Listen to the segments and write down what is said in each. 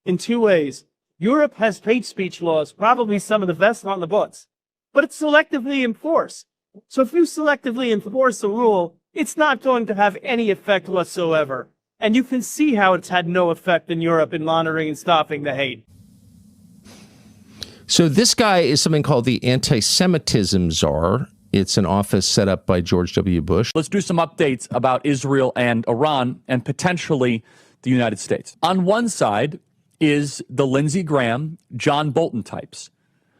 in two ways. Europe has hate speech laws, probably some of the best on the books, but it's selectively enforced. So if you selectively enforce a rule, it's not going to have any effect whatsoever. And you can see how it's had no effect in Europe in monitoring and stopping the hate. So this guy is something called the Anti-Semitism Czar. It's an office set up by George W. Bush. Let's do some updates about Israel and Iran and potentially the United States. On one side is the Lindsey Graham, John Bolton types,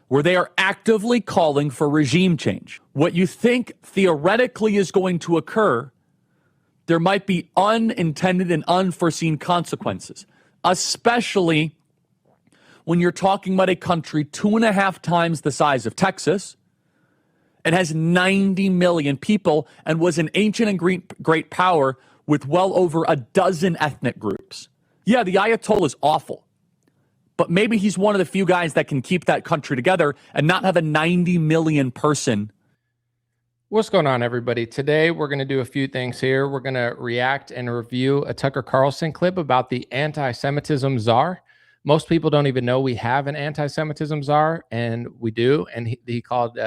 where they are actively calling for regime change. What you think theoretically is going to occur, there might be unintended and unforeseen consequences, especially when you're talking about a country 2.5 times the size of Texas. It has 90 million people and was an ancient and great power with well over a dozen ethnic groups. Yeah, the Ayatollah is awful, but maybe he's one of the few guys that can keep that country together and not have a 90 million person. What's going on, everybody? Today, we're going to do a few things here. We're going to react and review a Tucker Carlson clip about the Anti-Semitism Czar. Most people don't even know we have an Anti-Semitism Czar, and we do. And he called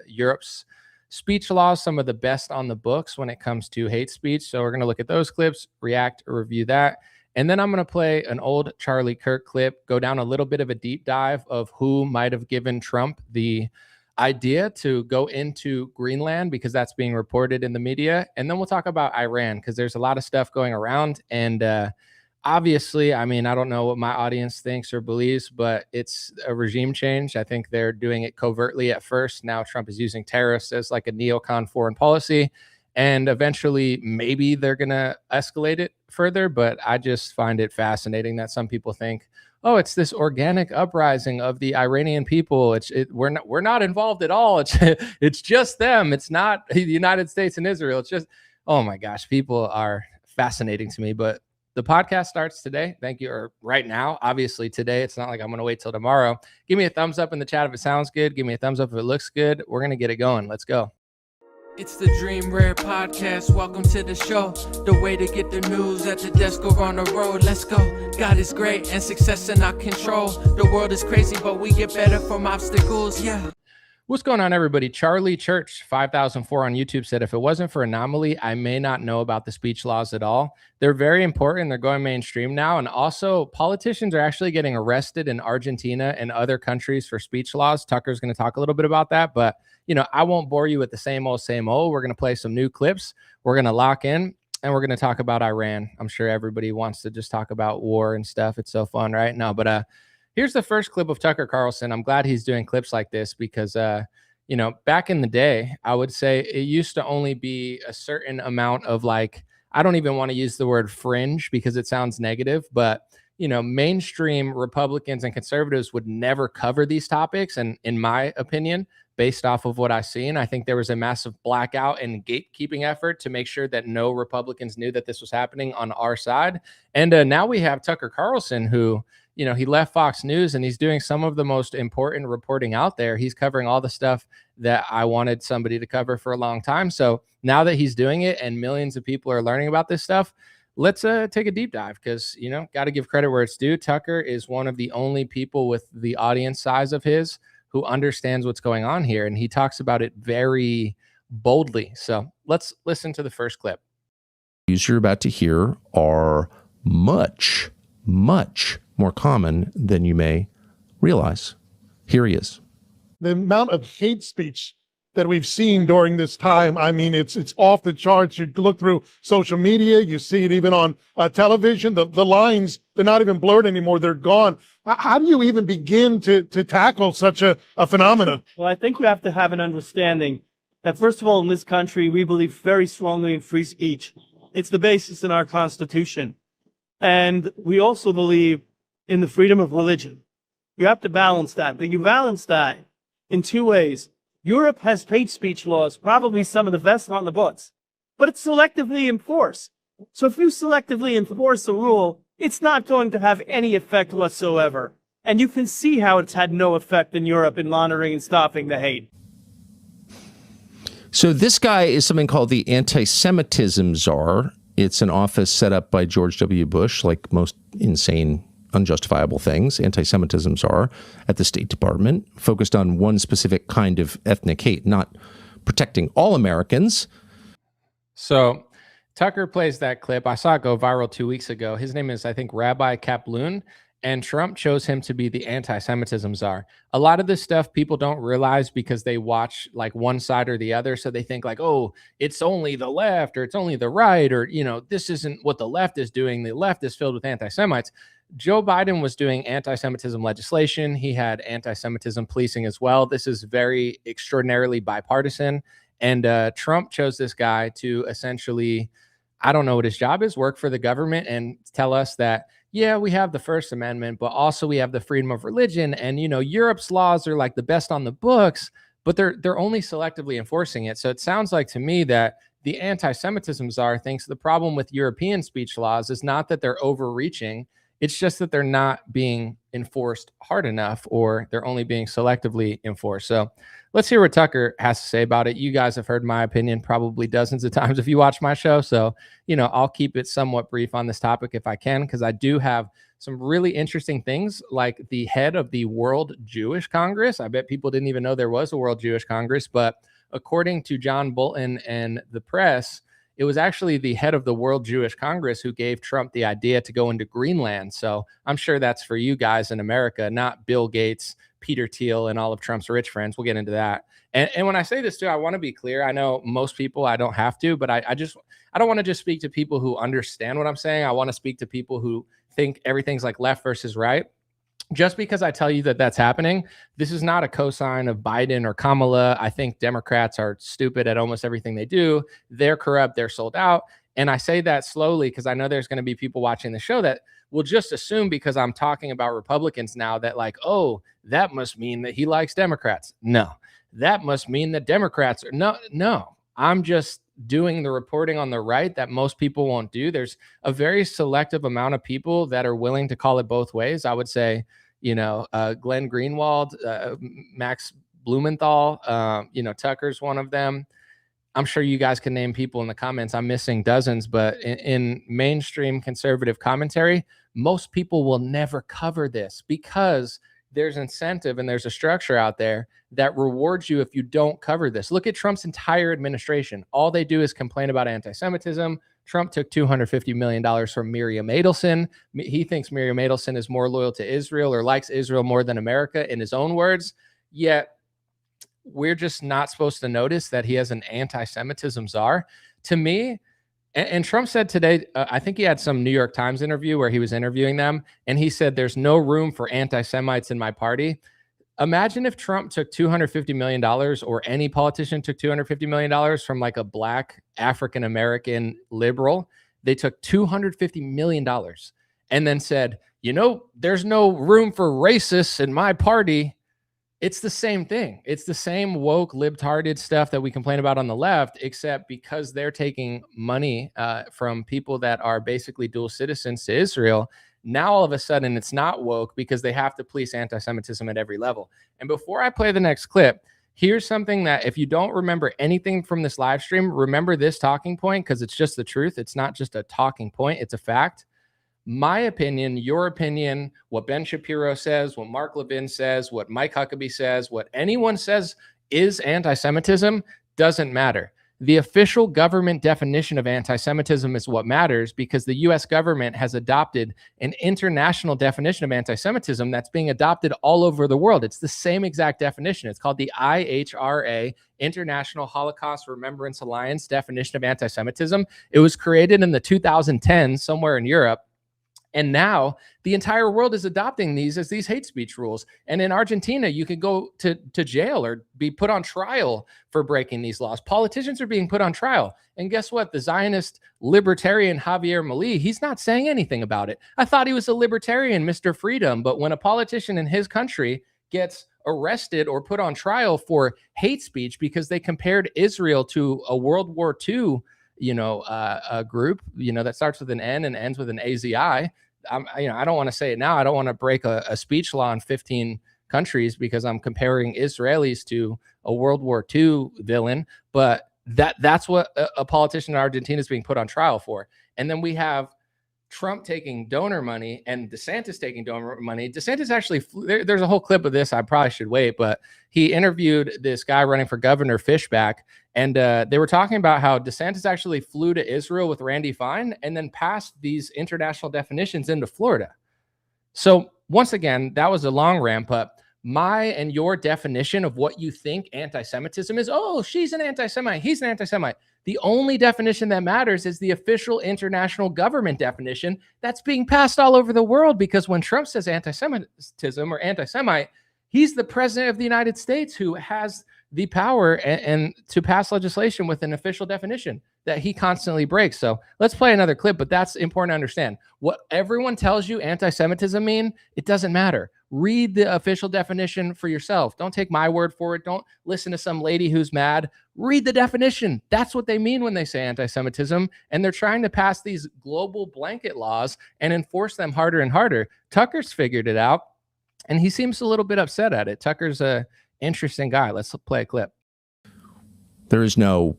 Europe's speech laws some of the best on the books when it comes to hate speech. So we're going to look at those clips, react, review that. And then I'm going to play an old Charlie Kirk clip, go down a little bit of a deep dive of who might have given Trump the idea to go into Greenland, because that's being reported in the media. And then we'll talk about Iran, because there's a lot of stuff going around. And obviously, I mean, I don't know what my audience thinks or believes, but it's a regime change. I think they're doing it covertly at first. Now Trump is using terrorists as like a neocon foreign policy. And eventually, maybe they're going to escalate it further. But I just find it fascinating that some people think, oh, it's this organic uprising of the Iranian people. We're not involved at all. It's just them. It's not the United States and Israel. It's just, oh my gosh, people are fascinating to me. But the podcast starts today. Thank you. Or right now, obviously today. It's not like I'm going to wait till tomorrow. Give me a thumbs up in the chat if it sounds good. Give me a thumbs up if it looks good. We're going to get it going. Let's go. It's the Dream Rare Podcast. Welcome to the show. The way to get the news at the desk or on the road. Let's go. God is great and success in our control. The world is crazy, but we get better from obstacles. Yeah. What's going on, everybody? Charlie Church 5004 on YouTube said, if it wasn't for Anomaly, I may not know about the speech laws at all. They're very important. They're going mainstream now. And also, politicians are actually getting arrested in Argentina and other countries for speech laws. Tucker's going to talk a little bit about that. But, you know, I won't bore you with the same old, same old. We're going to play some new clips. We're going to lock in, and we're going to talk about Iran. I'm sure everybody wants to just talk about war and stuff. It's so fun, right? No, but here's the first clip of Tucker Carlson. I'm glad he's doing clips like this because, you know, back in the day, I would say it used to only be a certain amount of, like, I don't even want to use the word fringe because it sounds negative, but, you know, mainstream Republicans and conservatives would never cover these topics. And in my opinion, based off of what I've seen, I think there was a massive blackout and gatekeeping effort to make sure that no Republicans knew that this was happening on our side. And now we have Tucker Carlson, who, you know, he left Fox News and he's doing some of the most important reporting out there. He's covering all the stuff that I wanted somebody to cover for a long time. So now that he's doing it and millions of people are learning about this stuff, let's take a deep dive because, you know, got to give credit where it's due. Tucker is one of the only people with the audience size of his who understands what's going on here. And he talks about it very boldly. So let's listen to the first clip. Views you're about to hear are much more common than you may realize. Here he is. The amount of hate speech that we've seen during this time, I mean, it's off the charts. You look through social media, you see it even on television. The lines, they're not even blurred anymore. They're gone. How do you even begin to tackle such a phenomenon? Well, I think we have to have an understanding that, first of all, in this country, we believe very strongly in free speech. It's the basis in our Constitution. And we also believe in the freedom of religion. You have to balance that. But you balance that in two ways. Europe has hate speech laws, probably some of the best on the books, but it's selectively enforced. So if you selectively enforce a rule, it's not going to have any effect whatsoever. And you can see how it's had no effect in Europe in monitoring and stopping the hate. So this guy is something called the Anti-Semitism Czar. It's an office set up by George W. Bush, like most insane unjustifiable things, anti-Semitism czar at the State Department, focused on one specific kind of ethnic hate, not protecting all Americans. So Tucker plays that clip. I saw it go viral 2 weeks ago. His name is, I think, Rabbi Kaplan, and Trump chose him to be the anti-Semitism czar. A lot of this stuff people don't realize because they watch like one side or the other. So they think like, oh, it's only the left or it's only the right, or, you know, this isn't what the left is doing. The left is filled with anti-Semites. Joe Biden was doing anti-Semitism legislation. He had anti-Semitism policing as well. This is very extraordinarily bipartisan. And Trump chose this guy to essentially, I don't know what his job is, work for the government and tell us that, yeah, we have the First Amendment, but also we have the freedom of religion. And, you know, Europe's laws are like the best on the books, but they're only selectively enforcing it. So it sounds like to me that the anti-Semitism czar thinks the problem with European speech laws is not that they're overreaching. It's just that they're not being enforced hard enough, or they're only being selectively enforced. So let's hear what Tucker has to say about it. You guys have heard my opinion probably dozens of times if you watch my show. So, you know, I'll keep it somewhat brief on this topic if I can, because I do have some really interesting things, like the head of the World Jewish Congress. I bet people didn't even know there was a World Jewish Congress, but according to John Bolton and the press, it was actually the head of the World Jewish Congress who gave Trump the idea to go into Greenland. So I'm sure that's for you guys in America, not Bill Gates, Peter Thiel, and all of Trump's rich friends. We'll get into that. And when I say this too, I want to be clear. I know most people, I don't have to, but I don't want to just speak to people who understand what I'm saying. I want to speak to people who think everything's like left versus right. Just because I tell you that that's happening, this is not a cosign of Biden or Kamala. I think Democrats are stupid at almost everything they do. They're corrupt. They're sold out. And I say that slowly because I know there's going to be people watching the show that will just assume, because I'm talking about Republicans now, that like, oh, that must mean that he likes Democrats. No, that must mean that Democrats are no. I'm just doing the reporting on the right that most people won't do. There's a very selective amount of people that are willing to call it both ways. I would say, you know, Glenn Greenwald, Max Blumenthal, you know, Tucker's one of them. I'm sure you guys can name people in the comments. I'm missing dozens, but in mainstream conservative commentary, most people will never cover this because there's incentive and there's a structure out there that rewards you if you don't cover this. Look at Trump's entire administration. All they do is complain about anti-Semitism. Trump took $250 million from Miriam Adelson. He thinks Miriam Adelson is more loyal to Israel or likes Israel more than America, in his own words. Yet we're just not supposed to notice that he has an anti-Semitism czar. To me, and Trump said today, I think he had some New York Times interview where he was interviewing them, and he said, there's no room for anti-Semites in my party. Imagine if Trump took $250 million, or any politician took $250 million from like a black African-American liberal. They took $250 million and then said, you know, there's no room for racists in my party. It's the same thing. It's the same woke, libtarded stuff that we complain about on the left, except because they're taking money from people that are basically dual citizens to Israel. Now, all of a sudden, it's not woke because they have to police anti-Semitism at every level. And before I play the next clip, here's something that if you don't remember anything from this live stream, remember this talking point, because it's just the truth. It's not just a talking point. It's a fact. My opinion, your opinion, what Ben Shapiro says, what Mark Levin says, what Mike Huckabee says, what anyone says is anti-Semitism doesn't matter. The official government definition of anti-Semitism is what matters, because the U.S. government has adopted an international definition of anti-Semitism that's being adopted all over the world. It's the same exact definition. It's called the IHRA, International Holocaust Remembrance Alliance definition of anti-Semitism. It was created in the 2010s somewhere in Europe. And now the entire world is adopting these as these hate speech rules. And in Argentina, you can go to jail or be put on trial for breaking these laws. Politicians are being put on trial. And guess what? The Zionist libertarian Javier Milei, he's not saying anything about it. I thought he was a libertarian, Mr. Freedom. But when a politician in his country gets arrested or put on trial for hate speech because they compared Israel to a World War II, a group, that starts with an N and ends with an AZI. I don't want to say it now. I don't want to break a speech law in 15 countries because I'm comparing Israelis to a World War II villain. But that's what a politician in Argentina is being put on trial for. And then we have Trump taking donor money and DeSantis taking donor money. DeSantis actually, there's a whole clip of this. I probably should wait, but he interviewed this guy running for governor, Fishback, and they were talking about how DeSantis actually flew to Israel with Randy Fine and then passed these international definitions into Florida. So once again, that was a long ramp up. My and your definition of what you think anti-Semitism is, oh, she's an anti-Semite, he's an anti-Semite. The only definition that matters is the official international government definition that's being passed all over the world, because when Trump says anti-Semitism or anti-Semite, he's the president of the United States who has the power and to pass legislation with an official definition that he constantly breaks. So let's play another clip, but that's important to understand. What everyone tells you anti-Semitism mean, it doesn't matter. Read the official definition for yourself. Don't take my word for it. Don't listen to some lady who's mad. Read the definition. That's what they mean when they say anti-Semitism. And they're trying to pass these global blanket laws and enforce them harder and harder. Tucker's figured it out, and he seems a little bit upset at it. Tucker's a interesting guy. Let's play a clip. There is no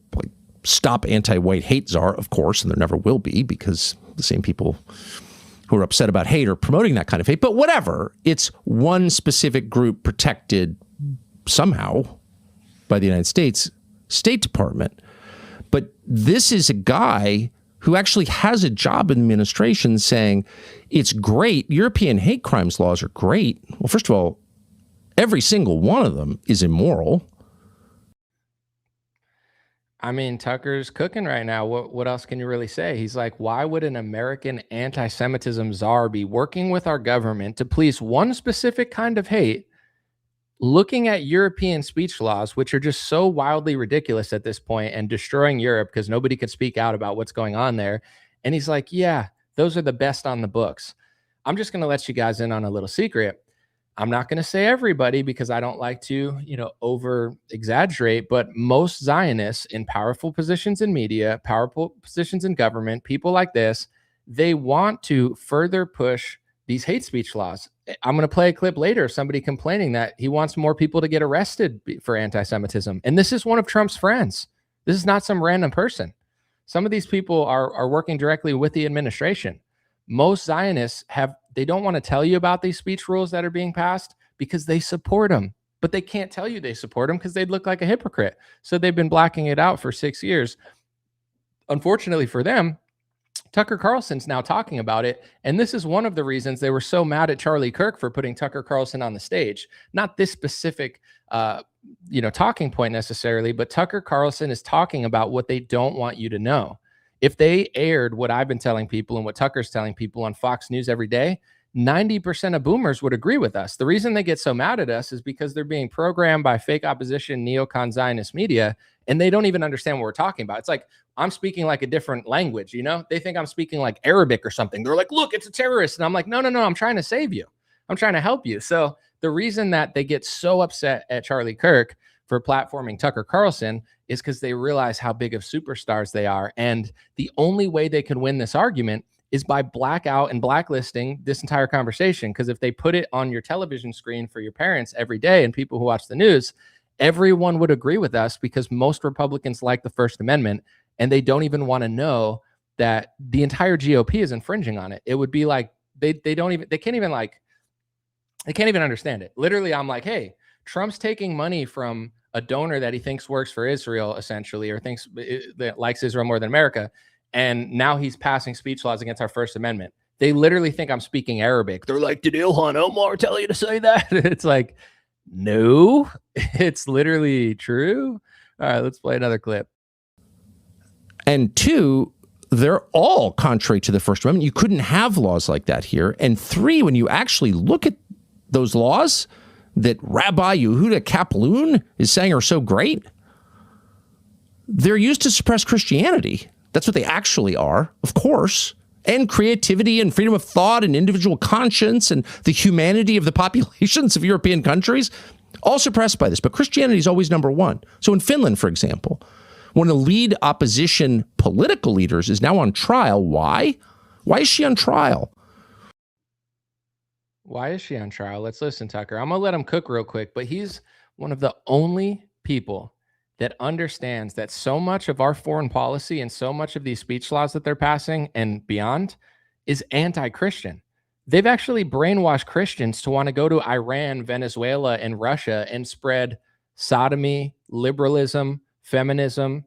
stop anti-white hate czar, of course, and there never will be, because the same people who are upset about hate are promoting that kind of hate. But whatever, it's one specific group protected somehow by the United States State Department. But this is a guy who actually has a job in the administration saying it's great. European hate crimes laws are great. Well, first of all, every single one of them is immoral. I mean, Tucker's cooking right now. What else can you really say? He's like, why would an American anti-Semitism czar be working with our government to police one specific kind of hate, looking at European speech laws, which are just so wildly ridiculous at this point and destroying Europe because nobody could speak out about what's going on there. And he's like, yeah, those are the best on the books. I'm just going to let you guys in on a little secret. I'm not going to say everybody because I don't like to, over exaggerate, but most Zionists in powerful positions in media, powerful positions in government, people like this, they want to further push these hate speech laws. I'm going to play a clip later of somebody complaining that he wants more people to get arrested for anti-Semitism. And this is one of Trump's friends. This is not some random person. Some of these people are working directly with the administration. Most Zionists they don't want to tell you about these speech rules that are being passed because they support them, but they can't tell you they support them because they'd look like a hypocrite. So they've been blacking it out for 6 years. Unfortunately for them, Tucker Carlson's now talking about it. And this is one of the reasons they were so mad at Charlie Kirk for putting Tucker Carlson on the stage. Not this specific, talking point necessarily, but Tucker Carlson is talking about what they don't want you to know. If they aired what I've been telling people and what Tucker's telling people on Fox News every day, 90% of boomers would agree with us. The reason they get so mad at us is because they're being programmed by fake opposition, neocon Zionist media, and they don't even understand what we're talking about. It's like I'm speaking like a different language, They think I'm speaking like Arabic or something. They're like, look, it's a terrorist. And I'm like, no, I'm trying to save you. I'm trying to help you. So the reason that they get so upset at Charlie Kirk for platforming Tucker Carlson is because they realize how big of superstars they are. And the only way they can win this argument is by blackout and blacklisting this entire conversation. Because if they put it on your television screen for your parents every day and people who watch the news, everyone would agree with us because most Republicans like the First Amendment and they don't even want to know that the entire GOP is infringing on it. It would be like they can't even understand it. Literally, I'm like, hey, Trump's taking money from a donor that he thinks works for Israel, essentially, or thinks that likes Israel more than America. And now he's passing speech laws against our First Amendment. They literally think I'm speaking Arabic. They're like, did Ilhan Omar tell you to say that? It's like, no, it's literally true. All right, let's play another clip. And two, they're all contrary to the First Amendment. You couldn't have laws like that here. And three, when you actually look at those laws that Rabbi Yehuda Kaplan is saying are so great, they're used to suppress Christianity. That's what they actually are, of course. And creativity and freedom of thought and individual conscience and the humanity of the populations of European countries, all suppressed by this. But Christianity is always number one. So in Finland, for example, one of the lead opposition political leaders is now on trial. Why? Why is she on trial? Why is she on trial? Let's listen, Tucker. I'm going to let him cook real quick, but he's one of the only people that understands that so much of our foreign policy and so much of these speech laws that they're passing and beyond is anti-Christian. They've actually brainwashed Christians to want to go to Iran, Venezuela, and Russia and spread sodomy, liberalism, feminism.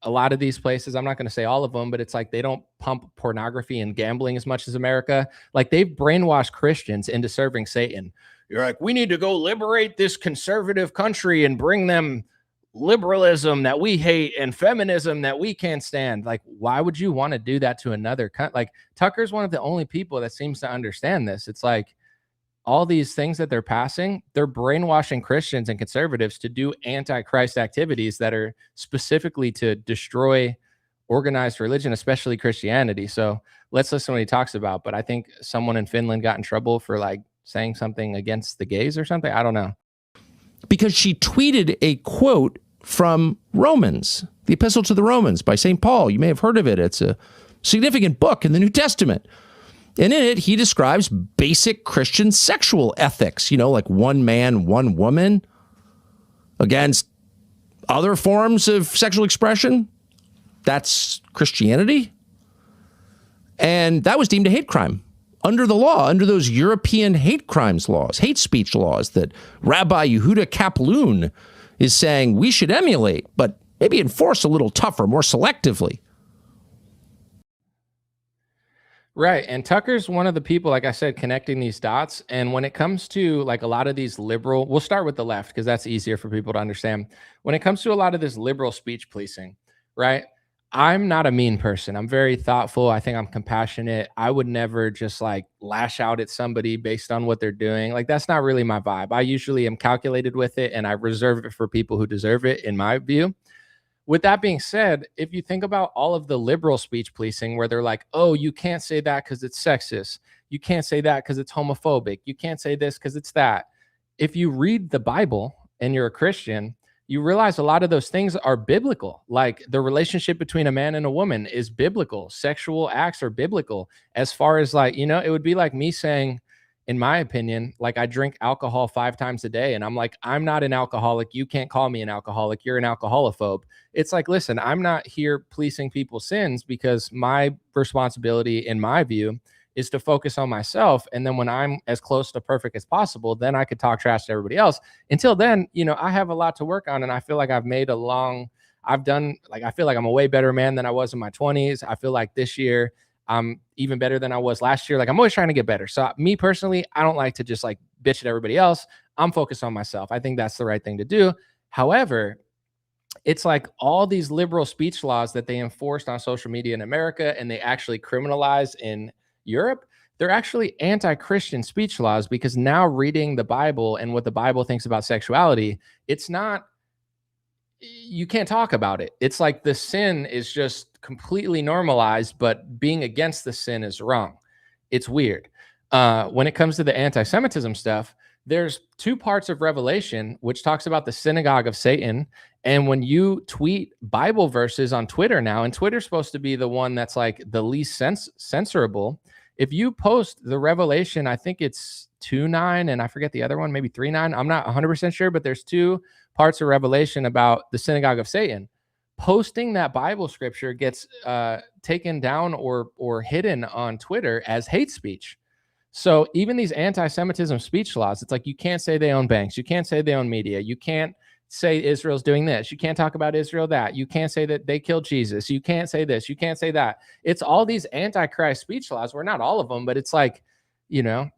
A lot of these places, I'm not going to say all of them, but it's like they don't pump pornography and gambling as much as America. Like they've brainwashed Christians into serving Satan. You're like, we need to go liberate this conservative country and bring them liberalism that we hate and feminism that we can't stand. Like, why would you want to do that to another country? Like Tucker's one of the only people that seems to understand this. It's like all these things that they're passing, they're brainwashing Christians and conservatives to do anti-Christ activities that are specifically to destroy organized religion, especially Christianity. So let's listen to what he talks about. But I think someone in Finland got in trouble for like saying something against the gays or something. I don't know. Because she tweeted a quote from Romans, the Epistle to the Romans by St. Paul. You may have heard of it. It's a significant book in the New Testament. And in it, he describes basic Christian sexual ethics, you know, like one man, one woman against other forms of sexual expression. That's Christianity. And that was deemed a hate crime under the law, under those European hate crimes laws, hate speech laws that Rabbi Yehuda Kaplan is saying we should emulate, but maybe enforce a little tougher, more selectively. Right. And Tucker's one of the people, like I said, connecting these dots. And when it comes to like a lot of these liberal, we'll start with the left because that's easier for people to understand. When it comes to a lot of this liberal speech policing, right? I'm not a mean person. I'm very thoughtful. I think I'm compassionate. I would never just like lash out at somebody based on what they're doing. Like that's not really my vibe. I usually am calculated with it and I reserve it for people who deserve it, in my view. With that being said, if you think about all of the liberal speech policing where they're like, oh, you can't say that because it's sexist. You can't say that because it's homophobic. You can't say this because it's that. If you read the Bible and you're a Christian, you realize a lot of those things are biblical. Like the relationship between a man and a woman is biblical. Sexual acts are biblical. As far as like, you know, it would be like me saying, in my opinion, like I drink alcohol 5 times a day and I'm like, I'm not an alcoholic. You can't call me an alcoholic. You're an alcoholophobe. It's like, listen, I'm not here policing people's sins because my responsibility, in my view, is to focus on myself. And then when I'm as close to perfect as possible, then I could talk trash to everybody else. Until then, you know, I have a lot to work on. And I feel like I feel like I'm a way better man than I was in my 20s. I feel like this year I'm even better than I was last year. Like I'm always trying to get better. So me personally, I don't like to just like bitch at everybody else. I'm focused on myself. I think that's the right thing to do. However, it's like all these liberal speech laws that they enforced on social media in America and they actually criminalize in Europe, they're actually anti-Christian speech laws because now reading the Bible and what the Bible thinks about sexuality, it's not, you can't talk about it. It's like the sin is just completely normalized, but being against the sin is wrong. It's weird. When it comes to the anti-Semitism stuff, there's 2 parts of Revelation, which talks about the synagogue of Satan. And when you tweet Bible verses on Twitter now, and Twitter's supposed to be the one that's like the least censorable, if you post the Revelation, I think it's 2:9, and I forget the other one, maybe 3:9. I'm not 100% sure, but there's 2 parts of Revelation about the synagogue of Satan. Posting that Bible scripture gets taken down or hidden on Twitter as hate speech. So even these anti-Semitism speech laws, it's like you can't say they own banks. You can't say they own media. You can't say Israel's doing this. You can't talk about Israel that. You can't say that they killed Jesus. You can't say this. You can't say that. It's all these anti-Christ speech laws. We're not all of them, but it's like, you know,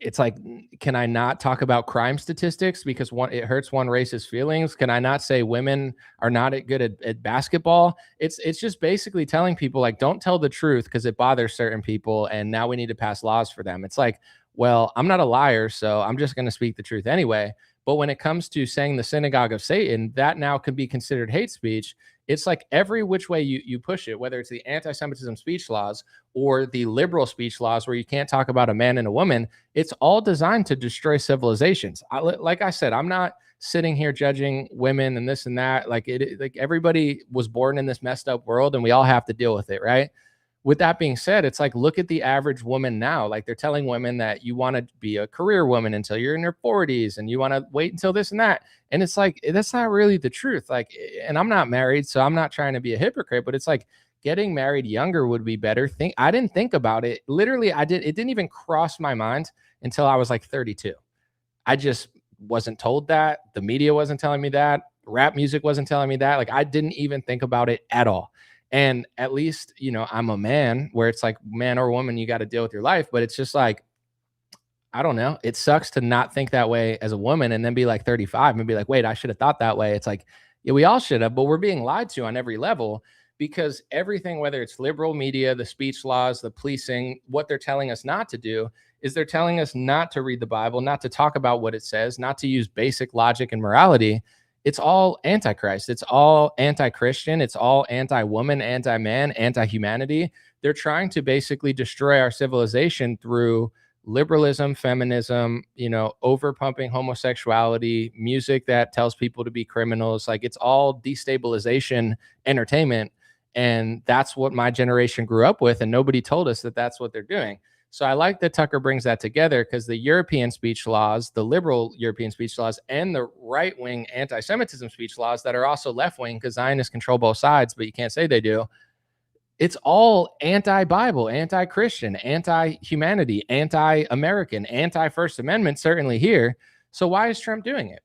it's like, can I not talk about crime statistics because it hurts one race's feelings? Can I not say women are not good at basketball? It's just basically telling people like, don't tell the truth because it bothers certain people. And now we need to pass laws for them. It's like, well, I'm not a liar, so I'm just going to speak the truth anyway. But when it comes to saying the synagogue of Satan, that now could be considered hate speech. It's like every which way you push it, whether it's the anti-Semitism speech laws or the liberal speech laws where you can't talk about a man and a woman, it's all designed to destroy civilizations. Like I said, I'm not sitting here judging women and this and that. Like everybody was born in this messed up world and we all have to deal with it, right? With that being said, it's like, look at the average woman now. Like they're telling women that you want to be a career woman until you're in your 40s and you want to wait until this and that. And it's like, that's not really the truth. Like, and I'm not married, so I'm not trying to be a hypocrite, but it's like, getting married younger would be better. I didn't think about it. Literally, it didn't even cross my mind until I was like 32. I just wasn't told that. The media wasn't telling me that. Rap music wasn't telling me that. Like, I didn't even think about it at all. And at least, I'm a man, where it's like, man or woman, you got to deal with your life. But it's just like, I don't know. It sucks to not think that way as a woman and then be like 35 and be like, wait, I should have thought that way. It's like, yeah, we all should have, but we're being lied to on every level, because everything, whether it's liberal media, the speech laws, the policing, what they're telling us not to do is they're telling us not to read the Bible, not to talk about what it says, not to use basic logic and morality. It's all antichrist. It's all anti-Christian. It's all anti-woman, anti-man, anti-humanity. They're trying to basically destroy our civilization through liberalism, feminism, over pumping homosexuality, music that tells people to be criminals. Like, it's all destabilization entertainment. And that's what my generation grew up with. And nobody told us that that's what they're doing. So I like that Tucker brings that together, because the European speech laws, the liberal European speech laws, and the right-wing anti-Semitism speech laws that are also left-wing, because Zionists control both sides, but you can't say they do. It's all anti-Bible, anti-Christian, anti-humanity, anti-American, anti-First Amendment, certainly here. So why is Trump doing it?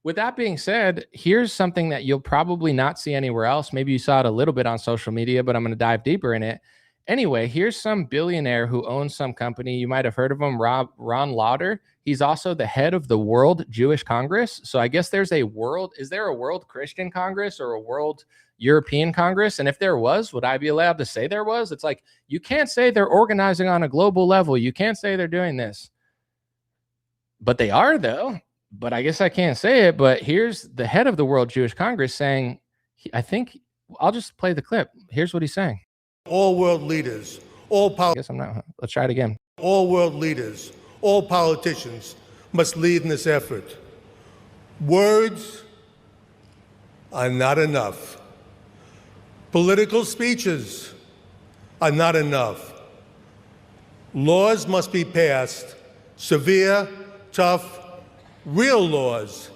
With that being said, here's something that you'll probably not see anywhere else. Maybe you saw it a little bit on social media, but I'm going to dive deeper in it. Anyway, here's some billionaire who owns some company. You might have heard of him, Ron Lauder. He's also the head of the World Jewish Congress. So I guess is there a World Christian Congress or a World European Congress? And if there was, would I be allowed to say there was? It's like, you can't say they're organizing on a global level. You can't say they're doing this. But they are, though. But I guess I can't say it. But here's the head of the World Jewish Congress saying, I think I'll just play the clip. Here's what he's saying. All world leaders, I guess I'm not. Let's try it again. all world leaders, all politicians must lead in this effort. Words are not enough. Political speeches are not enough. Laws must be passed, severe, tough, real laws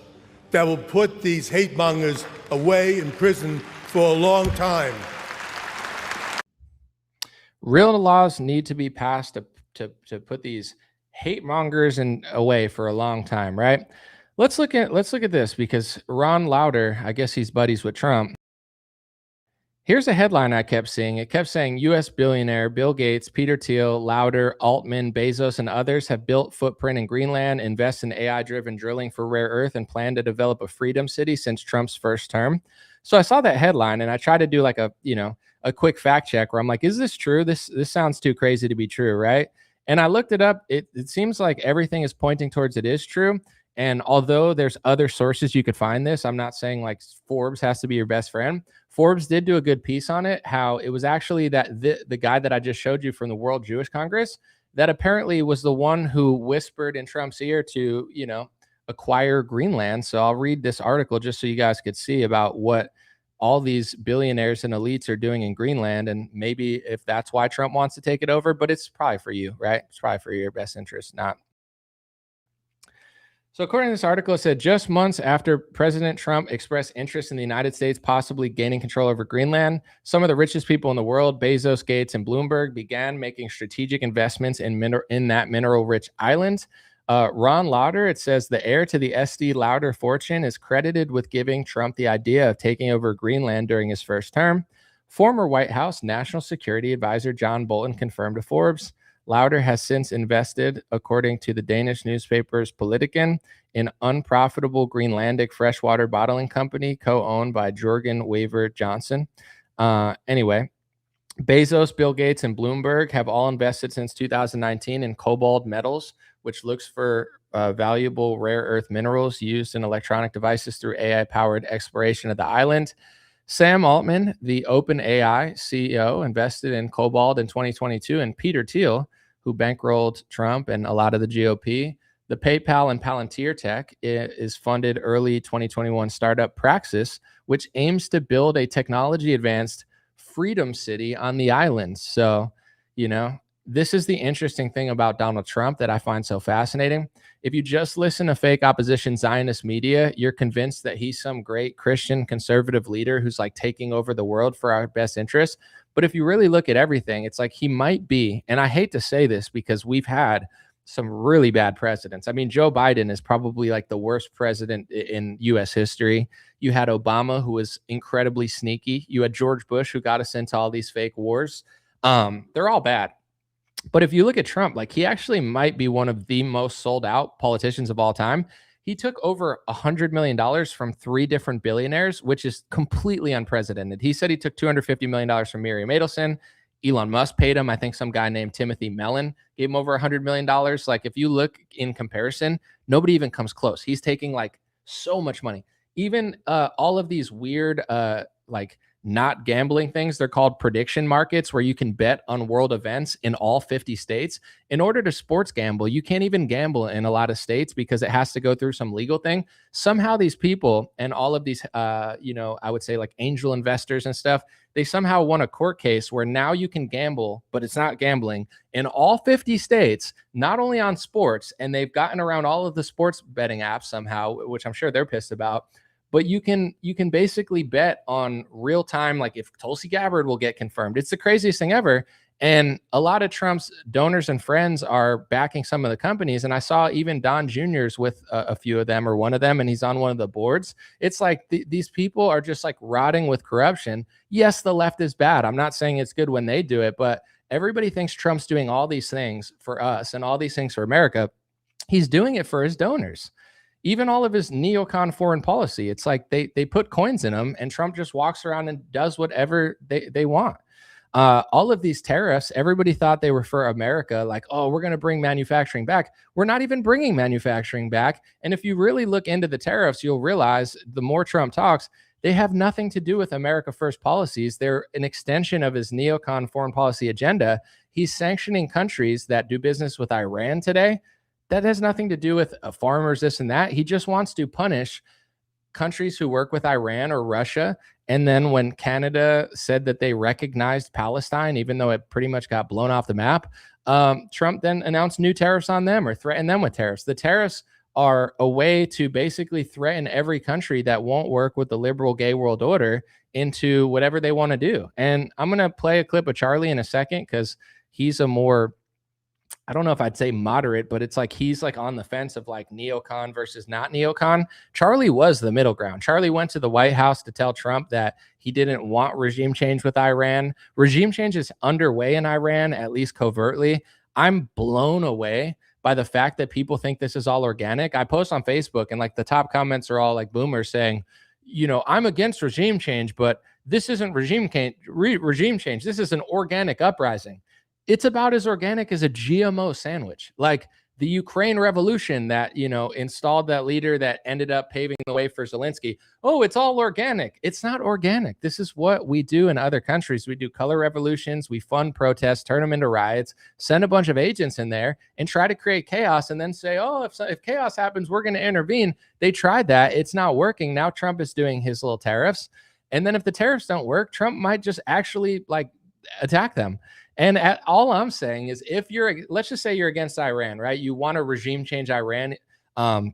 that will put these hate mongers away in prison for a long time. Real laws need to be passed to put these hate mongers away for a long time, right? Let's look at this, because Ron Lauder, I guess he's buddies with Trump. Here's a headline I kept seeing. It kept saying U.S. billionaire Bill Gates, Peter Thiel, Lauder, Altman, Bezos, and others have built footprint in Greenland, invest in AI-driven drilling for rare earth, and plan to develop a freedom city since Trump's first term. So I saw that headline and I tried to do like a quick fact check where I'm like, is this true? This sounds too crazy to be true, right? And I looked it up. It seems like everything is pointing towards it is true. And although there's other sources you could find this, I'm not saying like Forbes has to be your best friend. Forbes did do a good piece on it, how it was actually that the guy that I just showed you from the World Jewish Congress that apparently was the one who whispered in Trump's ear to, acquire Greenland. So I'll read this article just so you guys could see about what all these billionaires and elites are doing in Greenland. And maybe if that's why Trump wants to take it over, but it's probably for you, right? It's probably for your best interest, not. So according to this article, it said just months after President Trump expressed interest in the United States possibly gaining control over Greenland, some of the richest people in the world, Bezos, Gates, and Bloomberg, began making strategic investments in that mineral-rich island. Ron Lauder, it says the heir to the SD Lauder fortune, is credited with giving Trump the idea of taking over Greenland during his first term. Former White House National Security Advisor John Bolton confirmed to Forbes. Lauder has since invested, according to the Danish newspapers Politiken, in unprofitable Greenlandic freshwater bottling company co-owned by Jorgen Waver Johnson. Anyway, Bezos, Bill Gates, and Bloomberg have all invested since 2019 in cobalt metals, which looks for valuable rare earth minerals used in electronic devices through AI-powered exploration of the island. Sam Altman, the OpenAI CEO, invested in cobalt in 2022, and Peter Thiel, who bankrolled Trump and a lot of the GOP. The PayPal and Palantir tech is funded early 2021 startup Praxis, which aims to build a technology-advanced freedom city on the island. So, this is the interesting thing about Donald Trump that I find so fascinating. If you just listen to fake opposition Zionist media, you're convinced that he's some great Christian conservative leader who's like taking over the world for our best interests. But if you really look at everything, it's like he might be, and I hate to say this because we've had some really bad presidents. I mean, Joe Biden is probably like the worst president in US history. You had Obama, who was incredibly sneaky. You had George Bush, who got us into all these fake wars. They're all bad. But if you look at Trump, like he actually might be one of the most sold out politicians of all time. He took over $100 million from 3 different billionaires, which is completely unprecedented. He said he took $250 million from Miriam Adelson. Elon Musk paid him. I think some guy named Timothy Mellon gave him over $100 million. Like if you look in comparison, nobody even comes close. He's taking like so much money. Even all of these weird like not gambling things, they're called prediction markets, where you can bet on world events in all 50 states. In order to sports gamble, you can't even gamble in a lot of states because it has to go through some legal thing. Somehow these people and all of these, I would say like angel investors and stuff, they somehow won a court case where now you can gamble, but it's not gambling in all 50 states, not only on sports. And they've gotten around all of the sports betting apps somehow, which I'm sure they're pissed about. But you can basically bet on real time, like if Tulsi Gabbard will get confirmed. It's the craziest thing ever. And a lot of Trump's donors and friends are backing some of the companies. And I saw even Don Jr.'s with a few of them or one of them, and he's on one of the boards. It's like these people are just like rotting with corruption. Yes, the left is bad. I'm not saying it's good when they do it, but everybody thinks Trump's doing all these things for us and all these things for America. He's doing it for his donors. Even all of his neocon foreign policy, it's like they put coins in them, and Trump just walks around and does whatever they want. All of these tariffs, everybody thought they were for America, like, oh, we're going to bring manufacturing back. We're not even bringing manufacturing back. And if you really look into the tariffs, you'll realize the more Trump talks, they have nothing to do with America First policies. They're an extension of his neocon foreign policy agenda. He's sanctioning countries that do business with Iran today. That has nothing to do with farmers, this and that. He just wants to punish countries who work with Iran or Russia. And then when Canada said that they recognized Palestine, even though it pretty much got blown off the map, Trump then announced new tariffs on them or threatened them with tariffs. The tariffs are a way to basically threaten every country that won't work with the liberal gay world order into whatever they want to do. And I'm going to play a clip of Charlie in a second because he's a more, I don't know if I'd say moderate, but it's like he's like on the fence of like neocon versus not neocon. Charlie was the middle ground. Charlie went to the White House to tell Trump that he didn't want regime change with Iran. Regime change is underway in Iran, at least covertly. I'm blown away by the fact that people think this is all organic. I post on Facebook and like the top comments are all like boomers saying, I'm against regime change, but this isn't regime change. This is an organic uprising. It's about as organic as a GMO sandwich. Like the Ukraine revolution that, installed that leader that ended up paving the way for Zelensky. Oh, it's all organic. It's not organic. This is what we do in other countries. We do color revolutions. We fund protests, turn them into riots, send a bunch of agents in there and try to create chaos and then say, oh, if chaos happens, we're going to intervene. They tried that. It's not working. Now Trump is doing his little tariffs. And then if the tariffs don't work, Trump might just actually like attack them. And all I'm saying is let's just say you're against Iran, right? You want to regime change Iran, and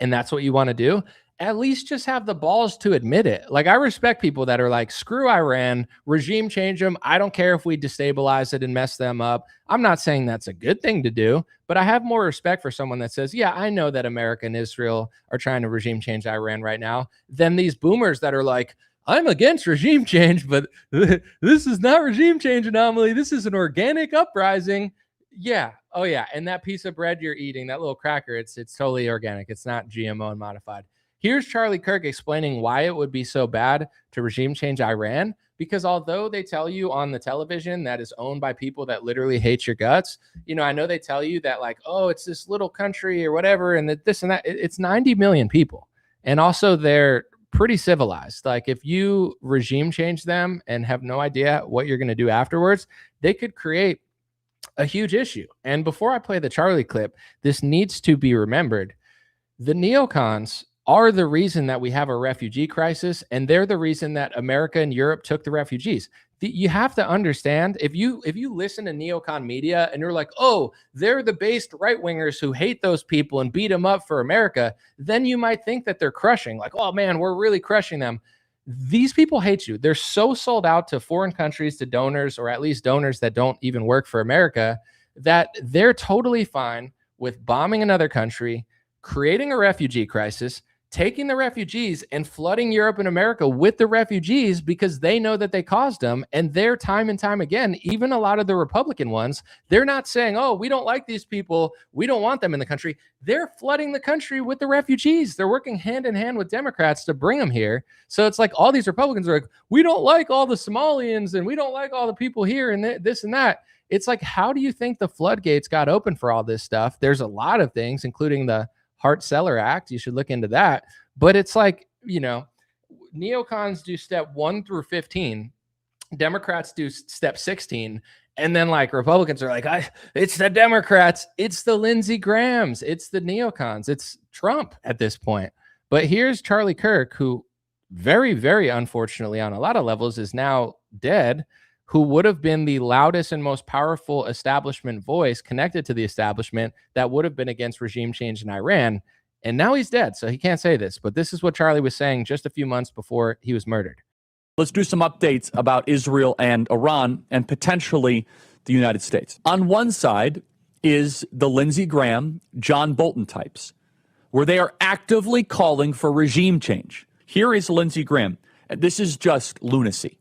that's what you want to do. At least just have the balls to admit it. Like I respect people that are like, screw Iran, regime change them. I don't care if we destabilize it and mess them up. I'm not saying that's a good thing to do, but I have more respect for someone that says, yeah, I know that America and Israel are trying to regime change Iran right now, than these boomers that are like, I'm against regime change, but this is not regime change anomaly. This is an organic uprising. Yeah. Oh, yeah. And that piece of bread you're eating, that little cracker, it's totally organic. It's not GMO and modified. Here's Charlie Kirk explaining why it would be so bad to regime change Iran. Because although they tell you on the television that is owned by people that literally hate your guts, I know they tell you that like, oh, it's this little country or whatever, and that this and that. It's 90 million people. And also they're pretty civilized. Like if you regime change them and have no idea what you're going to do afterwards, they could create a huge issue. And before I play the Charlie clip, this needs to be remembered. The neocons are the reason that we have a refugee crisis, and they're the reason that America and Europe took the refugees. You have to understand, if you listen to neocon media and you're like, oh, they're the based right wingers who hate those people and beat them up for America, then you might think that they're crushing, like, oh man, we're really crushing them. These people hate you. They're so sold out to foreign countries, to donors, or at least donors that don't even work for America, that they're totally fine with bombing another country, creating a refugee crisis, taking the refugees and flooding Europe and America with the refugees because they know that they caused them. And they're time and time again, even a lot of the Republican ones, they're not saying, oh, we don't like these people, we don't want them in the country. They're flooding the country with the refugees. They're working hand in hand with Democrats to bring them here. So it's like all these Republicans are like, we don't like all the Somalians and we don't like all the people here and this and that. It's like, how do you think the floodgates got open for all this stuff? There's a lot of things, including the Hart-Celler Act. You should look into that. But it's like, neocons do step 1 through 15. Democrats do step 16. And then like Republicans are like, it's the Democrats, it's the Lindsey Grahams, it's the neocons, it's Trump at this point. But here's Charlie Kirk, who very, very unfortunately on a lot of levels is now dead, who would have been the loudest and most powerful establishment voice connected to the establishment that would have been against regime change in Iran. And now he's dead, so he can't say this. But this is what Charlie was saying just a few months before he was murdered. Let's do some updates about Israel and Iran and potentially the United States. On one side is the Lindsey Graham, John Bolton types, where they are actively calling for regime change. Here is Lindsey Graham. This is just lunacy.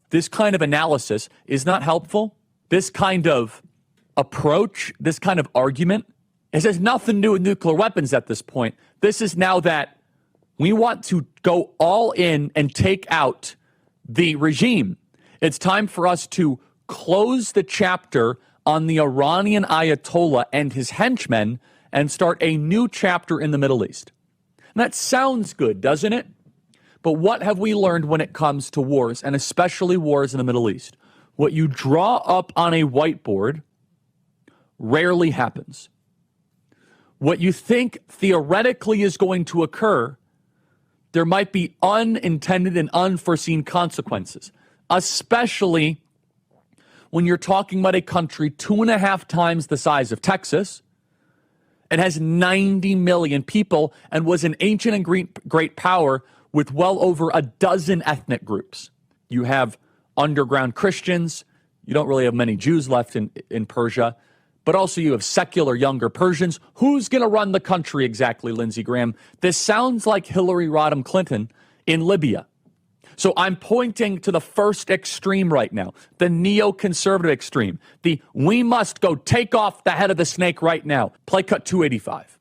This kind of analysis is not helpful. This kind of approach, this kind of argument, it has nothing to do with nuclear weapons at this point. This is now that we want to go all in and take out the regime. It's time for us to close the chapter on the Iranian Ayatollah and his henchmen and start a new chapter in the Middle East. And that sounds good, doesn't it? But what have we learned when it comes to wars, and especially wars in the Middle East? What you draw up on a whiteboard rarely happens. What you think theoretically is going to occur, there might be unintended and unforeseen consequences, especially when you're talking about a country 2.5 times the size of Texas. It has 90 million people and was an ancient and great power with well over a dozen ethnic groups. You have underground Christians. You don't really have many Jews left in Persia. But also you have secular younger Persians. Who's going to run the country exactly, Lindsey Graham? This sounds like Hillary Rodham Clinton in Libya. So I'm pointing to the first extreme right now, the neoconservative extreme. The we must go take off the head of the snake right now. Play cut 285.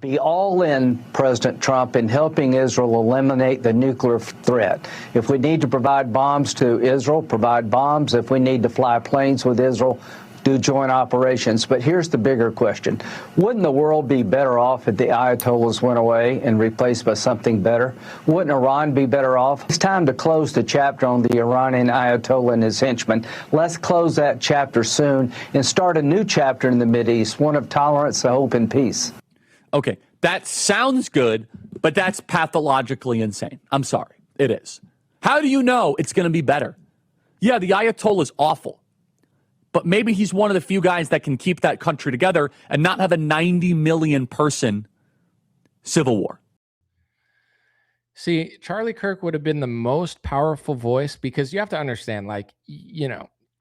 Be all in, President Trump, in helping Israel eliminate the nuclear threat. If we need to provide bombs to Israel, provide bombs. If we need to fly planes with Israel, do joint operations. But here's the bigger question. Wouldn't the world be better off if the Ayatollahs went away and replaced by something better? Wouldn't Iran be better off? It's time to close the chapter on the Iranian Ayatollah and his henchmen. Let's close that chapter soon and start a new chapter in the Mideast, one of tolerance, hope, and peace. Okay, that sounds good, but that's pathologically insane. I'm sorry, it is. How do you know it's going to be better? Yeah, the Ayatollah is awful, but maybe he's one of the few guys that can keep that country together and not have a 90 million person civil war. See, Charlie Kirk would have been the most powerful voice because you have to understand, like,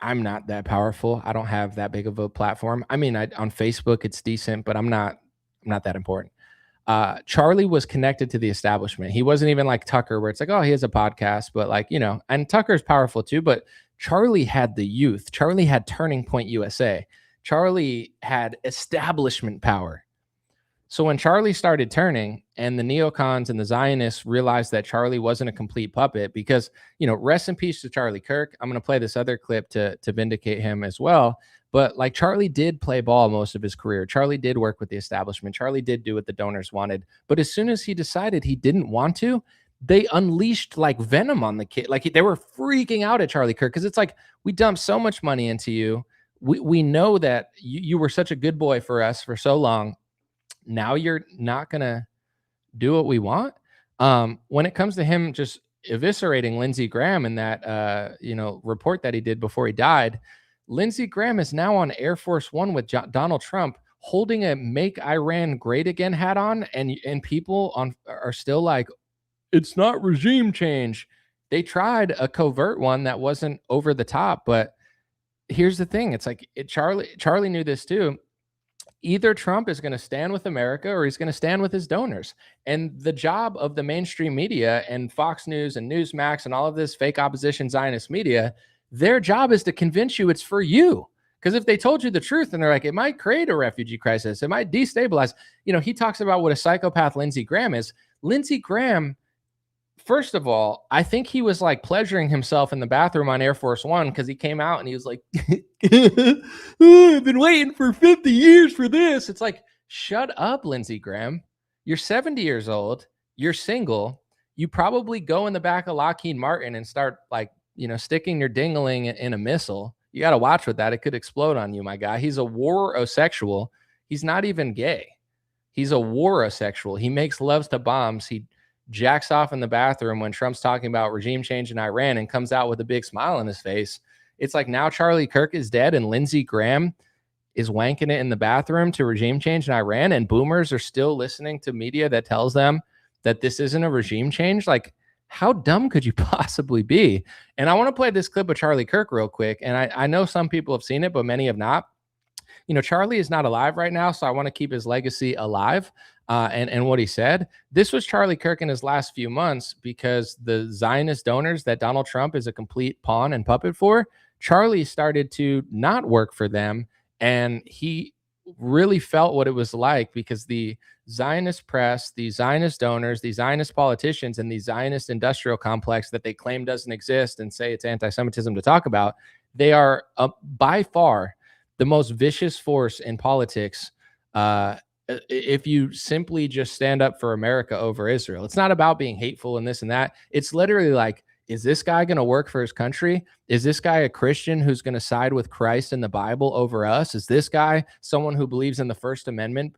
I'm not that powerful. I don't have that big of a platform. I mean, on Facebook, it's decent, but I'm not that important. Charlie was connected to the establishment. He wasn't even like Tucker, where it's like, oh, he has a podcast, but like, and Tucker's powerful too, but Charlie had the youth. Charlie had Turning Point USA. Charlie had establishment power. So when Charlie started turning and the neocons and the Zionists realized that Charlie wasn't a complete puppet, because, rest in peace to Charlie Kirk. I'm going to play this other clip to vindicate him as well. But like, Charlie did play ball most of his career. Charlie did work with the establishment. Charlie did do what the donors wanted. But as soon as he decided he didn't want to, they unleashed like venom on the kid. Like, they were freaking out at Charlie Kirk because it's like, we dumped so much money into you. We know that you were such a good boy for us for so long. Now you're not going to do what we want. When it comes to him just eviscerating Lindsey Graham in that, report that he did before he died. Lindsey Graham is now on Air Force One with Donald Trump, holding a "Make Iran Great Again" hat on, and people are still like, it's not regime change. They tried a covert one that wasn't over the top, but here's the thing: it's like Charlie knew this too. Either Trump is going to stand with America or he's going to stand with his donors. And the job of the mainstream media and Fox News and Newsmax and all of this fake opposition Zionist media, their job is to convince you it's for you. Because if they told you the truth and they're like, it might create a refugee crisis, it might destabilize. He talks about what a psychopath Lindsey Graham is. Lindsey Graham, first of all, I think he was like pleasuring himself in the bathroom on Air Force One because he came out and he was like, I've been waiting for 50 years for this. It's like, shut up, Lindsey Graham. You're 70 years old. You're single. You probably go in the back of Lockheed Martin and start sticking your dingling in a missile. You got to watch with that. It could explode on you, my guy. He's a warosexual. He's not even gay. He's a warosexual. He makes loves to bombs. He jacks off in the bathroom when Trump's talking about regime change in Iran and comes out with a big smile on his face. It's like now Charlie Kirk is dead and Lindsey Graham is wanking it in the bathroom to regime change in Iran, and boomers are still listening to media that tells them that this isn't a regime change. Like, how dumb could you possibly be? And I want to play this clip of Charlie Kirk real quick. And I know some people have seen it, but many have not. Charlie is not alive right now, so I want to keep his legacy alive. And what he said. This was Charlie Kirk in his last few months because the Zionist donors that Donald Trump is a complete pawn and puppet for, Charlie started to not work for them. And he really felt what it was like because the Zionist press, the Zionist donors, the Zionist politicians, and the Zionist industrial complex that they claim doesn't exist and say it's anti-Semitism to talk about, they are by far the most vicious force in politics. If you simply just stand up for America over Israel, it's not about being hateful and this and that. It's literally like, is this guy going to work for his country? Is this guy a Christian who's going to side with Christ and the Bible over us? Is this guy someone who believes in the First Amendment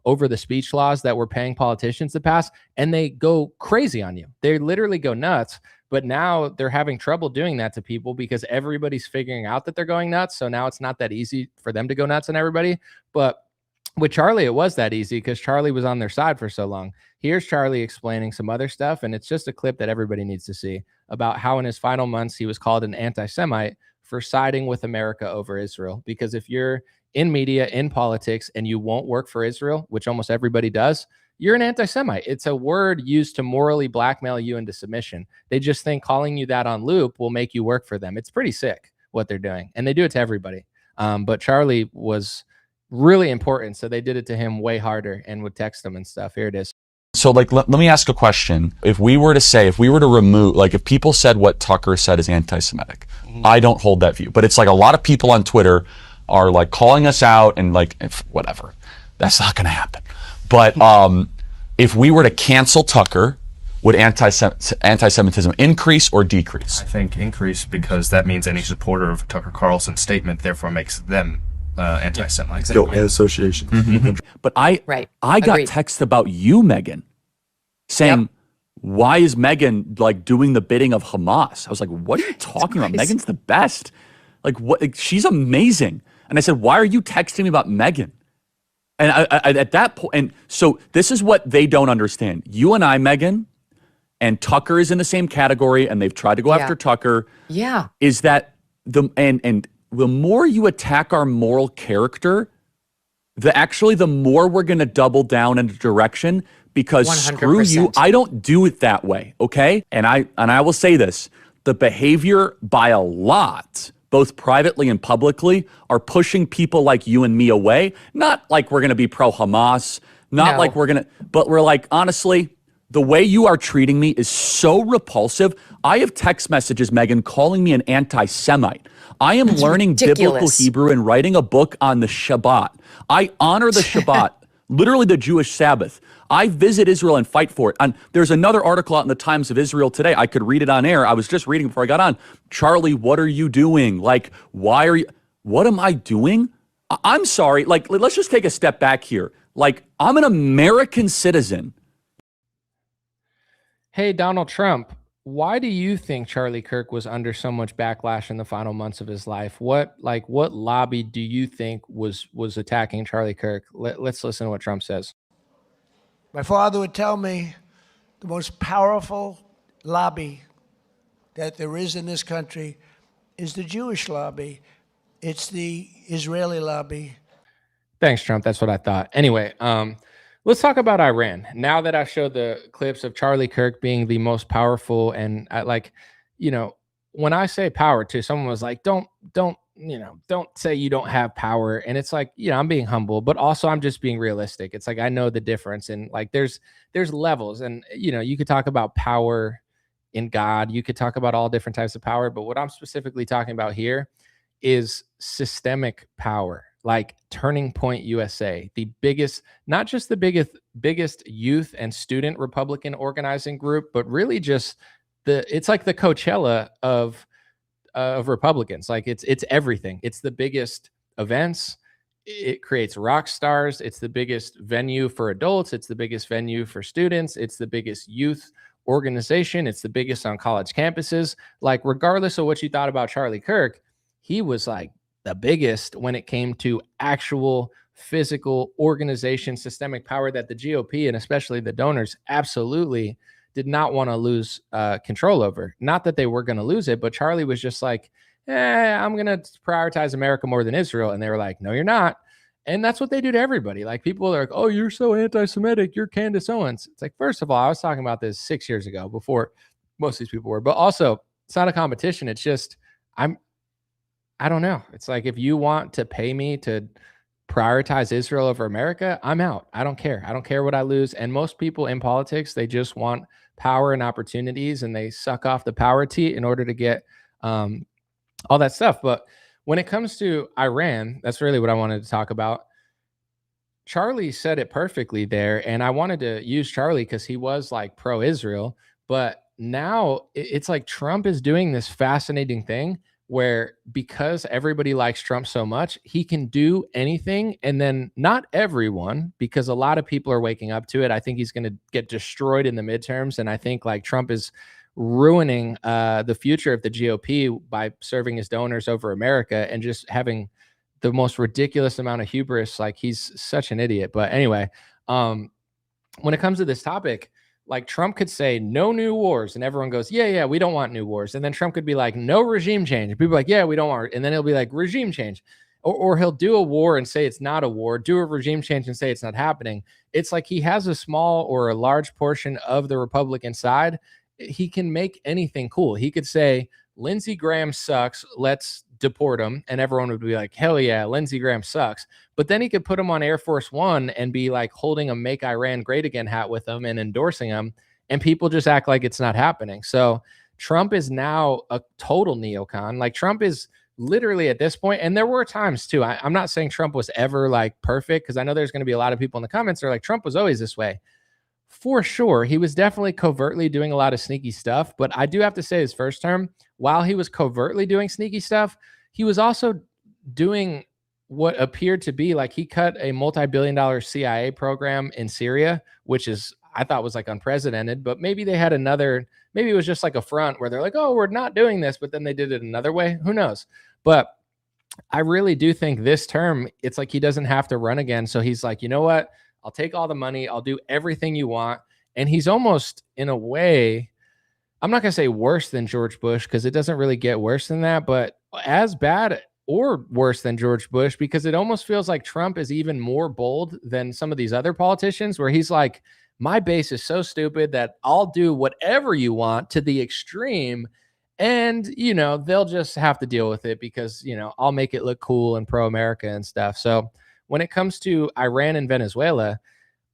over the speech laws that we're paying politicians to pass? And they go crazy on you. They literally go nuts. But now they're having trouble doing that to people because everybody's figuring out that they're going nuts. So now it's not that easy for them to go nuts on everybody. But with Charlie, it was that easy because Charlie was on their side for so long. Here's Charlie explaining some other stuff, and it's just a clip that everybody needs to see about how in his final months he was called an anti-Semite for siding with America over Israel. Because if you're in media, in politics, and you won't work for Israel, which almost everybody does, you're an anti-Semite. It's a word used to morally blackmail you into submission. They just think calling you that on loop will make you work for them. It's pretty sick what they're doing, and they do it to everybody. But Charlie was really important, so they did it to him way harder and would text him and stuff. Here it is. So let me ask a question. If we were to remove, if people said what Tucker said is anti-Semitic, I don't hold that view. But it's like a lot of people on Twitter are like calling us out and whatever. That's not going to happen. But if we were to cancel Tucker, would anti-Semitism increase or decrease? I think increase, because that means any supporter of Tucker Carlson's statement therefore makes them anti-Semites. Exactly. Association. Mm-hmm. But I got text about you, Megan, saying, why is Megan doing the bidding of Hamas? I was like, what are you talking about? Megan's the best. She's amazing. And I said, why are you texting me about Megan? And I at that point, and so this is what they don't understand. You and I, Megan, and Tucker is in the same category, and they've tried to go after Tucker. Yeah. Is that the more you attack our moral character, the more we're going to double down in a direction, because 100%. Screw you, I don't do it that way, okay? And I will say this, the behavior by a lot, both privately and publicly, are pushing people like you and me away. Not like we're going to be pro-Hamas, not like we're going to, but we're like, honestly, the way you are treating me is so repulsive. I have text messages, Megan, calling me an anti-Semite. I am learning biblical Hebrew and writing a book on the Shabbat. I honor the Shabbat, literally the Jewish Sabbath. I visit Israel and fight for it. And there's another article out in the Times of Israel today. I could read it on air. I was just reading before I got on. Charlie, what are you doing? Why are you? What am I doing? I'm sorry. Let's just take a step back here. I'm an American citizen. Hey, Donald Trump, why do you think Charlie Kirk was under so much backlash in the final months of his life? What lobby do you think was attacking Charlie Kirk? Let's listen to what Trump says. My father would tell me the most powerful lobby that there is in this country is the Jewish lobby. It's the Israeli lobby. Thanks, Trump. That's what I thought. Anyway, let's talk about Iran. Now that I showed the clips of Charlie Kirk being the most powerful, and when I say power too, someone was like, don't say you don't have power. And it's like, I'm being humble, but also I'm just being realistic. It's like, I know the difference. And like, there's levels, and, you could talk about power in God. You could talk about all different types of power, but what I'm specifically talking about here is systemic power. Like Turning Point USA, the biggest, not just the biggest youth and student Republican organizing group, but really just it's like the Coachella of Republicans. Like it's everything. It's the biggest events. It creates rock stars. It's the biggest venue for adults. It's the biggest venue for students. It's the biggest youth organization. It's the biggest on college campuses. Like, regardless of what you thought about Charlie Kirk, he was like the biggest when it came to actual physical organization, systemic power that the GOP and especially the donors absolutely did not want to lose control over. Not that they were going to lose it, but Charlie was just like, I'm going to prioritize America more than Israel. And they were like, no, you're not. And that's what they do to everybody. Like, people are like, oh, you're so anti-Semitic, you're Candace Owens. It's like, first of all, I was talking about this 6 years ago before most of these people were, but also it's not a competition. It's just, I don't know. It's like, if you want to pay me to prioritize Israel over America, I'm out. I don't care. I don't care what I lose. And most people in politics, they just want power and opportunities, and they suck off the power tea in order to get all that stuff. But when it comes to Iran, that's really what I wanted to talk about. Charlie said it perfectly there. And I wanted to use Charlie because he was like pro-Israel. But now it's like Trump is doing this fascinating thing where, because everybody likes Trump so much, he can do anything. And then not everyone, because a lot of people are waking up to it. I think he's going to get destroyed in the midterms. And I think like Trump is ruining the future of the GOP by serving his donors over America and just having the most ridiculous amount of hubris. Like, he's such an idiot. But anyway, when it comes to this topic, like, Trump could say no new wars, and everyone goes, yeah, we don't want new wars. And then Trump could be like, no regime change. And people are like, yeah, we don't want. And then he'll be like, regime change. Or he'll do a war and say it's not a war, do a regime change and say it's not happening. It's like he has a small or a large portion of the Republican side. He can make anything cool. He could say, Lindsey Graham sucks, let's deport him. And everyone would be like, hell yeah, Lindsey Graham sucks. But then he could put him on Air Force One and be like holding a Make Iran Great Again hat with him and endorsing him. And people just act like it's not happening. So Trump is now a total neocon. Like, Trump is literally at this point, and there were times too. I'm not saying Trump was ever like perfect, because I know there's going to be a lot of people in the comments that are like, Trump was always this way. For sure, he was definitely covertly doing a lot of sneaky stuff. But I do have to say, his first term, while he was covertly doing sneaky stuff, he was also doing what appeared to be like, he cut a multi-billion-dollar CIA program in Syria, which is, I thought, was like unprecedented. But maybe they had maybe it was just like a front where they're like, oh, we're not doing this, but then they did it another way. Who knows? But I really do think this term, it's like he doesn't have to run again. So he's like, you know what? I'll take all the money. I'll do everything you want. And he's almost, in a way, I'm not going to say worse than George Bush, because it doesn't really get worse than that, but as bad or worse than George Bush, because it almost feels like Trump is even more bold than some of these other politicians, where he's like, my base is so stupid that I'll do whatever you want to the extreme. And, they'll just have to deal with it because, I'll make it look cool and pro-America and stuff. So when it comes to Iran and Venezuela,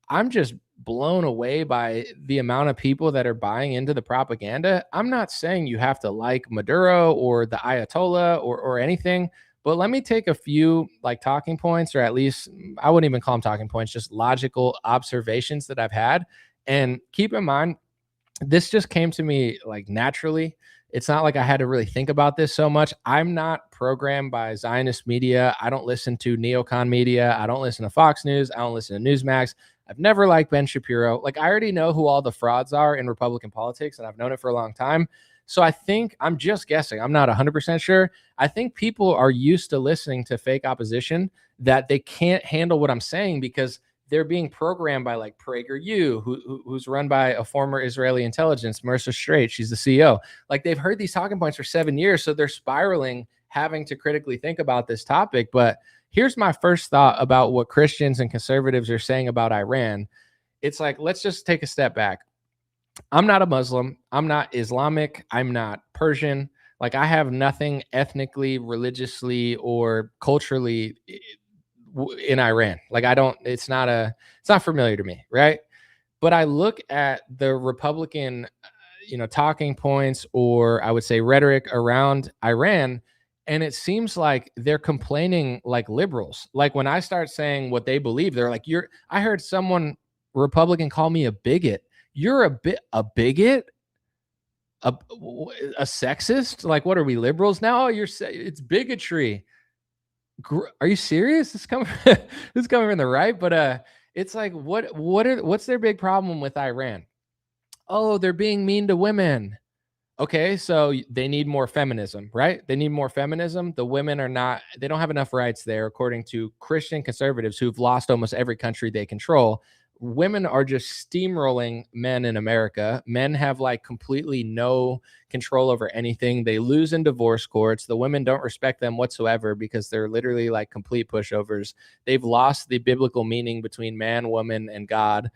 I'm just blown away by the amount of people that are buying into the propaganda. I'm not saying you have to like Maduro or the Ayatollah or anything, but let me take a few like talking points, or at least I wouldn't even call them talking points, just logical observations that I've had. And keep in mind, this just came to me like naturally. It's not like I had to really think about this so much. I'm not programmed by Zionist media. I don't listen to neocon media. I don't listen to Fox News. I don't listen to Newsmax. I've never liked Ben Shapiro. Like, I already know who all the frauds are in Republican politics, and I've known it for a long time. So I think, I'm just guessing, I'm not 100% sure. I think people are used to listening to fake opposition, that they can't handle what I'm saying because they're being programmed by like PragerU, who's run by a former Israeli intelligence, Mercer Straight. She's the CEO. Like, they've heard these talking points for 7 years, so they're spiraling, having to critically think about this topic. But here's my first thought about what Christians and conservatives are saying about Iran. It's like, let's just take a step back. I'm not a Muslim. I'm not Islamic. I'm not Persian. Like, I have nothing ethnically, religiously, or culturally in Iran. Like, it's not familiar to me, right? But I look at the Republican, talking points, or I would say rhetoric around Iran, and it seems like they're complaining like liberals. Like, when I start saying what they believe, they're like, I heard someone Republican call me a bigot. You're a bigot, a sexist. Like, what are we, liberals now? It's bigotry. Are you serious? This coming this is coming from the right, but it's like, what's their big problem with Iran? Oh, they're being mean to women. Okay, so they need more feminism, right? They need more feminism. The women they don't have enough rights there, according to Christian conservatives who've lost almost every country they control. Women are just steamrolling men in America. Men have like completely no control over anything. They lose in divorce courts. The women don't respect them whatsoever because they're literally like complete pushovers. They've lost the biblical meaning between man, woman, and God.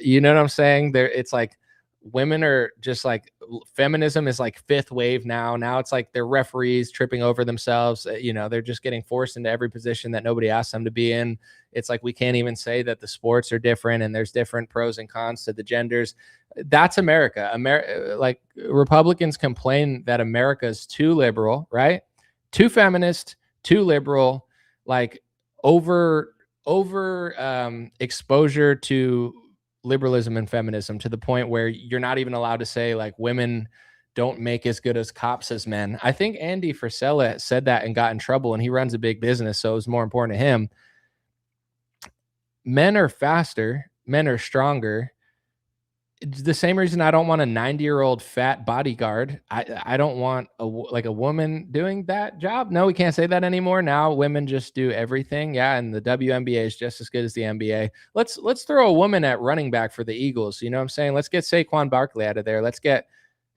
You know what I'm saying? It's like women are just like, feminism is like fifth wave now. Now it's like they're referees tripping over themselves. They're just getting forced into every position that nobody asked them to be in. It's like, we can't even say that the sports are different and there's different pros and cons to the genders. That's America. Like, Republicans complain that America is too liberal, right? Too feminist, too liberal, like over exposure to liberalism and feminism, to the point where you're not even allowed to say like women don't make as good as cops as men. I think Andy Frisella said that and got in trouble, and he runs a big business, so it was more important to him. Men are faster, men are stronger. It's the same reason I don't want a 90-year-old fat bodyguard. I don't want a woman doing that job. No, we can't say that anymore. Now women just do everything. Yeah, and the WNBA is just as good as the NBA. Let's throw a woman at running back for the Eagles. You know what I'm saying? Let's get Saquon Barkley out of there. Let's get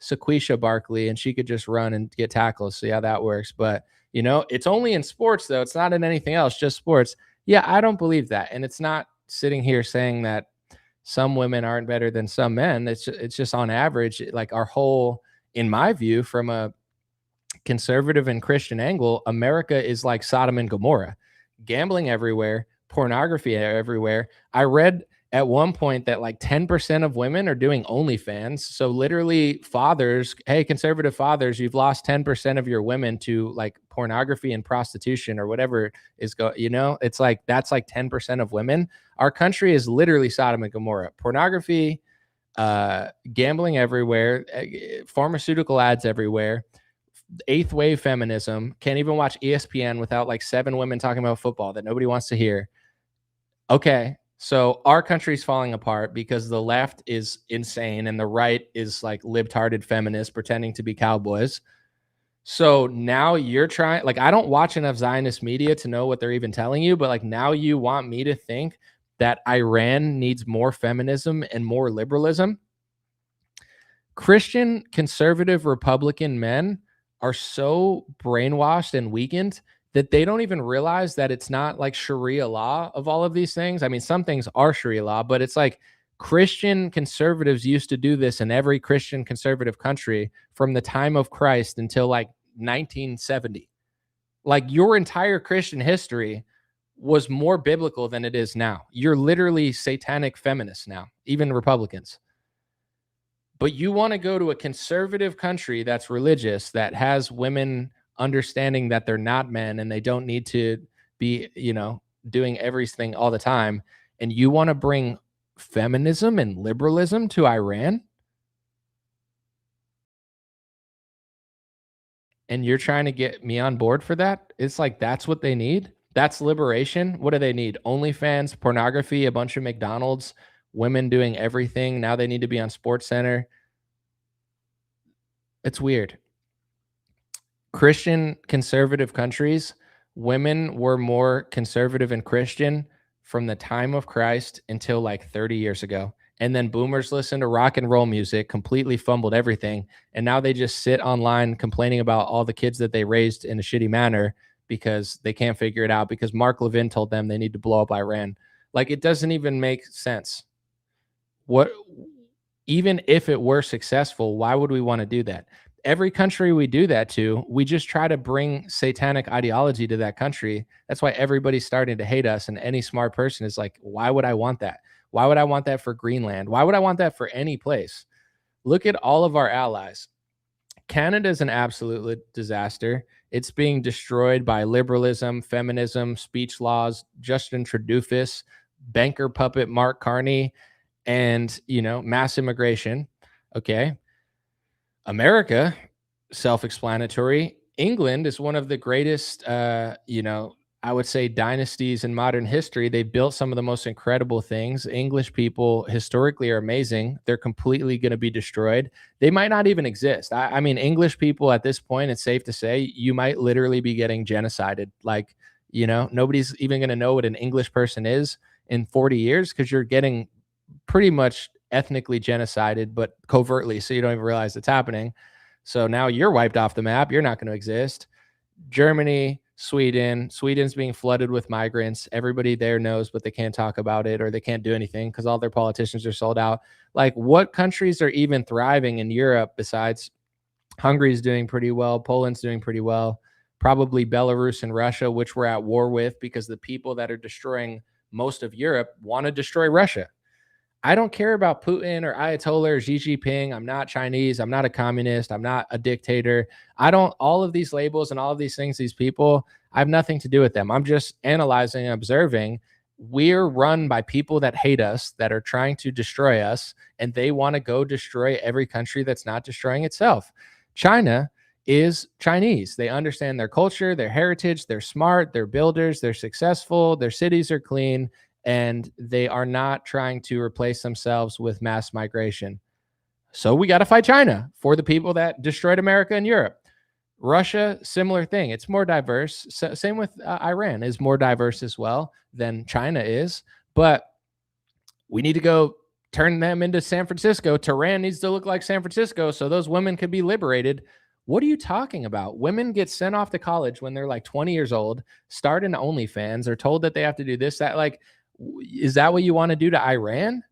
Sequisha Barkley, and she could just run and get tackles. See how that works. But it's only in sports, though. It's not in anything else, just sports. Yeah, I don't believe that. And it's not sitting here saying that some women aren't better than some men. It's just on average, like, our whole, in my view, from a conservative and Christian angle, America is like Sodom and Gomorrah. Gambling everywhere, pornography everywhere. I read at one point that like 10% of women are doing OnlyFans. So literally, fathers, hey, conservative fathers, you've lost 10% of your women to like pornography and prostitution or whatever is it's like, that's like 10% of women. Our country is literally Sodom and Gomorrah. Pornography, gambling everywhere, pharmaceutical ads everywhere, eighth wave feminism. Can't even watch ESPN without like 7 women talking about football that nobody wants to hear. Okay. So our country's falling apart because the left is insane and the right is like libtarded feminists pretending to be cowboys. So now you're trying, like, I don't watch enough Zionist media to know what they're even telling you, but like, now you want me to think that Iran needs more feminism and more liberalism. Christian, conservative, Republican men are so brainwashed and weakened that they don't even realize that it's not like Sharia law of all of these things. I mean, some things are Sharia law, but it's like Christian conservatives used to do this in every Christian conservative country from the time of Christ until like 1970. Like, your entire Christian history was more biblical than it is now. You're literally satanic feminists now, even Republicans. But you want to go to a conservative country that's religious, that has women understanding that they're not men and they don't need to be, doing everything all the time. And you want to bring feminism and liberalism to Iran? And you're trying to get me on board for that? It's like, that's what they need. That's liberation. What do they need? OnlyFans, pornography, a bunch of McDonald's, women doing everything. Now they need to be on SportsCenter. It's weird. Christian conservative countries, women were more conservative and Christian from the time of Christ until like 30 years ago. And then boomers listened to rock and roll music, completely fumbled everything. And now they just sit online complaining about all the kids that they raised in a shitty manner because they can't figure it out because Mark Levin told them they need to blow up Iran. Like, it doesn't even make sense. What, even if it were successful, why would we want to do that? Every country we do that to, we just try to bring satanic ideology to that country. That's why everybody's starting to hate us. And any smart person is like, why would I want that? Why would I want that for Greenland? Why would I want that for any place? Look at all of our allies. Canada is an absolute disaster. It's being destroyed by liberalism, feminism, speech laws, Justin Trudeau, banker puppet Mark Carney, and, mass immigration. Okay. America, self-explanatory. England is one of the greatest, I would say dynasties in modern history. They built some of the most incredible things. English people historically are amazing. They're completely going to be destroyed. They might not even exist. I mean, English people at this point, it's safe to say you might literally be getting genocided. Like, nobody's even going to know what an English person is in 40 years because you're getting pretty much ethnically genocided, but covertly, so you don't even realize it's happening. So now you're wiped off the map. You're not going to exist. Germany, Sweden's being flooded with migrants. Everybody there knows, but they can't talk about it or they can't do anything because all their politicians are sold out. Like, what countries are even thriving in Europe besides Hungary's doing pretty well, Poland's doing pretty well, probably Belarus and Russia, which we're at war with because the people that are destroying most of Europe want to destroy Russia. I don't care about Putin or Ayatollah or Xi Jinping. I'm not Chinese. I'm not a communist. I'm not a dictator. All of these labels and all of these things, these people, I have nothing to do with them. I'm just analyzing and observing. We're run by people that hate us, that are trying to destroy us, and they want to go destroy every country that's not destroying itself. China is Chinese. They understand their culture, their heritage. They're smart. They're builders. They're successful. Their cities are clean. And they are not trying to replace themselves with mass migration. So we got to fight China for the people that destroyed America and Europe. Russia, similar thing. It's more diverse. Same with Iran, is more diverse as well than China is. But we need to go turn them into San Francisco. Tehran needs to look like San Francisco so those women could be liberated. What are you talking about? Women get sent off to college when they're like 20 years old, start in OnlyFans, are told that they have to do this, that. Like, is that what you want to do to Iran?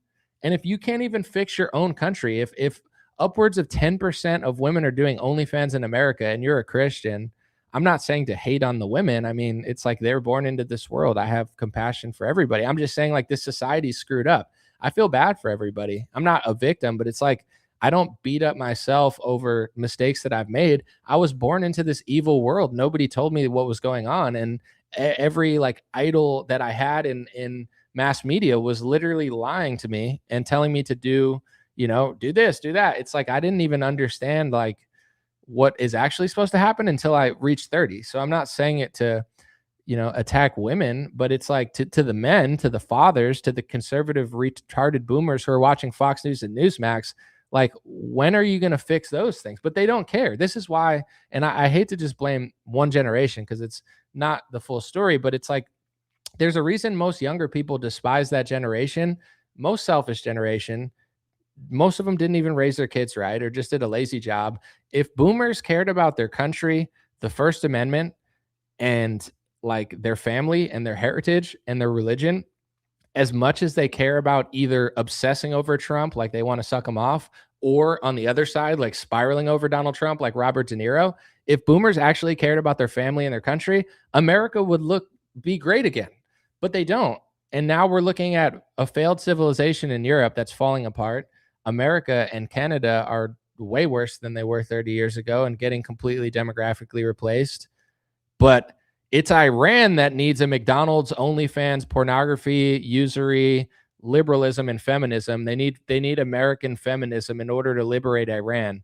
And if you can't even fix your own country, if upwards of 10% of women are doing OnlyFans in America and you're a Christian, I'm not saying to hate on the women. I mean, it's like they're born into this world. I have compassion for everybody. I'm just saying, like, this society's screwed up. I feel bad for everybody. I'm not a victim, but it's like, I don't beat up myself over mistakes that I've made. I was born into this evil world. Nobody told me what was going on. And every like idol that I had in mass media was literally lying to me and telling me to do this, do that. It's like, I didn't even understand like what is actually supposed to happen until I reached 30. So I'm not saying it to, attack women, but it's like to the men, to the fathers, to the conservative retarded boomers who are watching Fox News and Newsmax. Like, when are you going to fix those things? But they don't care. This is why, and I hate to just blame one generation because it's not the full story, but it's like, there's a reason most younger people despise that generation, most selfish generation. Most of them didn't even raise their kids right or just did a lazy job. If boomers cared about their country, the First Amendment, and like their family and their heritage and their religion, as much as they care about either obsessing over Trump, like they want to suck him off, or on the other side, like spiraling over Donald Trump, like Robert De Niro, if boomers actually cared about their family and their country, America would be great again. But they don't. And now we're looking at a failed civilization in Europe that's falling apart. America and Canada are way worse than they were 30 years ago and getting completely demographically replaced. But it's Iran that needs a McDonald's, OnlyFans, pornography, usury, liberalism, and feminism. They need American feminism in order to liberate Iran.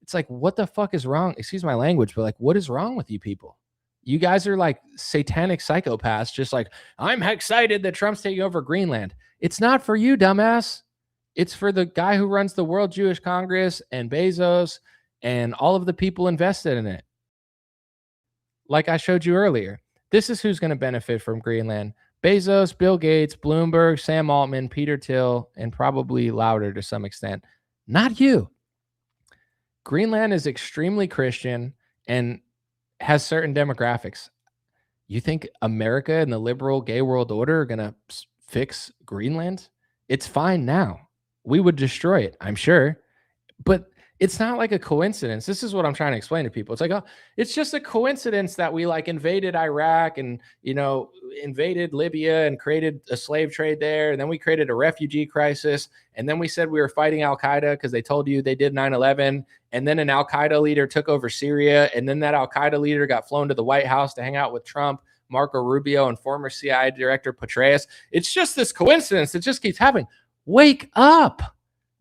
It's like, what the fuck is wrong? Excuse my language, but like, what is wrong with you people? You guys are like satanic psychopaths, just like, I'm excited that Trump's taking over Greenland. It's not for you, dumbass. It's for the guy who runs the World Jewish Congress and Bezos and all of the people invested in it. Like I showed you earlier, this is who's going to benefit from Greenland. Bezos, Bill Gates, Bloomberg, Sam Altman, Peter Thiel, and probably Louder to some extent. Not you. Greenland is extremely Christian and has certain demographics. You think America and the liberal gay world order are going to fix Greenland? It's fine now. We would destroy it, I'm sure. But it's not like a coincidence. This is what I'm trying to explain to people. It's like, oh, it's just a coincidence that we like invaded Iraq and, you know, invaded Libya and created a slave trade there. And then we created a refugee crisis. And then we said we were fighting Al-Qaeda because they told you they did 9/11. And then an Al-Qaeda leader took over Syria. And then that Al-Qaeda leader got flown to the White House to hang out with Trump, Marco Rubio, and former CIA director Petraeus. It's just this coincidence that just keeps happening. Wake up.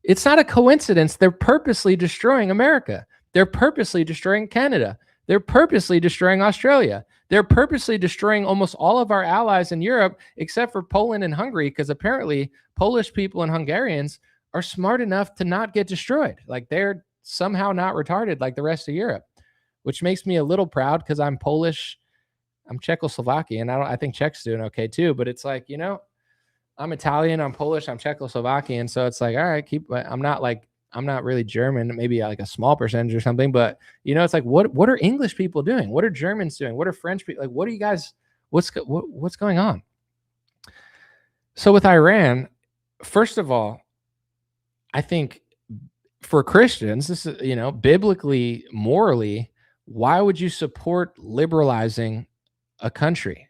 It's not a coincidence. They're purposely destroying America. They're purposely destroying Canada. They're purposely destroying Australia. They're purposely destroying almost all of our allies in Europe, except for Poland and Hungary, because apparently Polish people and Hungarians are smart enough to not get destroyed. Like they're somehow not retarded like the rest of Europe, which makes me a little proud because I'm Polish. I'm Czechoslovakian. I think Czech's doing okay too, but it's like, you know, I'm Italian, I'm Polish, I'm Czechoslovakian. So it's like, all right, I'm not really German, maybe like a small percentage or something. But, you know, it's like, what are English people doing? What are Germans doing? What are French people? Like, what are you guys, what's going on? So with Iran, first of all, I think for Christians, this is, you know, biblically, morally, why would you support liberalizing a country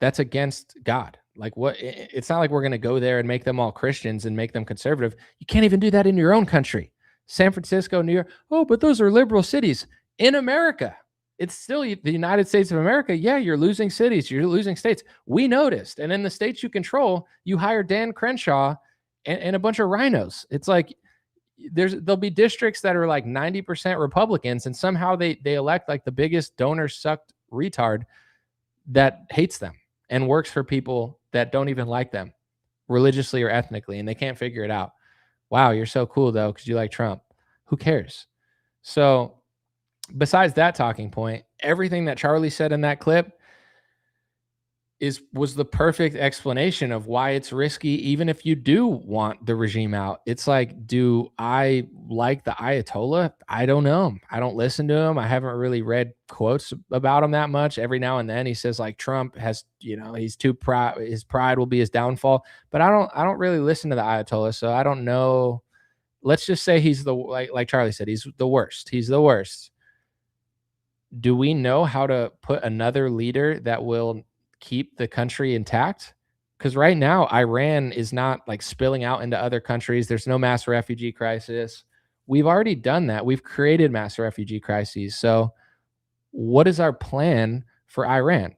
that's against God? Like what? It's not like we're going to go there and make them all Christians and make them conservative. You can't even do that in your own country. San Francisco, New York. Oh, but those are liberal cities in America. It's still the United States of America. Yeah, you're losing cities. You're losing states. We noticed. And in the states you control, you hire Dan Crenshaw and a bunch of rhinos. It's like there'll be districts that are like 90% Republicans, and somehow they elect like the biggest donor sucked retard that hates them and works for people that don't even like them religiously or ethnically, and they can't figure it out. Wow, you're so cool though because you like Trump. Who cares? So besides that talking point, everything that Charlie said in that clip was the perfect explanation of why it's risky, even if you do want the regime out. It's like, do I like the Ayatollah? I don't know. I don't listen to him. I haven't really read quotes about him that much. Every now and then he says like Trump has, you know, he's too proud. His pride will be his downfall. But I don't really listen to the Ayatollah, so I don't know. Let's just say he's like Charlie said, he's the worst. He's the worst. Do we know how to put another leader that will keep the country intact? Because right now Iran is not like spilling out into other countries. There's no mass refugee crisis. We've already done that. We've created mass refugee crises. So what is our plan for Iran?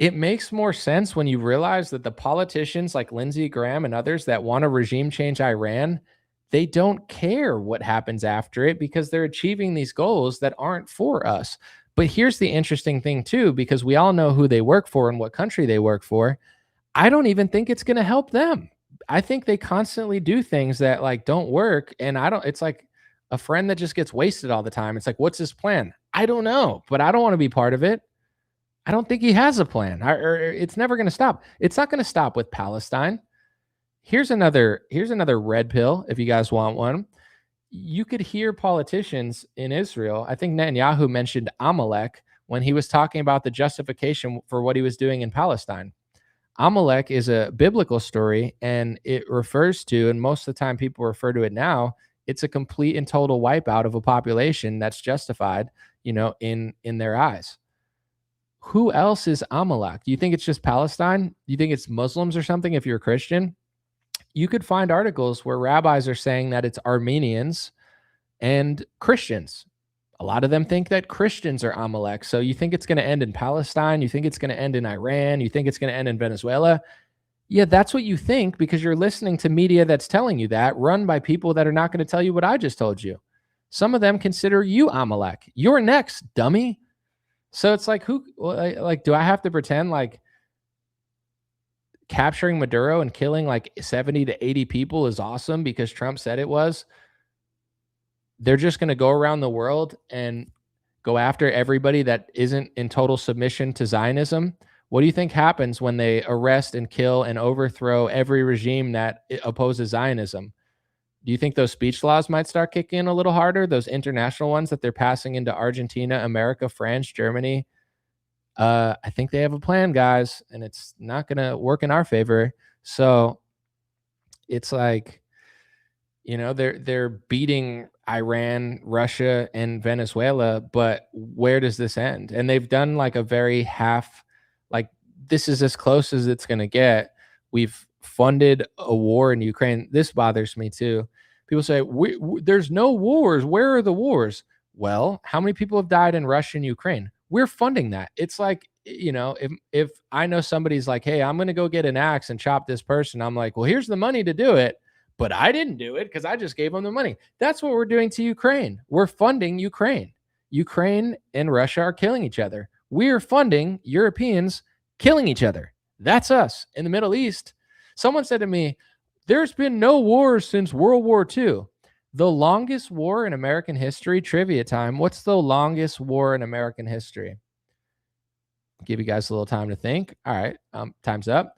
It makes more sense when you realize that the politicians like Lindsey Graham and others that want to regime change Iran, they don't care what happens after it because they're achieving these goals that aren't for us. But here's the interesting thing too, because we all know who they work for and what country they work for. I don't even think it's going to help them. I think they constantly do things that like don't work. And it's like a friend that just gets wasted all the time. It's like, what's his plan? I don't know, but I don't want to be part of it. I don't think he has a plan. It's never going to stop. It's not going to stop with Palestine. Here's another red pill if you guys want one. You could hear politicians in Israel. I think Netanyahu mentioned Amalek when he was talking about the justification for what he was doing in Palestine. Amalek is a biblical story, and it refers to, and most of the time people refer to it now, it's a complete and total wipeout of a population that's justified, you know, in their eyes. Who else is Amalek? Do you think it's just Palestine? Do you think it's Muslims or something if you're a Christian? You could find articles where rabbis are saying that it's Armenians and Christians. A lot of them think that Christians are Amalek. So you think it's going to end in Palestine? You think it's going to end in Iran? You think it's going to end in Venezuela? Yeah, that's what you think because you're listening to media that's telling you that, run by people that are not going to tell you what I just told you. Some of them consider you Amalek. You're next, dummy. So it's like, like, do I have to pretend like capturing Maduro and killing like 70 to 80 people is awesome because Trump said it was? They're just going to go around the world and go after everybody that isn't in total submission to Zionism. What do you think happens when they arrest and kill and overthrow every regime that opposes Zionism? Do you think those speech laws might start kicking in a little harder? Those international ones that they're passing into Argentina, America, France, Germany? I think they have a plan, guys, and it's not going to work in our favor. So it's like, you know, they're beating Iran, Russia, and Venezuela, but where does this end? And they've done like a very half, like, this is as close as it's going to get. We've funded a war in Ukraine. This bothers me too. People say, there's no wars. Where are the wars? Well, how many people have died in Russia and Ukraine? We're funding that. It's like, you know, if I know somebody's like, hey, I'm going to go get an axe and chop this person, I'm like, well, here's the money to do it. But I didn't do it because I just gave them the money. That's what we're doing to Ukraine. We're funding Ukraine. Ukraine and Russia are killing each other. We're funding Europeans killing each other. That's us. In the Middle East, someone said to me, there's been no wars since World War II. The longest war in American history, trivia time. What's the longest war in American history? Give you guys a little time to think. All right, time's up.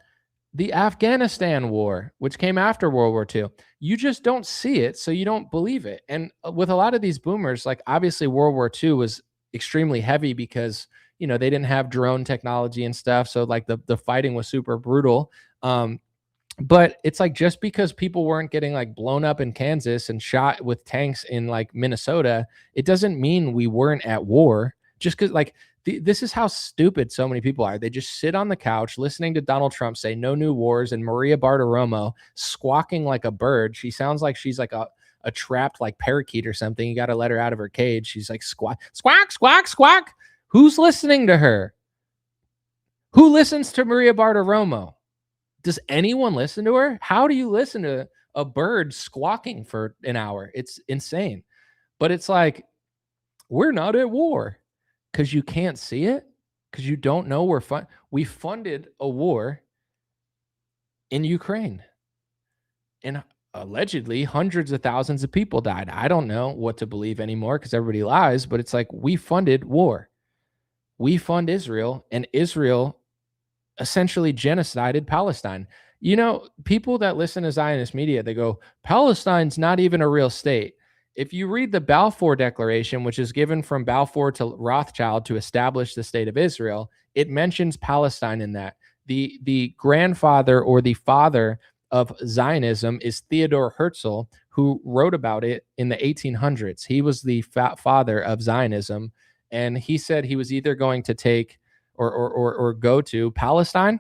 The Afghanistan war, which came after World War II. You just don't see it, so you don't believe it. And with a lot of these boomers, like obviously World War II was extremely heavy because, you know, they didn't have drone technology and stuff. So like the fighting was super brutal. But it's like, just because people weren't getting like blown up in Kansas and shot with tanks in like Minnesota, it doesn't mean we weren't at war. Just because like this is how stupid so many people are. They just sit on the couch listening to Donald Trump say no new wars, and Maria Bartiromo squawking like a bird. She sounds like she's like a trapped like parakeet or something. You got to let her out of her cage. She's like squawk, squawk, squawk, squawk. Who's listening to her? Who listens to Maria Bartiromo? Does anyone listen to her? How do you listen to a bird squawking for an hour? It's insane. But it's like, we're not at war because you can't see it, because you don't know we funded a war in Ukraine. And allegedly hundreds of thousands of people died. I don't know what to believe anymore because everybody lies, but it's like, we funded war. We fund Israel, and Israel essentially genocided Palestine. You know, people that listen to Zionist media, they go, Palestine's not even a real state. If you read the Balfour Declaration, which is given from Balfour to Rothschild to establish the state of Israel, it mentions Palestine in that. The grandfather or the father of Zionism is Theodor Herzl, who wrote about it in the 1800s. He was the father of Zionism, and he said he was either going to take or go to Palestine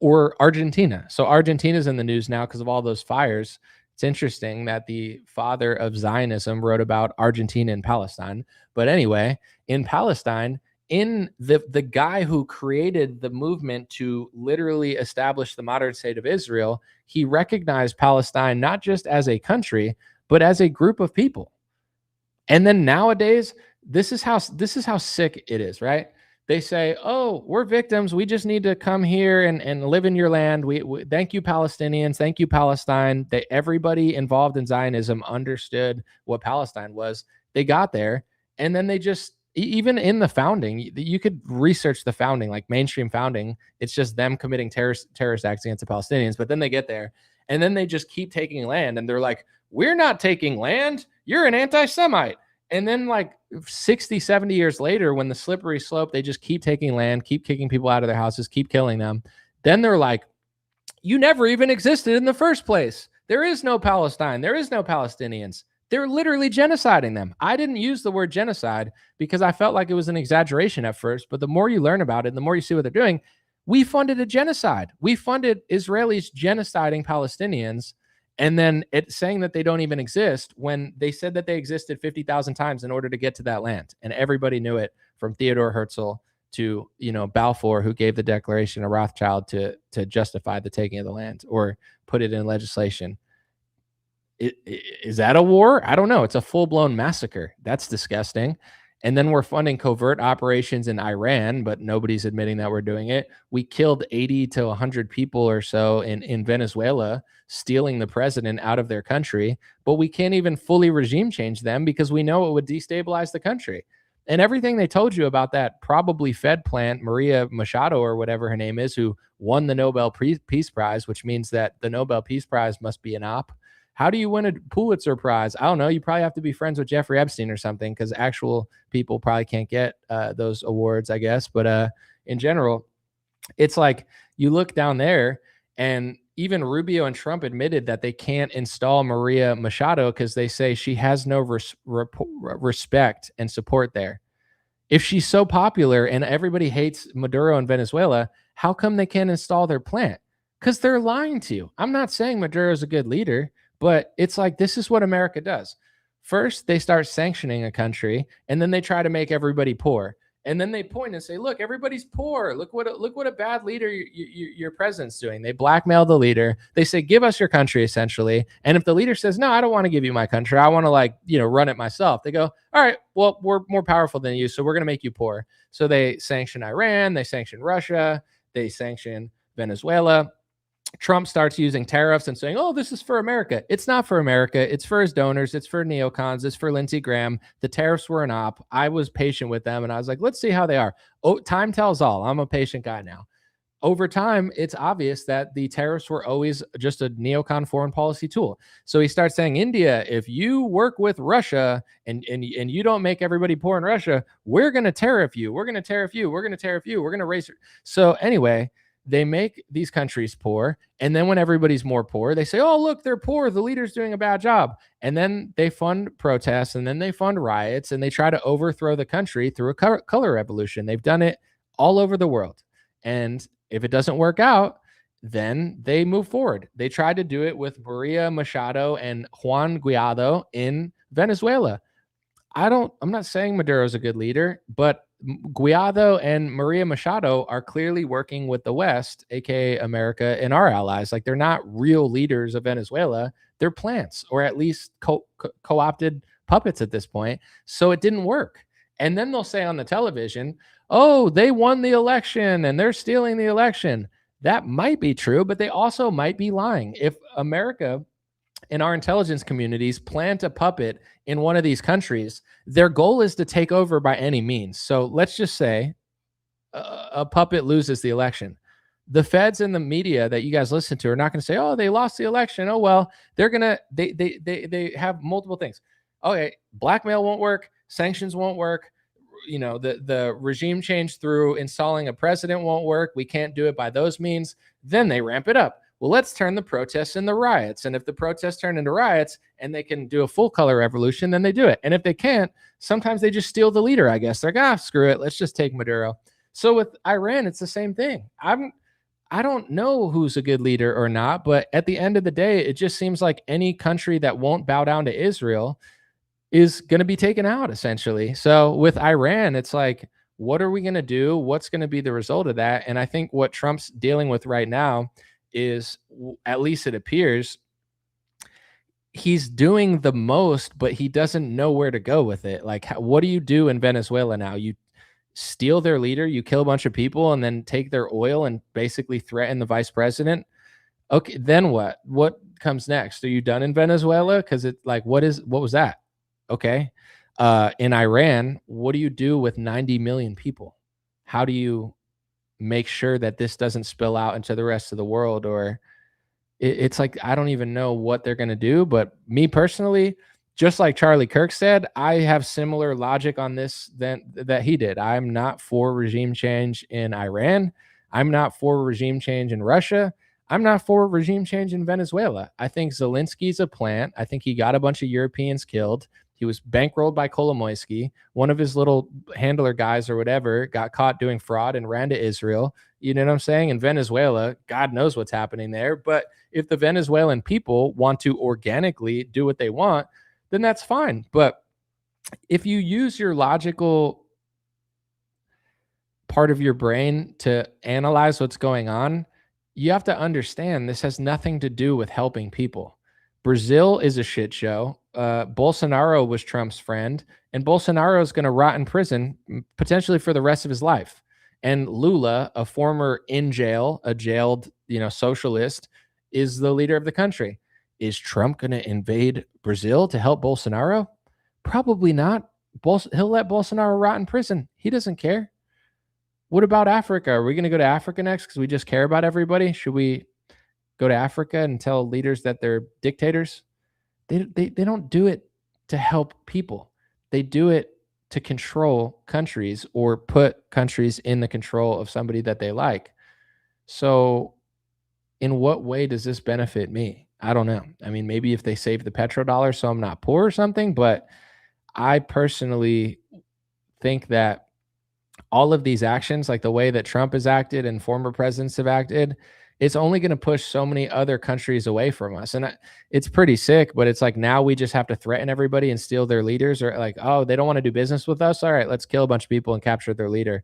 or Argentina. So Argentina's in the news now because of all those fires. It's interesting that the father of Zionism wrote about Argentina and Palestine. But anyway, in Palestine, in the guy who created the movement to literally establish the modern state of Israel, he recognized Palestine not just as a country, but as a group of people. And then nowadays, this is how sick it is, right? They say, oh, we're victims. We just need to come here and live in your land. We thank you, Palestinians. Thank you, Palestine. Everybody involved in Zionism understood what Palestine was. They got there, and then they just, even in the founding, you could research the founding, like mainstream founding. It's just them committing terrorist acts against the Palestinians. But then they get there, and then they just keep taking land, and they're like, we're not taking land. You're an anti-Semite. And then like 60, 70 years later, when the slippery slope, they just keep taking land, keep kicking people out of their houses, keep killing them. Then they're like, you never even existed in the first place. There is no Palestine. There is no Palestinians. They're literally genociding them. I didn't use the word genocide because I felt like it was an exaggeration at first. But the more you learn about it, and the more you see what they're doing, we funded a genocide. We funded Israelis genociding Palestinians. And then it's saying that they don't even exist when they said that they existed 50,000 times in order to get to that land. And everybody knew it, from Theodor Herzl to, you know, Balfour, who gave the Declaration of Rothschild to justify the taking of the land or put it in legislation. Is that a war? I don't know. It's a full-blown massacre. That's disgusting. And then we're funding covert operations in Iran, but nobody's admitting that we're doing it. We killed 80 to 100 people or so in Venezuela, stealing the president out of their country, but we can't even fully regime change them because we know it would destabilize the country. And everything they told you about that probably Fed plant, Maria Machado or whatever her name is, who won the Nobel Peace Prize, which means that the Nobel Peace Prize must be an op. How do you win a Pulitzer Prize? I don't know. You probably have to be friends with Jeffrey Epstein or something, because actual people probably can't get those awards, I guess. But in general, it's like you look down there, and even Rubio and Trump admitted that they can't install Maria Machado because they say she has no respect and support there. If she's so popular and everybody hates Maduro in Venezuela, how come they can't install their plant? Because they're lying to you. I'm not saying Maduro's a good leader, but it's like, this is what America does. First, they start sanctioning a country, and then they try to make everybody poor. And then they point and say, look, everybody's poor. Look what a bad leader your president's doing. They blackmail the leader. They say, give us your country, essentially. And if the leader says, no, I don't want to give you my country, I want to run it myself, they go, all right, well, we're more powerful than you, so we're going to make you poor. So they sanction Iran, they sanction Russia, they sanction Venezuela. Trump starts using tariffs and saying, oh, this is for America. It's not for America. It's for his donors. It's for neocons. It's for Lindsey Graham. The tariffs were an op. I was patient with them, and I was like, let's see how they are. Oh, time tells all. I'm a patient guy now. Over time, it's obvious that the tariffs were always just a neocon foreign policy tool. So he starts saying, India, if you work with Russia and you don't make everybody poor in Russia, we're going to tariff you. We're going to tariff you. We're going to tariff you. We're going to raise. So anyway, they make these countries poor. And then when everybody's more poor, they say, oh, look, they're poor. The leader's doing a bad job. And then they fund protests, and then they fund riots, and they try to overthrow the country through a color revolution. They've done it all over the world. And if it doesn't work out, then they move forward. They tried to do it with Maria Machado and Juan Guaido in Venezuela. I'm not saying Maduro's a good leader, but Guaido and Maria Machado are clearly working with the West, aka America, and our allies. Like, they're not real leaders of Venezuela. They're plants, or at least co-opted puppets at this point. So it didn't work. And then they'll say on the television, oh, they won the election and they're stealing the election. That might be true, but they also might be lying. If America and our intelligence communities plant a puppet in one of these countries, their goal is to take over by any means. So let's just say a puppet loses the election. The feds and the media that you guys listen to are not going to say, oh, they lost the election. Oh, well, they're going to, they have multiple things. Okay, blackmail won't work. Sanctions won't work. The regime change through installing a president won't work. We can't do it by those means. Then they ramp it up. Well, let's turn the protests into riots. And if the protests turn into riots and they can do a full color revolution, then they do it. And if they can't, sometimes they just steal the leader, I guess. They're like, screw it. Let's just take Maduro. So with Iran, it's the same thing. I don't know who's a good leader or not, but at the end of the day, it just seems like any country that won't bow down to Israel is going to be taken out, essentially. So with Iran, it's like, what are we going to do? What's going to be the result of that? And I think what Trump's dealing with right now is, at least it appears, he's doing the most, but he doesn't know where to go with it. Like, what do you do in Venezuela now? You steal their leader, you kill a bunch of people, and then take their oil and basically threaten the vice president. Okay, then what? What comes next? Are you done in Venezuela? Because it's like, what was that? Okay. In Iran, what do you do with 90 million people? How do you make sure that this doesn't spill out into the rest of the world? Or it's like, I don't even know what they're going to do. But me personally, just like Charlie Kirk said, I have similar logic on this that he did. I'm not for regime change in Iran. I'm not for regime change in Russia. I'm not for regime change in Venezuela. I think Zelensky's a plant. I think he got a bunch of Europeans killed. He was bankrolled by Kolomoisky. One of his little handler guys or whatever got caught doing fraud and ran to Israel. You know what I'm saying? In Venezuela, God knows what's happening there. But if the Venezuelan people want to organically do what they want, then that's fine. But if you use your logical part of your brain to analyze what's going on, you have to understand this has nothing to do with helping people. Brazil is a shit show. Bolsonaro was Trump's friend, and Bolsonaro is going to rot in prison potentially for the rest of his life. And Lula, a former in jail, a jailed, socialist, is the leader of the country. Is Trump going to invade Brazil to help Bolsonaro? Probably not. He'll let Bolsonaro rot in prison. He doesn't care. What about Africa? Are we going to go to Africa next because we just care about everybody? Should we go to Africa and tell leaders that they're dictators? They don't do it to help people. They do it to control countries or put countries in the control of somebody that they like. So in what way does this benefit me? I don't know. I mean, maybe if they save the petrodollar so I'm not poor or something, but I personally think that all of these actions, like the way that Trump has acted and former presidents have acted, it's only going to push so many other countries away from us. And it's pretty sick, but it's like now we just have to threaten everybody and steal their leaders, or like, oh, they don't want to do business with us. All right, let's kill a bunch of people and capture their leader.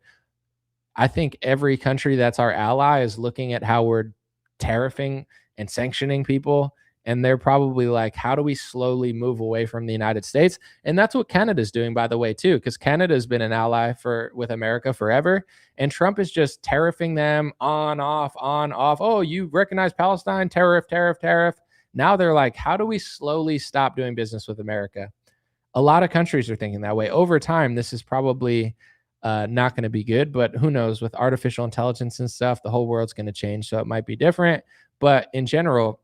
I think every country that's our ally is looking at how we're tariffing and sanctioning people. And they're probably like, how do we slowly move away from the United States? And that's what Canada's doing, by the way, too, because Canada's been an ally with America forever. And Trump is just tariffing them on, off, on, off. Oh, you recognize Palestine? Tariff, tariff, tariff. Now they're like, how do we slowly stop doing business with America? A lot of countries are thinking that way. Over time, this is probably not going to be good, but who knows? With artificial intelligence and stuff, the whole world's going to change. So it might be different. But in general,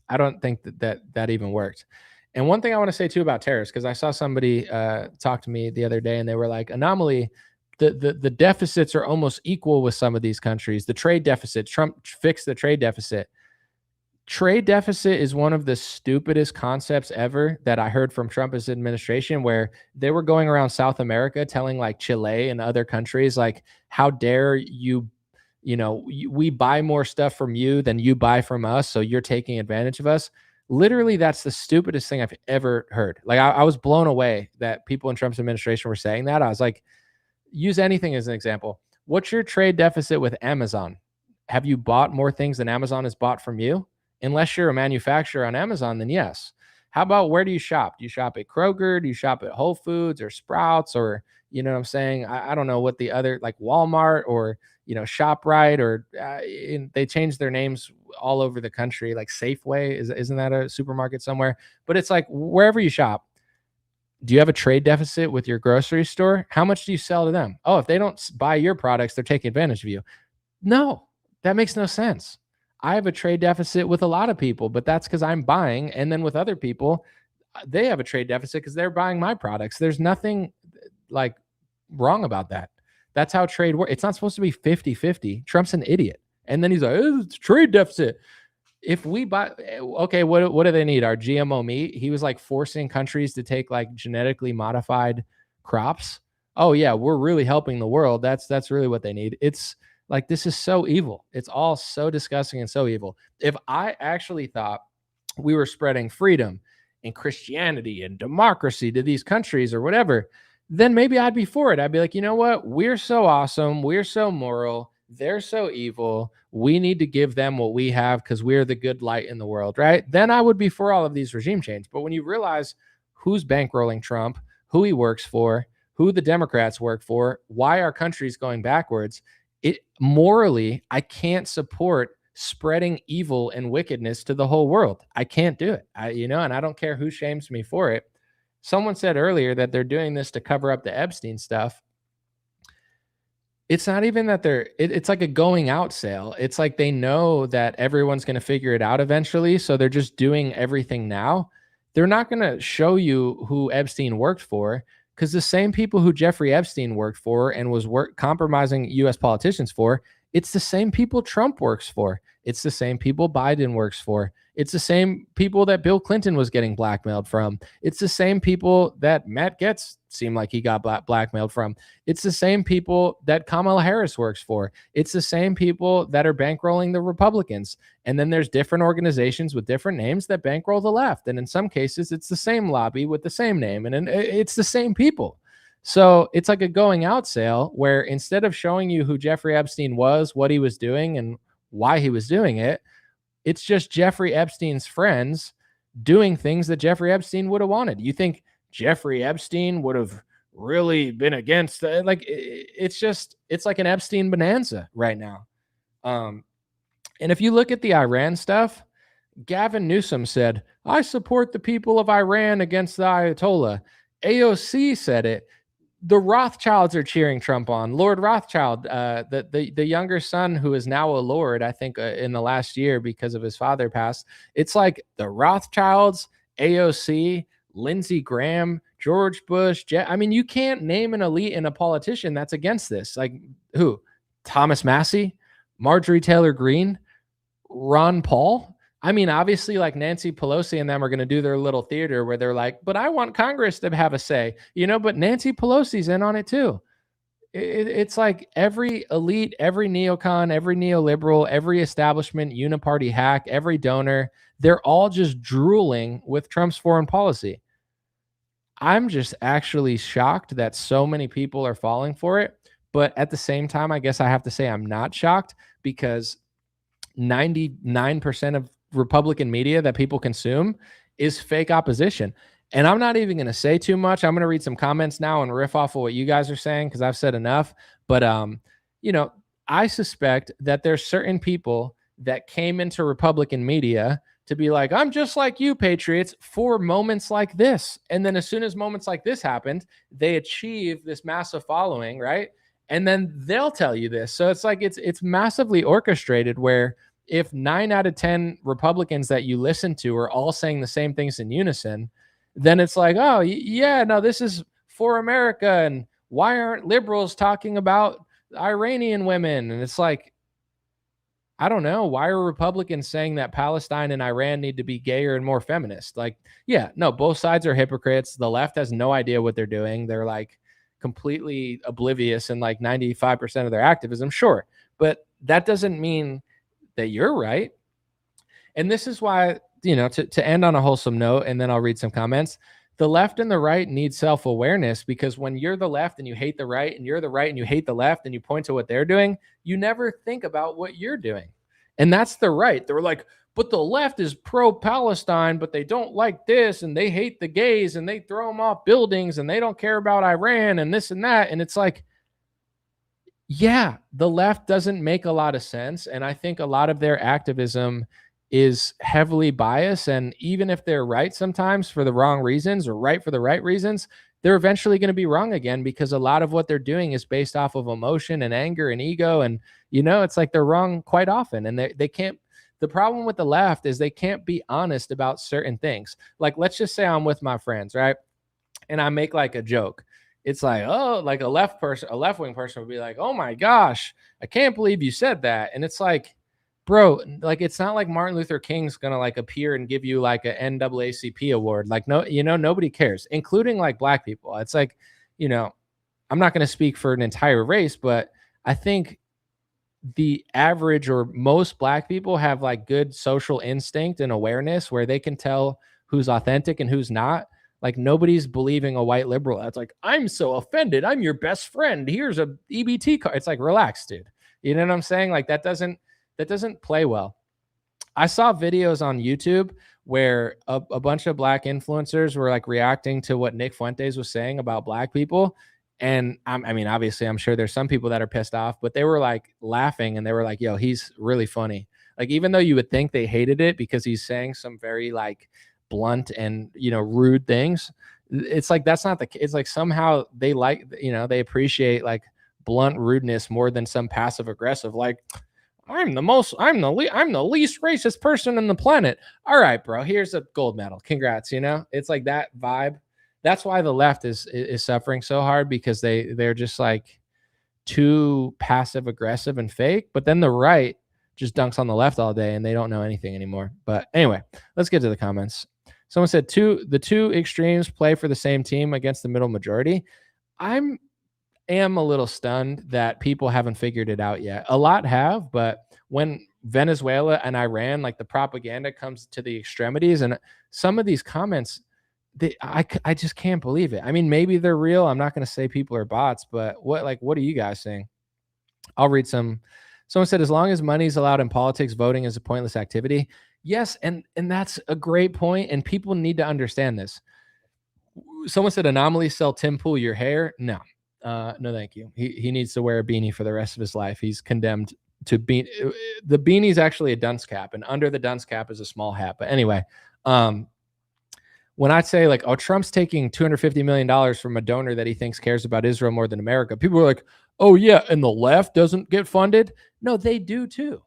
I don't think that even worked. And one thing I want to say too about tariffs, because I saw somebody talk to me the other day and they were like, anomaly, the deficits are almost equal with some of these countries. The trade deficit, Trump fixed the trade deficit. Trade deficit is one of the stupidest concepts ever that I heard from Trump's administration, where they were going around South America telling like Chile and other countries, like, how dare you, we buy more stuff from you than you buy from us, so you're taking advantage of us. Literally, that's the stupidest thing I've ever heard. Like, I was blown away that people in Trump's administration were saying that. I was like, use anything as an example. What's your trade deficit with Amazon? Have you bought more things than Amazon has bought from you? Unless you're a manufacturer on Amazon, then yes. How about, where do you shop? Do you shop at Kroger? Do you shop at Whole Foods or Sprouts, or, you know what I'm saying? I don't know what the other, like Walmart or, ShopRite, or they changed their names all over the country, like Safeway. Isn't that a supermarket somewhere? But it's like, wherever you shop, do you have a trade deficit with your grocery store? How much do you sell to them? Oh, if they don't buy your products, they're taking advantage of you. No, that makes no sense. I have a trade deficit with a lot of people, but that's because I'm buying. And then with other people, they have a trade deficit because they're buying my products. There's nothing like wrong about that. That's how trade works. It's not supposed to be 50-50. Trump's an idiot. And then he's like, oh, it's a trade deficit. If we buy, okay, what do they need? Our GMO meat? He was like forcing countries to take like genetically modified crops. Oh yeah, we're really helping the world. That's really what they need. It's like, this is so evil. It's all so disgusting and so evil. If I actually thought we were spreading freedom and Christianity and democracy to these countries or whatever, then maybe I'd be for it. I'd be like, you know what? We're so awesome. We're so moral. They're so evil. We need to give them what we have because we're the good light in the world, right? Then I would be for all of these regime change. But when you realize who's bankrolling Trump, who he works for, who the Democrats work for, why our country's going backwards, morally, I can't support spreading evil and wickedness to the whole world. I can't do it. And I don't care who shames me for it. Someone said earlier that they're doing this to cover up the Epstein stuff. It's not even that it's like a going out sale. It's like they know that everyone's going to figure it out eventually. So they're just doing everything now. They're not going to show you who Epstein worked for, because the same people who Jeffrey Epstein worked for and was compromising U.S. politicians for, it's the same people Trump works for. It's the same people Biden works for. It's the same people that Bill Clinton was getting blackmailed from. It's the same people that Matt Gaetz seemed like he got blackmailed from. It's the same people that Kamala Harris works for. It's the same people that are bankrolling the Republicans. And then there's different organizations with different names that bankroll the left. And in some cases, it's the same lobby with the same name. And it's the same people. So it's like a going out sale where instead of showing you who Jeffrey Epstein was, what he was doing, and why he was doing it, it's just Jeffrey Epstein's friends doing things that Jeffrey Epstein would have wanted. You think Jeffrey Epstein would have really been against like it's like an Epstein bonanza right now. And if you look at the Iran stuff, Gavin Newsom said, I support the people of Iran against the Ayatollah. AOC said it. The Rothschilds are cheering Trump on. Lord Rothschild, the younger son who is now a lord, I think in the last year because of his father passed. It's like the Rothschilds, AOC, Lindsey Graham, George Bush. I mean, you can't name an elite and a politician that's against this. Like who? Thomas Massey, Marjorie Taylor Greene, Ron Paul. I mean, obviously, like Nancy Pelosi and them are going to do their little theater where they're like, but I want Congress to have a say, but Nancy Pelosi's in on it too. It's like every elite, every neocon, every neoliberal, every establishment, uniparty hack, every donor, they're all just drooling with Trump's foreign policy. I'm just actually shocked that so many people are falling for it. But at the same time, I guess I have to say I'm not shocked because 99% of Republican media that people consume is fake opposition. And I'm not even going to say too much. I'm going to read some comments now and riff off of what you guys are saying because I've said enough. But, I suspect that there's certain people that came into Republican media to be like, I'm just like you, patriots, for moments like this. And then as soon as moments like this happened, they achieve this massive following, right? And then they'll tell you this. So it's like it's massively orchestrated where if 9 out of 10 Republicans that you listen to are all saying the same things in unison, then it's like, oh, yeah, no, this is for America. And why aren't liberals talking about Iranian women? And it's like, I don't know. Why are Republicans saying that Palestine and Iran need to be gayer and more feminist? Like, yeah, no, both sides are hypocrites. The left has no idea what they're doing. They're like completely oblivious in like 95% of their activism. Sure. But that doesn't mean that you're right. And this is why, to end on a wholesome note, and then I'll read some comments. The left and the right need self-awareness because when you're the left and you hate the right and you're the right and you hate the left and you point to what they're doing, you never think about what you're doing. And that's the right. They're like, but the left is pro-Palestine, but they don't like this and they hate the gays and they throw them off buildings and they don't care about Iran and this and that. And it's like, yeah, the left doesn't make a lot of sense. And I think a lot of their activism is heavily biased. And even if they're right sometimes for the wrong reasons or right for the right reasons, they're eventually going to be wrong again because a lot of what they're doing is based off of emotion and anger and ego. And, it's like they're wrong quite often. And they can't. The problem with the left is they can't be honest about certain things. Like, let's just say I'm with my friends, right? And I make like a joke. It's like, oh, like a left-wing person would be like, oh my gosh, I can't believe you said that. And it's like, bro, like, it's not like Martin Luther King's going to like appear and give you like an NAACP award. Like, no, nobody cares, including like black people. It's like, I'm not going to speak for an entire race, but I think the average or most black people have like good social instinct and awareness where they can tell who's authentic and who's not. Like nobody's believing a white liberal. It's like, I'm so offended. I'm your best friend. Here's a EBT card. It's like, relax, dude. You know what I'm saying? Like that doesn't play well. I saw videos on YouTube where a bunch of black influencers were like reacting to what Nick Fuentes was saying about black people. And I mean, obviously, I'm sure there's some people that are pissed off, but they were like laughing and they were like, yo, he's really funny. Like, even though you would think they hated it because he's saying some very like blunt and, rude things, it's like, that's not it's like somehow they like, they appreciate like blunt rudeness more than some passive aggressive, like, I'm the least racist person on the planet. All right, bro, here's a gold medal. Congrats. It's like that vibe. That's why the left is suffering so hard because they're just like too passive aggressive and fake. But then the right just dunks on the left all day and they don't know anything anymore. But anyway, let's get to the comments. Someone said the two extremes play for the same team against the middle majority. I am a little stunned that people haven't figured it out yet. A lot have, but when Venezuela and Iran, like the propaganda comes to the extremities, and some of these comments, I just can't believe it. I mean, maybe they're real. I'm not going to say people are bots, but what are you guys saying? I'll read some. Someone said, as long as money is allowed in politics, voting is a pointless activity. Yes, and that's a great point, and people need to understand this. Someone said anomalies sell Tim Pool your hair. No, no, thank you. He needs to wear a beanie for the rest of his life. He's condemned to be. The beanie is actually a dunce cap, and under the dunce cap is a small hat. But anyway, when I say like, oh, Trump's taking $250 million from a donor that he thinks cares about Israel more than America, people are like, oh yeah, and the left doesn't get funded. No, they do too.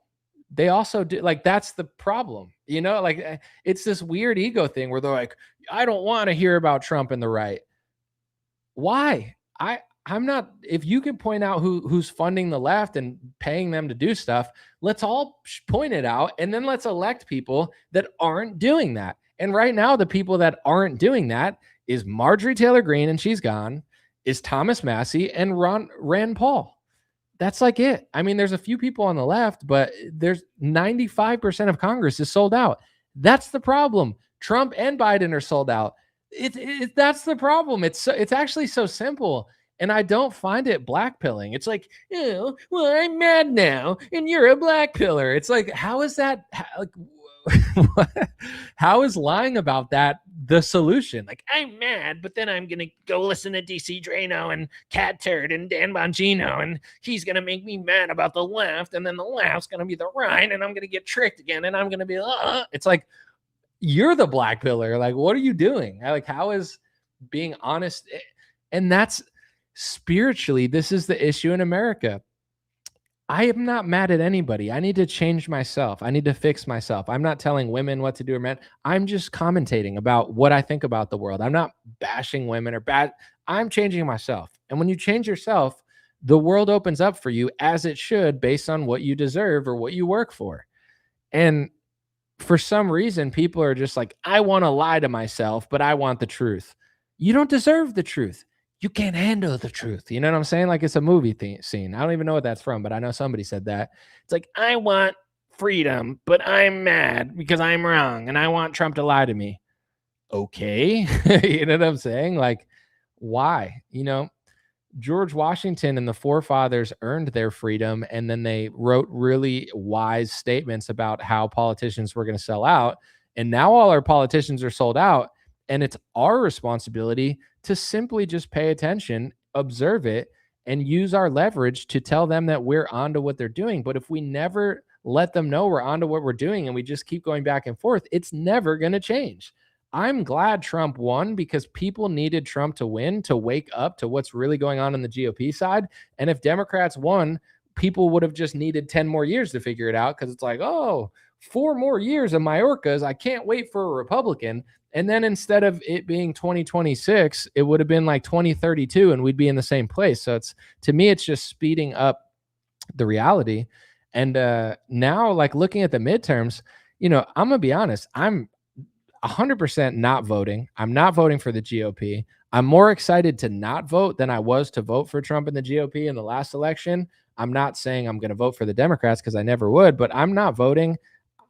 They also do. Like, that's the problem, you know, like it's this weird ego thing where they're like, I don't want to hear about Trump and the right. Why? I'm not, if you can point out who's funding the left and paying them to do stuff, let's all point it out, and then let's elect people that aren't doing that. And right now, the people that aren't doing that is Marjorie Taylor Greene, and she's gone, is Thomas Massey and Rand Paul. That's like it. I mean, there's a few people on the left, but there's 95% of Congress is sold out. That's the problem. Trump and Biden are sold out. That's the problem. It's actually so simple. And I don't find it blackpilling. It's like, oh, well, I'm mad now, and you're a blackpiller. It's like, how is that? How is lying about that the solution? Like, I'm mad, but then I'm gonna go listen to DC Drano and Cat Turd and Dan Bongino, and he's gonna make me mad about the left, and then the left's gonna be the right, and I'm gonna get tricked again, and I'm gonna be. It's like, you're the blackpiller. Like, what are you doing? Like, how is being honest? And that's spiritually, this is the issue in America. I am not mad at anybody. I need to change myself. I need to fix myself. I'm not telling women what to do or men. I'm just commentating about what I think about the world. I'm not bashing women or bad. I'm changing myself. And when you change yourself, the world opens up for you as it should, based on what you deserve or what you work for. And for some reason, people are just like, I want to lie to myself, but I want the truth. You don't deserve the truth. You can't handle the truth. You know what I'm saying? Like, it's a movie scene. I don't even know what that's from, but I know somebody said that. It's like, I want freedom, but I'm mad because I'm wrong, and I want Trump to lie to me. Okay. You know what I'm saying? Like, why? You know, George Washington and the forefathers earned their freedom, and then they wrote really wise statements about how politicians were going to sell out. And now all our politicians are sold out, and it's our responsibility to simply just pay attention, observe it, and use our leverage to tell them that we're onto what they're doing. But if we never let them know we're onto what we're doing, and we just keep going back and forth, it's never going to change. I'm glad Trump won, because people needed Trump to win to wake up to what's really going on the GOP side. And if Democrats won, people would have just needed 10 more years to figure it out, because it's like, oh, 4 more years of Mayorkas. I can't wait for a Republican. And then instead of it being 2026, it would have been like 2032, and we'd be in the same place. So it's, to me, it's just speeding up the reality. And now, like, looking at the midterms, you know, I'm going to be honest, I'm 100% not voting. I'm not voting for the GOP. I'm more excited to not vote than I was to vote for Trump and the GOP in the last election. I'm not saying I'm going to vote for the Democrats, because I never would, but I'm not voting.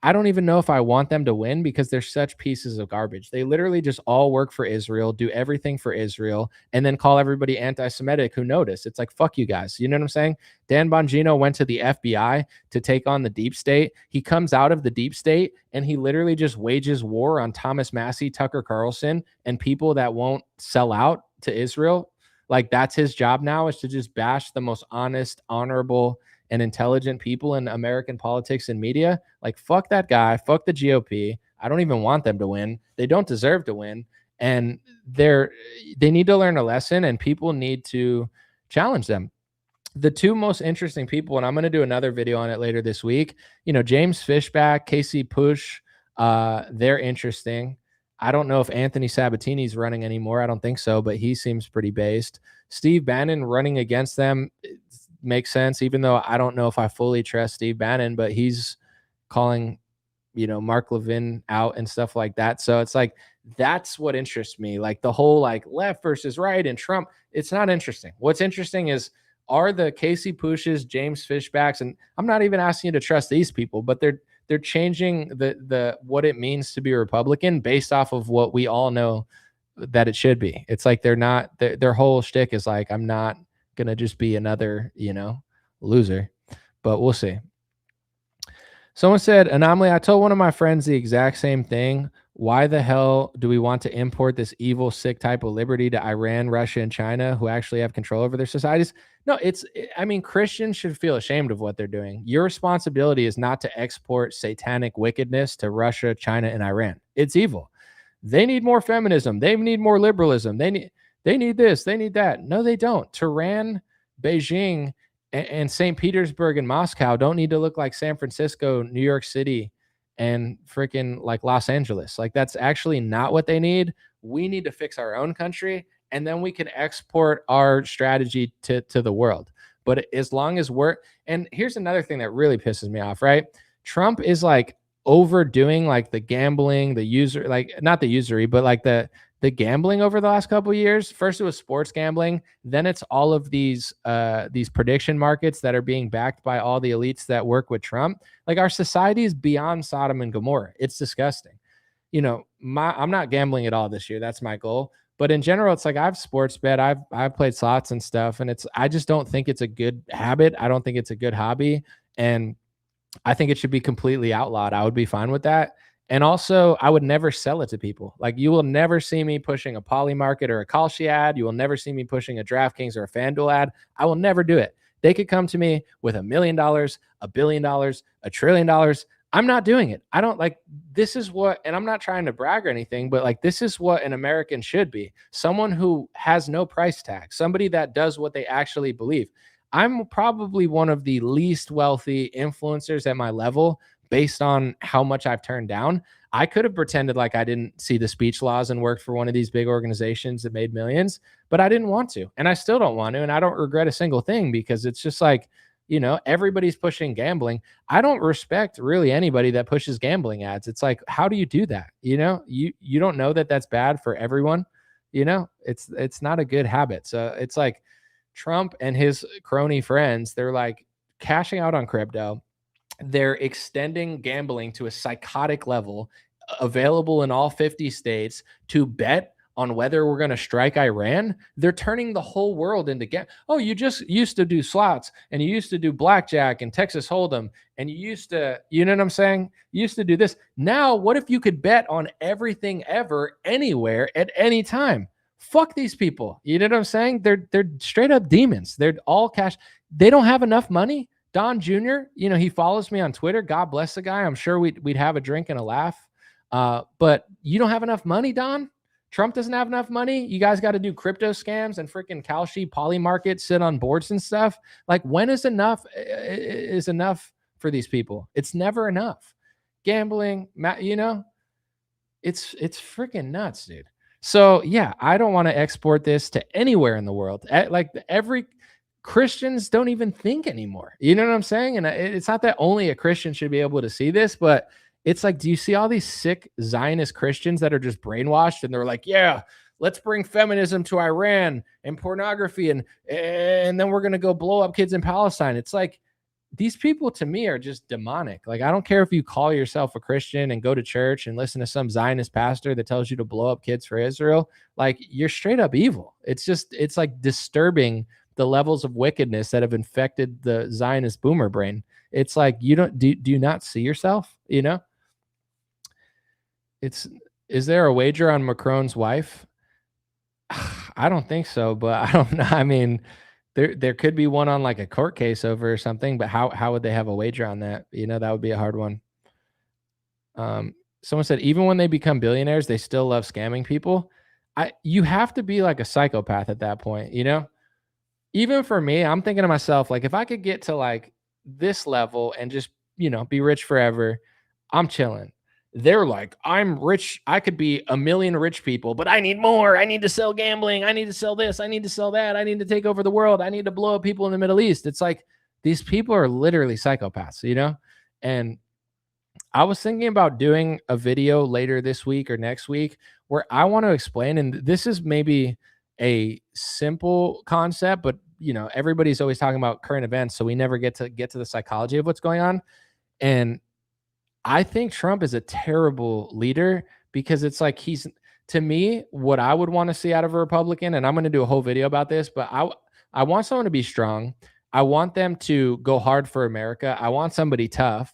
I don't even know if I want them to win, because they're such pieces of garbage. They literally just all work for Israel, do everything for Israel, and then call everybody anti-Semitic who notice. It's like, fuck you guys. You know what I'm saying? Dan Bongino went to the FBI to take on the deep state. He comes out of the deep state, and he literally just wages war on Thomas Massey, Tucker Carlson, and people that won't sell out to Israel. Like, that's his job now, is to just bash the most honest, honorable, and intelligent people in American politics and media. Like, fuck that guy, fuck the GOP. I don't even want them to win. They don't deserve to win. And they need to learn a lesson, and people need to challenge them. The two most interesting people, and I'm going to do another video on it later this week, you know, James Fishback, Casey Push, they're interesting. I don't know if Anthony Sabatini's running anymore. I don't think so, but he seems pretty based. Steve Bannon running against them makes sense, even though I don't know if I fully trust Steve Bannon, but he's calling, you know, Mark Levin out and stuff like that. So it's like, that's what interests me. Like, the whole like left versus right and Trump, it's not interesting. What's interesting is, are the Casey Pushes, James Fishbacks, and I'm not even asking you to trust these people, but they're changing the what it means to be a Republican based off of what we all know that it should be. It's like, they're not, their whole shtick is like, I'm not gonna just be another, you know, loser. But we'll see. Someone said, Anomaly, I told one of my friends the exact same thing. Why the hell do we want to import this evil, sick type of liberty to Iran, Russia, and China, who actually have control over their societies? No, I mean, Christians should feel ashamed of what they're doing. Your responsibility is not to export satanic wickedness to Russia, China, and Iran. It's evil. They need more feminism. They need more liberalism. They need this. They need that. No, they don't. Tehran, Beijing, and St. Petersburg and Moscow don't need to look like San Francisco, New York City, and freaking like Los Angeles. Like, that's actually not what they need. We need to fix our own country, and then we can export our strategy to the world. But as long as and here's another thing that really pisses me off, right? Trump is like overdoing like the gambling, the user, like not the usury, but like the gambling over the last couple of years. First it was sports gambling, then it's all of these prediction markets that are being backed by all the elites that work with Trump. Like, our society is beyond Sodom and Gomorrah. It's disgusting. You know, I'm not gambling at all this year. That's my goal. But in general, it's like I've sports bet, I've played slots and stuff, and I just don't think it's a good habit. I don't think it's a good hobby, and I think it should be completely outlawed. I would be fine with that. And also, I would never sell it to people. Like, you will never see me pushing a Poly Market or a Kalshi ad. You will never see me pushing a DraftKings or a FanDuel ad. I will never do it. They could come to me with $1 million, $1 billion, $1 trillion. I'm not doing it. I don't like, this is what, and I'm not trying to brag or anything, but like, this is what an American should be. Someone who has no price tag, somebody that does what they actually believe. I'm probably one of the least wealthy influencers at my level based on how much I've turned down. I could have pretended like I didn't see the speech laws and worked for one of these big organizations that made millions, but I didn't want to. And I still don't want to. And I don't regret a single thing, because it's just like, you know, everybody's pushing gambling. I don't respect really anybody that pushes gambling ads. It's like, how do you do that? You know, you don't know that that's bad for everyone. You know, it's not a good habit. So it's like Trump and his crony friends, they're like cashing out on crypto. They're extending gambling to a psychotic level, available in all 50 states to bet on whether we're going to strike Iran. They're turning the whole world into oh, you just used to do slots, and you used to do blackjack and Texas Hold'em, and you used to, you know what I'm saying? You used to do this. Now, what if you could bet on everything ever, anywhere, at any time? Fuck these people. You know what I'm saying? They're straight up demons. They're all cash. They don't have enough money. Don Jr., you know, he follows me on Twitter. God bless the guy. I'm sure we'd have a drink and a laugh. But you don't have enough money, Don. Trump doesn't have enough money. You guys got to do crypto scams and freaking Kalshi, Poly Market, sit on boards and stuff. Like, when is enough for these people? It's never enough. Gambling, you know, it's freaking nuts, dude. So yeah, I don't want to export this to anywhere in the world. Like, Christians don't even think anymore. You know what I'm saying? And it's not that only a Christian should be able to see this, but it's like, do you see all these sick Zionist Christians that are just brainwashed, and they're like, yeah, let's bring feminism to Iran and pornography, and then we're going to go blow up kids in Palestine. It's like, these people to me are just demonic. Like, I don't care if you call yourself a Christian and go to church and listen to some Zionist pastor that tells you to blow up kids for Israel. Like, you're straight up evil. It's like disturbing the levels of wickedness that have infected the Zionist boomer brain. It's like, do you not see yourself? You know, is there a wager on Macron's wife? I don't think so, but I don't know. I mean, there could be one on like a court case over or something, but how would they have a wager on that? You know, that would be a hard one. Someone said, even when they become billionaires, they still love scamming people. You have to be like a psychopath at that point, you know? Even for me, I'm thinking to myself, like, if I could get to like this level and just, you know, be rich forever, I'm chilling. They're like, I'm rich. I could be a million rich people, but I need more. I need to sell gambling. I need to sell this. I need to sell that. I need to take over the world. I need to blow up people in the Middle East. It's like, these people are literally psychopaths, you know? And I was thinking about doing a video later this week or next week where I want to explain, and this is maybe a simple concept, but you know, everybody's always talking about current events, so we never get to the psychology of what's going on. And I think Trump is a terrible leader, because it's like, he's, to me, what I would want to see out of a Republican, and I'm going to do a whole video about this, but I want someone to be strong. I want them to go hard for America. I want somebody tough,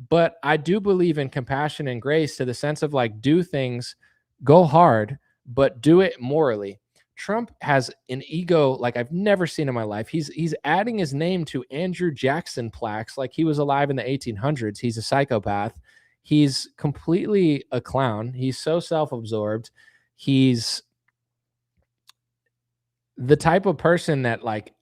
But I do believe in compassion and grace to the sense of like, do things, go hard, but do it morally. Trump has an ego like I've never seen in my life. He's adding his name to Andrew Jackson plaques like he was alive in the 1800s. He's a psychopath. He's completely a clown. He's so self-absorbed. He's the type of person that like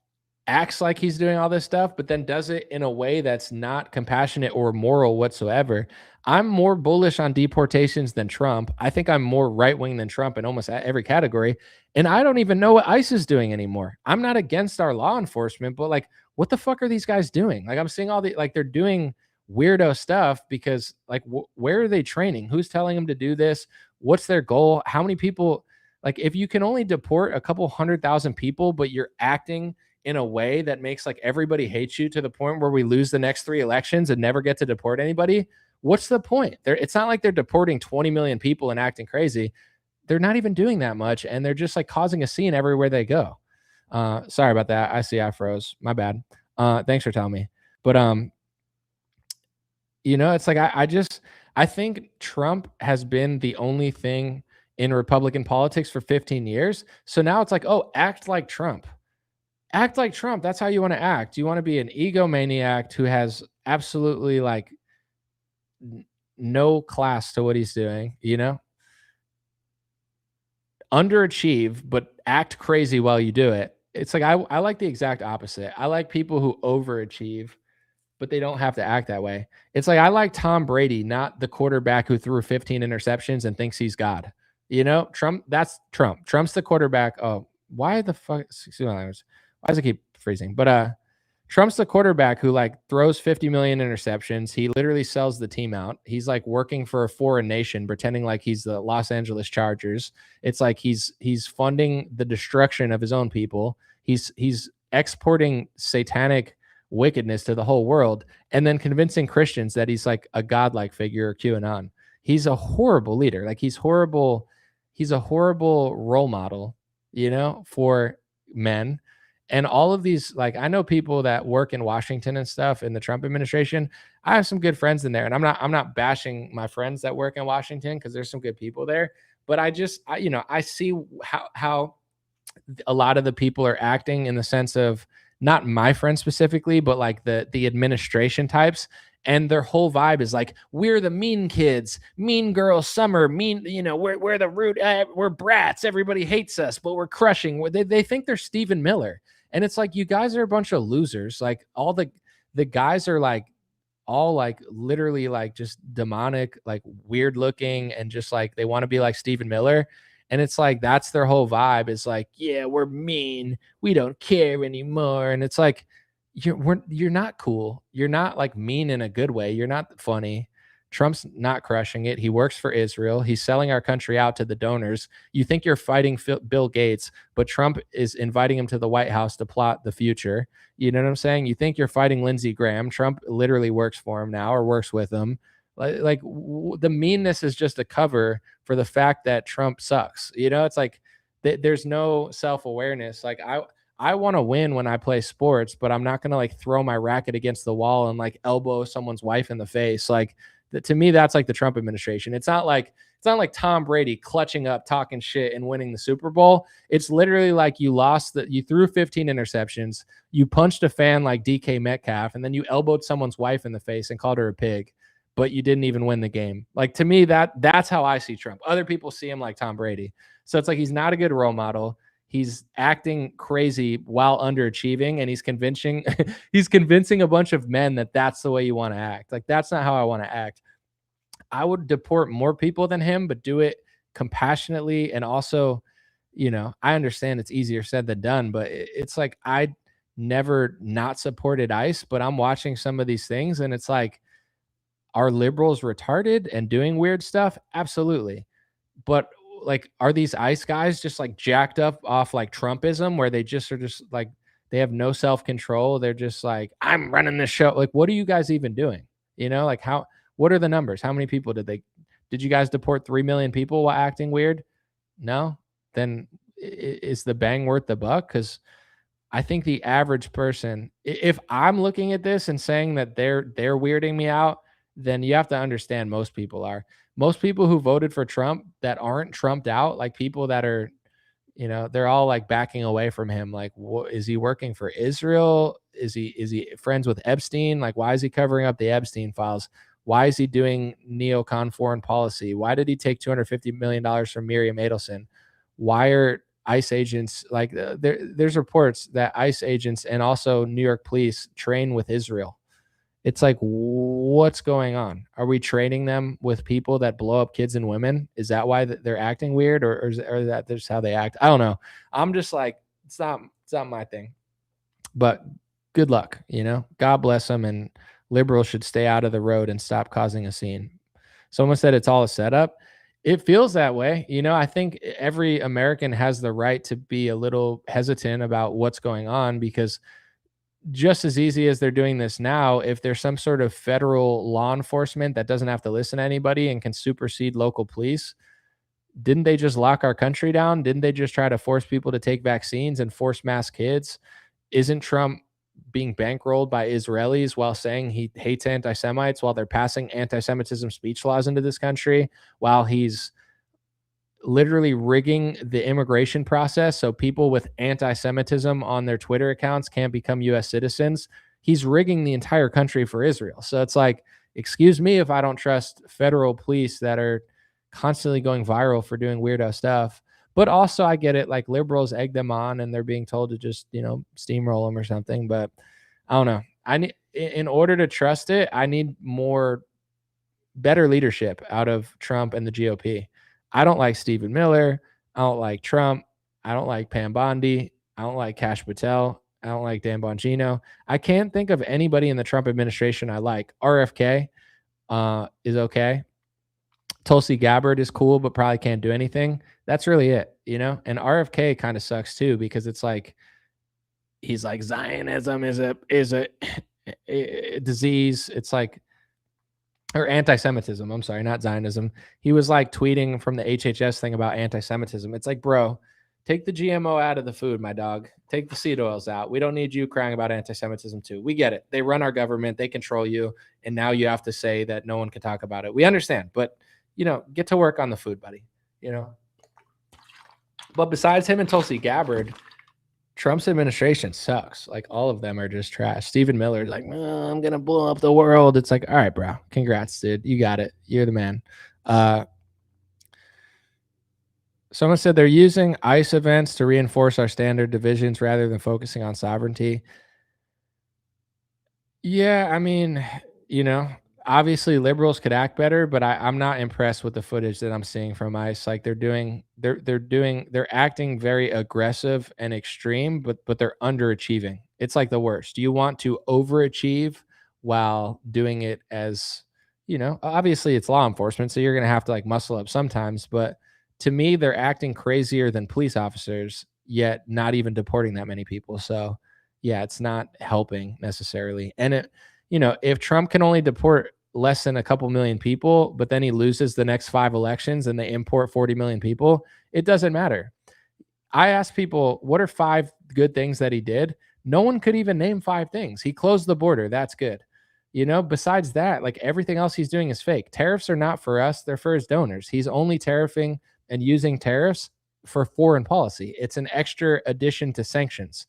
acts like he's doing all this stuff, but then does it in a way that's not compassionate or moral whatsoever. I'm more bullish on deportations than Trump. I think I'm more right-wing than Trump in almost every category. And I don't even know what ICE is doing anymore. I'm not against our law enforcement, but like, what the fuck are these guys doing? Like, I'm seeing all the, like, they're doing weirdo stuff because like, where are they training? Who's telling them to do this? What's their goal? How many people, like, if you can only deport a couple 100,000 people, but you're acting in a way that makes like everybody hates you to the point where we lose the next 3 elections and never get to deport anybody, what's the point? It's not like they're deporting 20 million people and acting crazy. They're not even doing that much, and they're just like causing a scene everywhere they go. Sorry about that. I see I froze. My bad. Thanks for telling me. But it's like I think Trump has been the only thing in Republican politics for 15 years. So now it's like, oh, act like Trump. Act like Trump. That's how you want to act. You want to be an egomaniac who has absolutely like no class to what he's doing, underachieve, but act crazy while you do it. It's like, I like the exact opposite. I like people who overachieve, but they don't have to act that way. It's like, I like Tom Brady, not the quarterback who threw 15 interceptions and thinks he's God. Trump, that's Trump. Trump's the quarterback. Oh, why the fuck? Excuse my language. Why does it keep freezing? But Trump's the quarterback who like throws 50 million interceptions. He literally sells the team out. He's like working for a foreign nation, pretending like he's the Los Angeles Chargers. It's like he's funding the destruction of his own people. He's exporting satanic wickedness to the whole world, and then convincing Christians that he's like a godlike figure or QAnon. He's a horrible leader. Like he's horrible. He's a horrible role model, for men. And all of these, like, I know people that work in Washington and stuff in the Trump administration. I have some good friends in there, and I'm not bashing my friends that work in Washington because there's some good people there. But I see how a lot of the people are acting in the sense of not my friends specifically, but like the administration types. And their whole vibe is like, we're the mean kids, mean girl summer, mean, we're the root, we're brats. Everybody hates us, but we're crushing. They think they're Stephen Miller. And it's like, you guys are a bunch of losers. Like all the guys are like, all like literally like just demonic, like weird looking, and just like, they want to be like Stephen Miller. And it's like, that's their whole vibe is like, yeah, we're mean. We don't care anymore. And it's like, you're not cool. You're not like mean in a good way. You're not funny. Trump's not crushing it. He works for Israel. He's selling our country out to the donors. You think you're fighting Bill Gates, but Trump is inviting him to the White House to plot the future. You know what I'm saying? You think you're fighting Lindsey Graham. Trump literally works for him now, or works with him. The meanness is just a cover for the fact that Trump sucks. It's like there's no self-awareness. Like I want to win when I play sports, but I'm not going to like throw my racket against the wall and like elbow someone's wife in the face. Like to me, that's like the Trump administration. It's not like Tom Brady clutching up, talking shit and winning the Super Bowl. It's literally like you threw 15 interceptions. You punched a fan like DK Metcalf, and then you elbowed someone's wife in the face and called her a pig, but you didn't even win the game. Like to me, that's how I see Trump. Other people see him like Tom Brady. So it's like, he's not a good role model. He's acting crazy while underachieving, and he's convincing a bunch of men that that's the way you want to act. Like, that's not how I want to act. I would deport more people than him, but do it compassionately. And also, I understand it's easier said than done, but it's like, I never not supported ICE, but I'm watching some of these things, and it's like, are liberals retarded and doing weird stuff? Absolutely. But like, are these ICE guys just like jacked up off like Trumpism, where they just are just like, they have no self-control? They're just like, I'm running this show. Like, what are you guys even doing? Like what are the numbers? How many people did you guys deport 3 million people while acting weird? No? Then is the bang worth the buck? Because I think the average person, if I'm looking at this and saying that they're weirding me out, then you have to understand most people are. Most people who voted for Trump that aren't Trumped out, like people that are, they're all like backing away from him. Like, what is he working for Israel? Is he friends with Epstein? Like, why is he covering up the Epstein files? Why is he doing neocon foreign policy? Why did he take $250 million from Miriam Adelson? Why are ICE agents like there's reports that ICE agents and also New York police train with Israel? It's like, what's going on? Are we training them with people that blow up kids and women? Is that why they're acting weird, or is that just how they act? I don't know. I'm just like, it's not my thing. But good luck, God bless them, and liberals should stay out of the road and stop causing a scene. Someone said it's all a setup. It feels that way. I think every American has the right to be a little hesitant about what's going on, because just as easy as they're doing this now, if there's some sort of federal law enforcement that doesn't have to listen to anybody and can supersede local police, didn't they just lock our country down? Didn't they just try to force people to take vaccines and force mass kids? Isn't Trump being bankrolled by Israelis while saying he hates anti-Semites, while they're passing anti-Semitism speech laws into this country, while he's literally rigging the immigration process so people with anti-Semitism on their Twitter accounts can't become U.S. citizens? He's rigging the entire country for Israel. So it's like, excuse me if I don't trust federal police that are constantly going viral for doing weirdo stuff. But also, I get it. Like, liberals egg them on, and they're being told to just, steamroll them or something. But I don't know. In order to trust it, I need better leadership out of Trump and the GOP. I don't like Stephen Miller. I don't like Trump. I don't like Pam Bondi. I don't like Kash Patel. I don't like Dan Bongino. I can't think of anybody in the Trump administration I like. RFK is okay. Tulsi Gabbard is cool, but probably can't do anything. That's really it, And RFK kind of sucks too, because it's like, he's like, Zionism is a disease. It's like, or anti-Semitism. I'm sorry, not Zionism. He was like tweeting from the HHS thing about anti-Semitism. It's like, bro, take the GMO out of the food, my dog. Take the seed oils out. We don't need you crying about anti-Semitism too. We get it. They run our government. They control you. And now you have to say that no one can talk about it. We understand, but get to work on the food, buddy, But besides him and Tulsi Gabbard, Trump's administration sucks. Like, all of them are just trash. Stephen Miller is like, I'm going to blow up the world. It's like, all right, bro. Congrats, dude. You got it. You're the man. Someone said they're using ICE events to reinforce our standard divisions rather than focusing on sovereignty. Yeah, I mean, obviously liberals could act better, but I'm not impressed with the footage that I'm seeing from ICE. Like, they're acting very aggressive and extreme, but they're underachieving. It's like the worst. You want to overachieve while doing it as, obviously it's law enforcement, so you're going to have to like muscle up sometimes, but to me, they're acting crazier than police officers, yet not even deporting that many people. So yeah, it's not helping necessarily. And if Trump can only deport less than a couple million people, but then he loses the next 5 elections and they import 40 million people, it doesn't matter. I asked people, what are 5 good things that he did? No one could even name 5 things. He closed the border. That's good. Besides that, like, everything else he's doing is fake. Tariffs are not for us. They're for his donors. He's only tariffing and using tariffs for foreign policy. It's an extra addition to sanctions.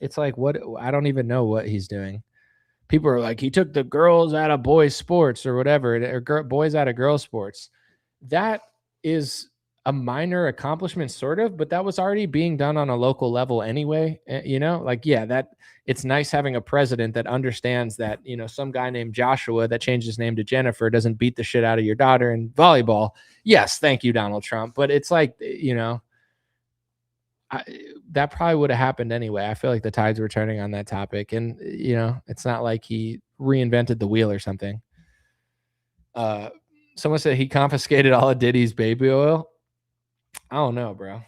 It's like, what? I don't even know what he's doing. People are like, he took the girls out of boys sports or whatever, or boys out of girls sports. That is a minor accomplishment, sort of, but that was already being done on a local level anyway. That it's nice having a president that understands that, some guy named Joshua that changed his name to Jennifer doesn't beat the shit out of your daughter in volleyball. Yes. Thank you, Donald Trump. But it's like, that probably would have happened anyway. I feel like the tides were turning on that topic, and it's not like he reinvented the wheel or something. Someone said he confiscated all of Diddy's baby oil. I don't know, bro.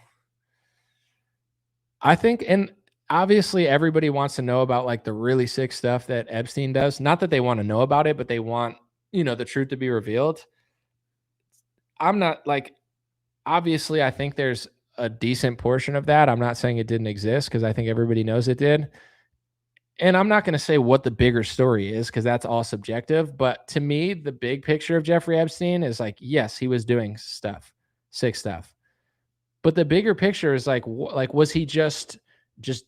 I think, and obviously everybody wants to know about like the really sick stuff that Epstein does. Not that they want to know about it, but they want, the truth to be revealed. I'm not like, obviously I think there's a decent portion of that. I'm not saying it didn't exist, because I think everybody knows it did. and I'm not going to say what the bigger story is because that's all subjective. But to me, the big picture of Jeffrey Epstein is like, yes, he was doing stuff, sick stuff. But the bigger picture is like was he just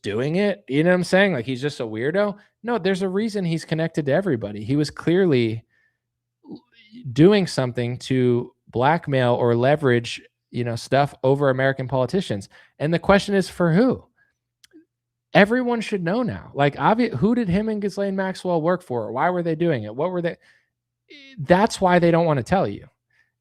doing it? You know what I'm saying? Like he's just a weirdo? No, there's a reason he's connected to everybody. He was clearly doing something to blackmail or leverage, stuff over American politicians. And the question is for who? Everyone should know now. Like, who did him and Ghislaine Maxwell work for? Why were they doing it? What were they? That's why they don't want to tell you.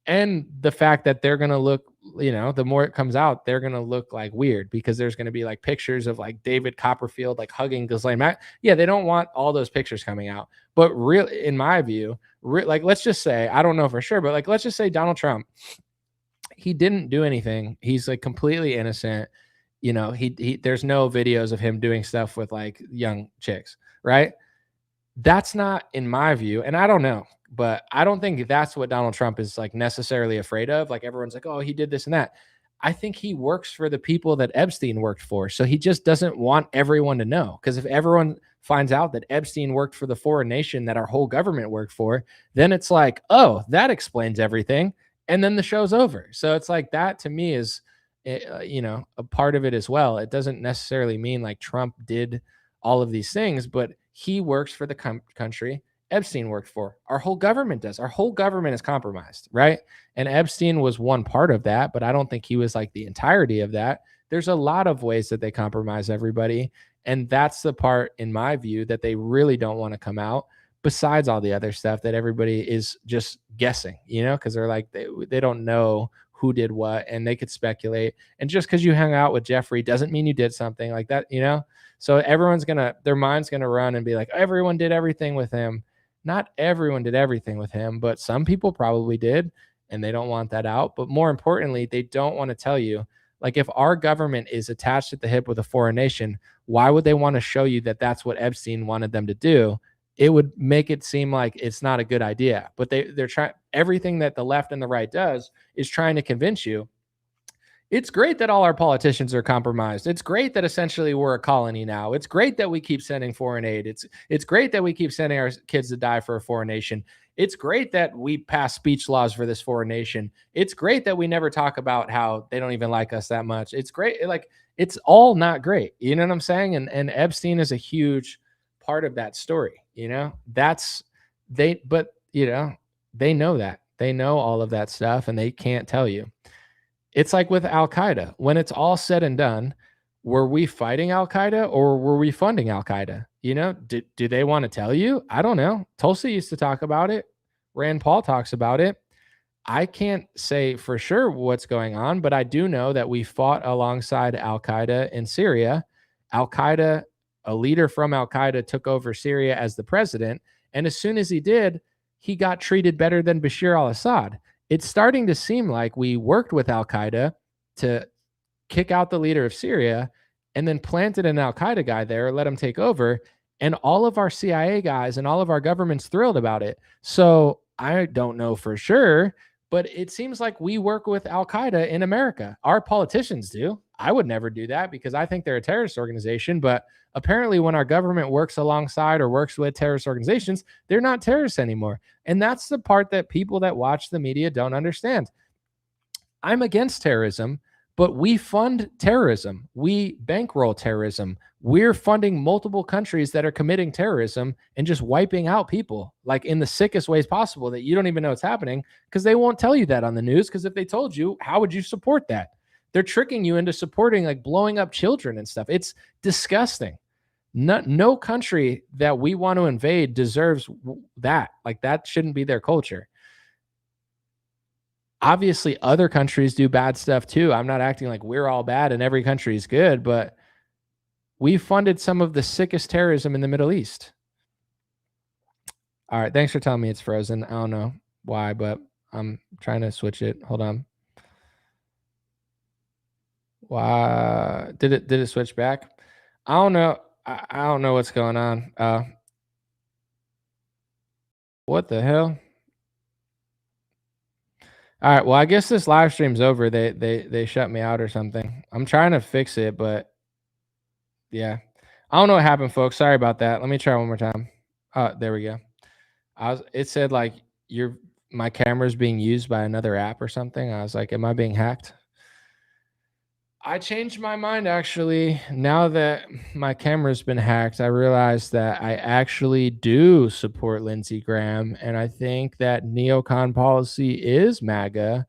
And the fact that they're going to look, the more it comes out, they're going to look like weird because there's going to be like pictures of like David Copperfield, like hugging Ghislaine Maxwell. Yeah, they don't want all those pictures coming out. But really, in my view, like, let's just say, I don't know for sure, but like, let's just say Donald Trump, he didn't do anything. He's like completely innocent. There's no videos of him doing stuff with like young chicks, right? That's not, in my view, and I don't know, but I don't think that's what Donald Trump is like necessarily afraid of. Like everyone's like, oh, he did this and that. I think he works for the people that Epstein worked for. So he just doesn't want everyone to know. Because if everyone finds out that Epstein worked for the foreign nation that our whole government worked for, then it's like, oh, that explains everything. And then the show's over. So it's like that to me is, a part of it as well. It doesn't necessarily mean like Trump did all of these things, but he works for the country Epstein worked for. Our whole government does. Our whole government is compromised, right? And Epstein was one part of that, but I don't think he was like the entirety of that. There's a lot of ways that they compromise everybody. And that's the part, in my view, that they really don't want to come out, besides all the other stuff that everybody is just guessing, because they're like, they don't know who did what, and they could speculate. And just because you hang out with Jeffrey doesn't mean you did something like that, So their mind's going to run and be like, everyone did everything with him. Not everyone did everything with him, but some people probably did, and they don't want that out. But more importantly, they don't want to tell you, like, if our government is attached at the hip with a foreign nation, why would they want to show you that that's what Epstein wanted them to do? It would make it seem like it's not a good idea. But they're trying, everything that the left and the right does is trying to convince you it's great that all our politicians are compromised. It's great that essentially we're a colony now. It's great that we keep sending foreign aid. It's great that we keep sending our kids to die for a foreign nation. It's great that we pass speech laws for this foreign nation. It's great that we never talk about how they don't even like us that much. It's great. Like, it's all not great. You know what I'm saying? And Epstein is a huge part of that story. They know that. They know all of that stuff, and they can't tell you. It's like with Al-Qaeda. When it's all said and done, were we fighting Al-Qaeda or were we funding Al-Qaeda? Do they want to tell you? I don't know. Tulsi used to talk about it. Rand Paul talks about it. I can't say for sure what's going on, but I do know that we fought alongside Al-Qaeda in Syria. Al-Qaeda, a leader from Al-Qaeda, took over Syria as the president. And as soon as he did, he got treated better than Bashar al-Assad. It's starting to seem like we worked with Al-Qaeda to kick out the leader of Syria and then planted an Al-Qaeda guy there, let him take over. And all of our CIA guys and all of our government's thrilled about it. So I don't know for sure, but it seems like we work with Al-Qaeda in America. Our politicians do. I would never do that because I think they're a terrorist organization. But apparently when our government works alongside or works with terrorist organizations, they're not terrorists anymore. And that's the part that people that watch the media don't understand. I'm against terrorism, but we fund terrorism. We bankroll terrorism. We're funding multiple countries that are committing terrorism and just wiping out people like in the sickest ways possible that you don't even know it's happening because they won't tell you that on the news. Because if they told you, how would you support that? They're tricking you into supporting like blowing up children and stuff. It's disgusting. No country that we want to invade deserves that. Like that shouldn't be their culture. Obviously, other countries do bad stuff too. I'm not acting like we're all bad and every country is good, but we funded some of the sickest terrorism in the Middle East. All right. Thanks for telling me it's frozen. I don't know why, but I'm trying to switch it. Hold on. Why did it switch back? I don't know. I don't know what's going on. What the hell? All right. Well, I guess this live stream's over. They shut me out or something. I'm trying to fix it, but yeah. I don't know what happened, folks. Sorry about that. Let me try one more time. There we go. It said like my camera's being used by another app or something. I was like, am I being hacked? I changed my mind, actually. Now that my camera's been hacked, I realized that I actually do support Lindsey Graham, and I think that neocon policy is MAGA,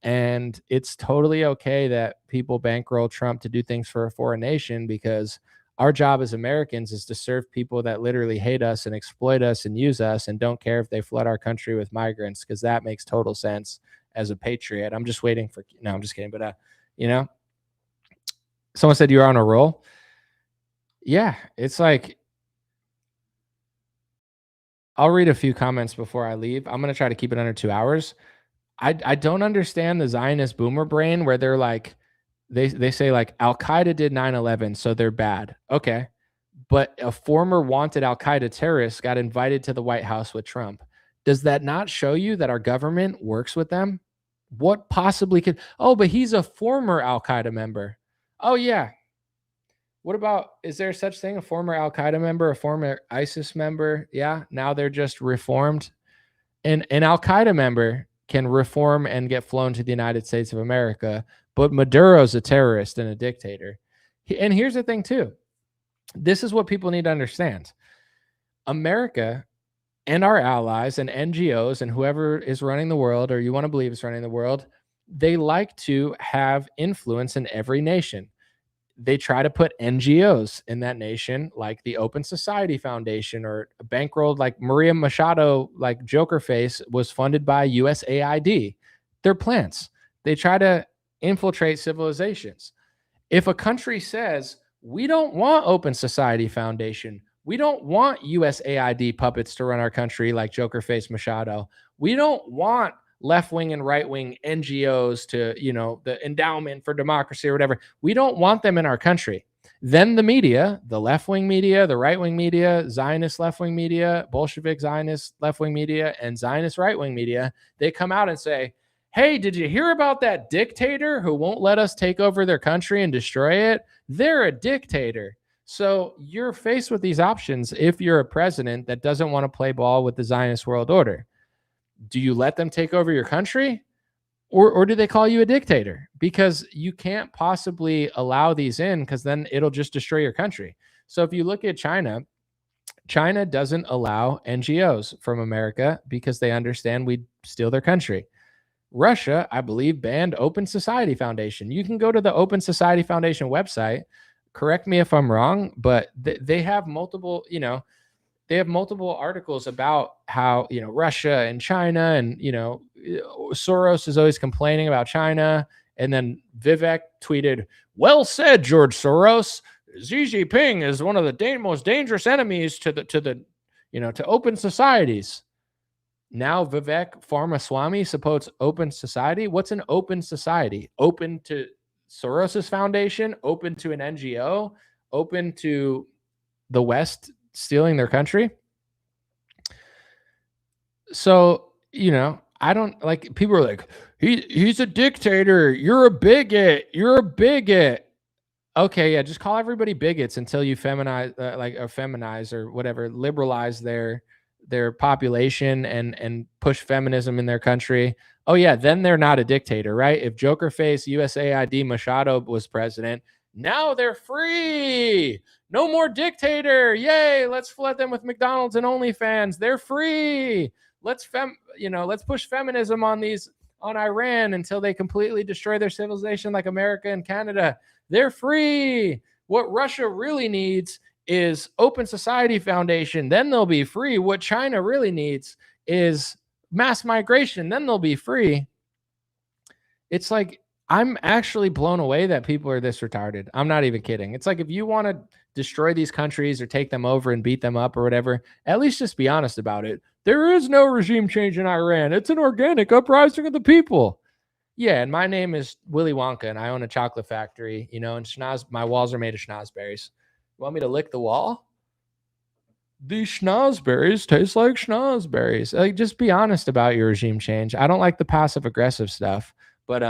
and it's totally okay that people bankroll Trump to do things for a foreign nation, because our job as Americans is to serve people that literally hate us and exploit us and use us and don't care if they flood our country with migrants, because that makes total sense as a patriot. I'm just waiting for, no, I'm just kidding. But, someone said you were on a roll. Yeah, it's like, I'll read a few comments before I leave. I'm going to try to keep it under 2 hours. I don't understand the Zionist boomer brain where they're like, they say like Al-Qaeda did 9/11, so they're bad. Okay. But a former wanted Al-Qaeda terrorist got invited to the White House with Trump. Does that not show you that our government works with them? What possibly could, oh, but he's a former Al-Qaeda member. Oh, yeah. What about, is there such thing, a former Al-Qaeda member, a former ISIS member? Yeah, now they're just reformed. And an Al-Qaeda member can reform and get flown to the United States of America, but Maduro's a terrorist and a dictator. And here's the thing, too. This is what people need to understand. America and our allies and NGOs and whoever is running the world, or you want to believe is running the world, they like to have influence in every nation. They try to put NGOs in that nation, like the Open Society Foundation, or bankrolled like Maria Machado, like Joker Face, was funded by USAID. They're plants. They try to infiltrate civilizations. If a country says, we don't want Open Society Foundation, we don't want USAID puppets to run our country like Joker Face Machado, we don't want left-wing and right-wing NGOs to, the Endowment for Democracy or whatever, we don't want them in our country. Then the media, the left-wing media, the right-wing media, Zionist left-wing media, Bolshevik Zionist left-wing media, and Zionist right-wing media, they come out and say, hey, did you hear about that dictator who won't let us take over their country and destroy it? They're a dictator. So you're faced with these options if you're a president that doesn't want to play ball with the Zionist world order. Do you let them take over your country, or do they call you a dictator? Because you can't possibly allow these in, because then it'll just destroy your country. So if you look at China, China doesn't allow NGOs from America because they understand we'd steal their country. Russia, I believe, banned Open Society Foundation. You can go to the Open Society Foundation website. Correct me if I'm wrong, but they have multiple, they have multiple articles about how, Russia and China, and, Soros is always complaining about China. And then Vivek tweeted, well said, George Soros. Xi Jinping is one of the most dangerous enemies to open societies. Now Vivek Ramaswamy supports open society. What's an open society? Open to Soros's foundation, open to an NGO, open to the West stealing their country. So, I don't like, people are like, he's a dictator. You're a bigot. You're a bigot. Okay. Yeah. Just call everybody bigots until you feminize, or feminize or whatever, liberalize their population and push feminism in their country. Oh yeah. Then they're not a dictator, right? If Joker Face USAID Machado was president, now they're free. No more dictator. Yay. Let's flood them with McDonald's and OnlyFans. They're free. Let's push feminism on Iran until they completely destroy their civilization like America and Canada. They're free. What Russia really needs is Open Society Foundation. Then they'll be free. What China really needs is mass migration. Then they'll be free. It's like, I'm actually blown away that people are this retarded. I'm not even kidding. It's like, if you want to destroy these countries or take them over and beat them up or whatever, at least just be honest about it. There is no regime change in Iran. It's an organic uprising of the people. Yeah, and my name is Willy Wonka, and I own a chocolate factory, and my walls are made of schnozberries. You want me to lick the wall? These schnozberries taste like schnozberries. Like, just be honest about your regime change. I don't like the passive aggressive stuff, but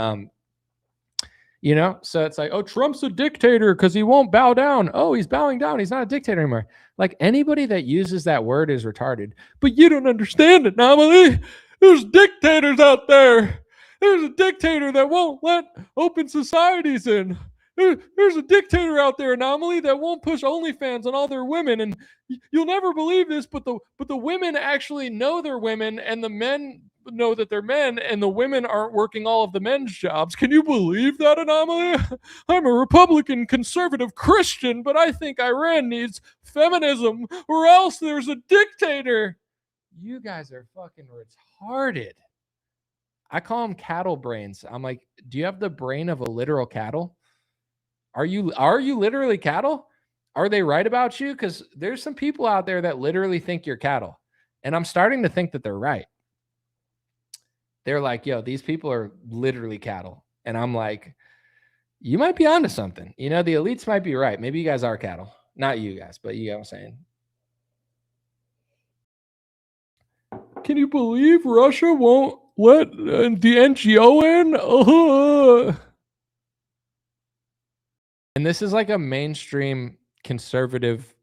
You know, so it's like, oh, Trump's a dictator because he won't bow down. Oh, he's bowing down. He's not a dictator anymore. Like anybody that uses that word is retarded. But you don't understand it, Namali. There's dictators out there. There's a dictator that won't let open societies in. There's a dictator out there, Anomaly, that won't push OnlyFans on all their women. And you'll never believe this, but the women actually know they're women, and the men know that they're men, and the women aren't working all of the men's jobs. Can you believe that, Anomaly? I'm a Republican, conservative Christian, but I think Iran needs feminism, or else there's a dictator. You guys are fucking retarded. I call them cattle brains. I'm like, do you have the brain of a literal cattle? Are you literally cattle? Are they right about you? Because there's some people out there that literally think you're cattle. And I'm starting to think that they're right. They're like, yo, these people are literally cattle. And I'm like, you might be onto something. You know, the elites might be right. Maybe you guys are cattle. Not you guys, but you know what I'm saying. Can you believe Russia won't let the NGO in? And this is like a mainstream conservative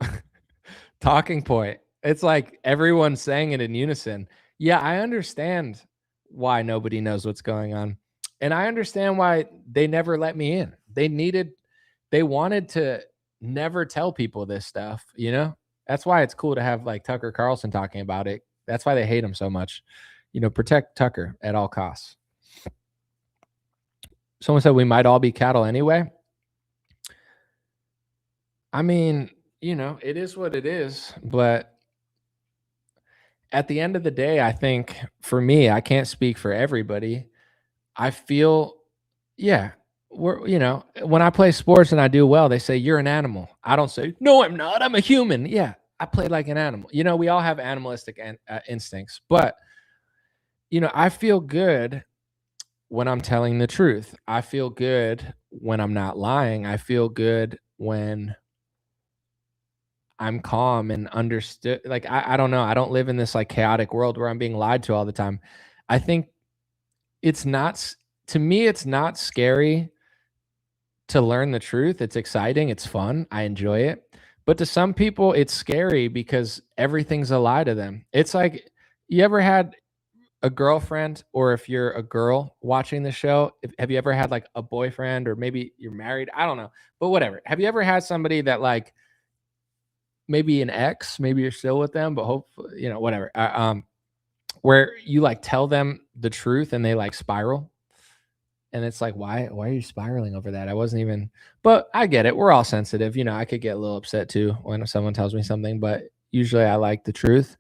talking point. It's like everyone's saying it in unison. Yeah, I understand why nobody knows what's going on. And I understand why they never let me in. They wanted to never tell people this stuff, you know? That's why it's cool to have like Tucker Carlson talking about it. That's why they hate him so much. You know, protect Tucker at all costs. Someone said we might all be cattle anyway. I mean, you know, it is what it is. But at the end of the day, I think for me, I can't speak for everybody. I feel, yeah, you know, when I play sports and I do well, they say you're an animal. I don't say, no, I'm not. I'm a human. Yeah, I play like an animal. You know, we all have animalistic instincts. But, you know, I feel good when I'm telling the truth. I feel good when I'm not lying. I feel good when I'm calm and understood. Like, I don't know. I don't live in this like chaotic world where I'm being lied to all the time. I think it's not, to me, it's not scary to learn the truth. It's exciting. It's fun. I enjoy it. But to some people, it's scary because everything's a lie to them. It's like, you ever had a girlfriend, or if you're a girl watching the show, have you ever had like a boyfriend, or maybe you're married? I don't know, but whatever. Have you ever had somebody that like, maybe an ex, maybe you're still with them, but hopefully, you know, whatever, where you like tell them the truth and they like spiral? And it's like, why are you spiraling over that? I wasn't even, but I get it. We're all sensitive. You know, I could get a little upset too when someone tells me something, but usually I like the truth.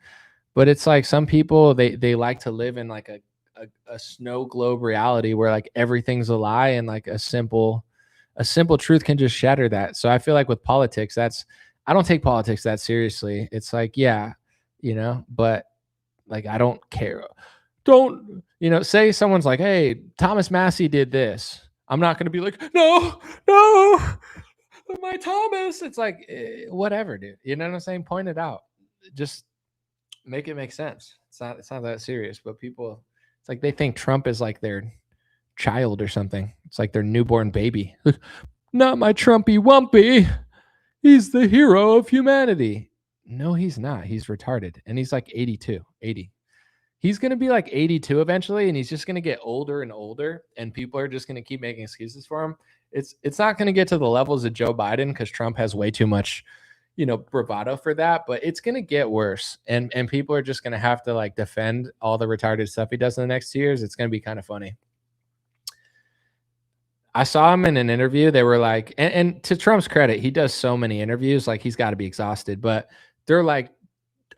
But it's like some people, they like to live in like a snow globe reality where like everything's a lie, and like a simple truth can just shatter that. So I feel like with politics, I don't take politics that seriously. It's like, yeah, you know, but like, I don't care. Don't, you know, say someone's like, hey, Thomas Massey did this. I'm not going to be like, no, my Thomas. It's like, whatever, dude. You know what I'm saying? Point it out. Just make it make sense. It's not that serious, but people, it's like they think Trump is like their child or something. It's like their newborn baby. Not my Trumpy Wumpy. He's the hero of humanity. No, he's not. He's retarded. And he's like 80. He's going to be like 82 eventually, and he's just going to get older and older, and people are just going to keep making excuses for him. It's not going to get to the levels of Joe Biden because Trump has way too much, you know, bravado for that, but it's going to get worse. And people are just going to have to like defend all the retarded stuff he does in the next 2 years. It's going to be kind of funny. I saw him in an interview. They were like, and to Trump's credit, he does so many interviews, like he's got to be exhausted, but they're like,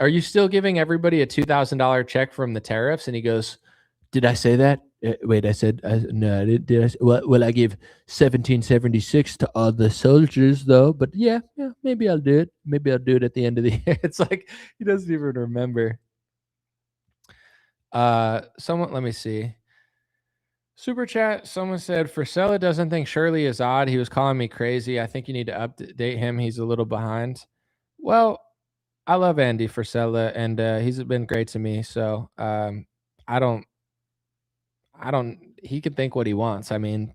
are you still giving everybody a $2,000 check from the tariffs? And he goes, did I say that? Wait, I said, no, did I? Well, I gave 1776 to all the soldiers though, but yeah, maybe I'll do it. Maybe I'll do it at the end of the year. It's like, he doesn't even remember. Someone, let me see. Super chat. Someone said, Frisella doesn't think Shirley is odd. He was calling me crazy. I think you need to update him. He's a little behind. Well, I love Andy Frisella, and he's been great to me. So I don't, he can think what he wants. I mean,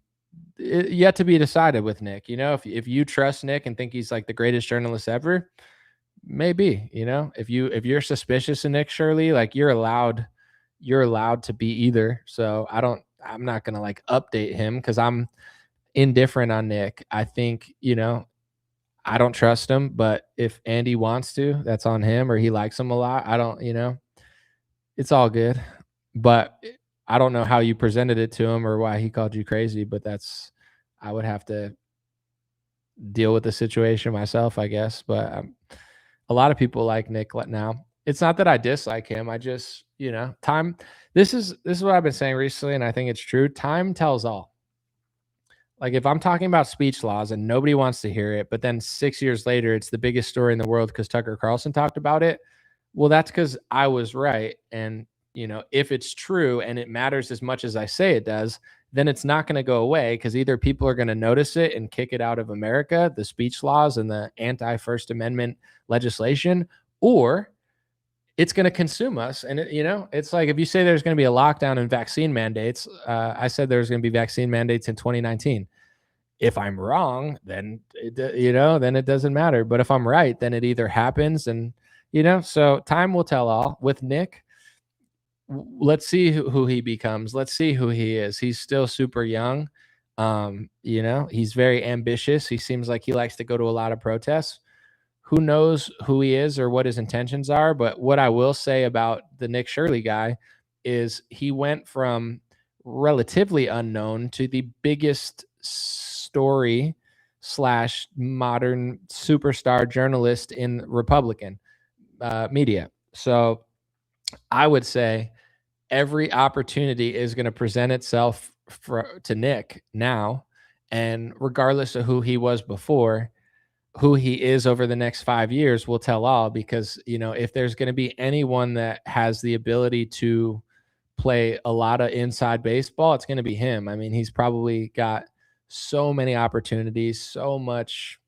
yet to be decided with Nick. You know, if you trust Nick and think he's like the greatest journalist ever, maybe, you know, if you're suspicious of Nick Shirley, like you're allowed to be either. So I'm not gonna like update him because I'm indifferent on Nick. I think, you know, I don't trust him, but if Andy wants to, that's on him, or he likes him a lot. I don't, you know, it's all good. But I don't know how you presented it to him or why he called you crazy, but I would have to deal with the situation myself, I guess. But a lot of people like Nick now. It's not that I dislike him. I just, you know, time. This is what I've been saying recently, and I think it's true. Time tells all. Like if I'm talking about speech laws and nobody wants to hear it, but then 6 years later, it's the biggest story in the world because Tucker Carlson talked about it. Well, that's because I was right. And, you know, if it's true and it matters as much as I say it does, then it's not going to go away because either people are going to notice it and kick it out of America, the speech laws and the anti-First Amendment legislation, or it's going to consume us. And, you know, it's like if you say there's going to be a lockdown and vaccine mandates, I said there's going to be vaccine mandates in 2019. If I'm wrong, then, then it doesn't matter. But if I'm right, then it either happens and, you know, so time will tell all. With Nick, let's see who he becomes. Let's see who he is. He's still super young. You know, he's very ambitious. He seems like he likes to go to a lot of protests. Who knows who he is or what his intentions are? But what I will say about the Nick Shirley guy is he went from relatively unknown to the biggest story / modern superstar journalist in Republican media. So I would say every opportunity is going to present itself to Nick now. And regardless of who he was before, who he is over the next 5 years will tell all, because, you know, if there's going to be anyone that has the ability to play a lot of inside baseball, it's going to be him. I mean, he's probably got so many opportunities, so much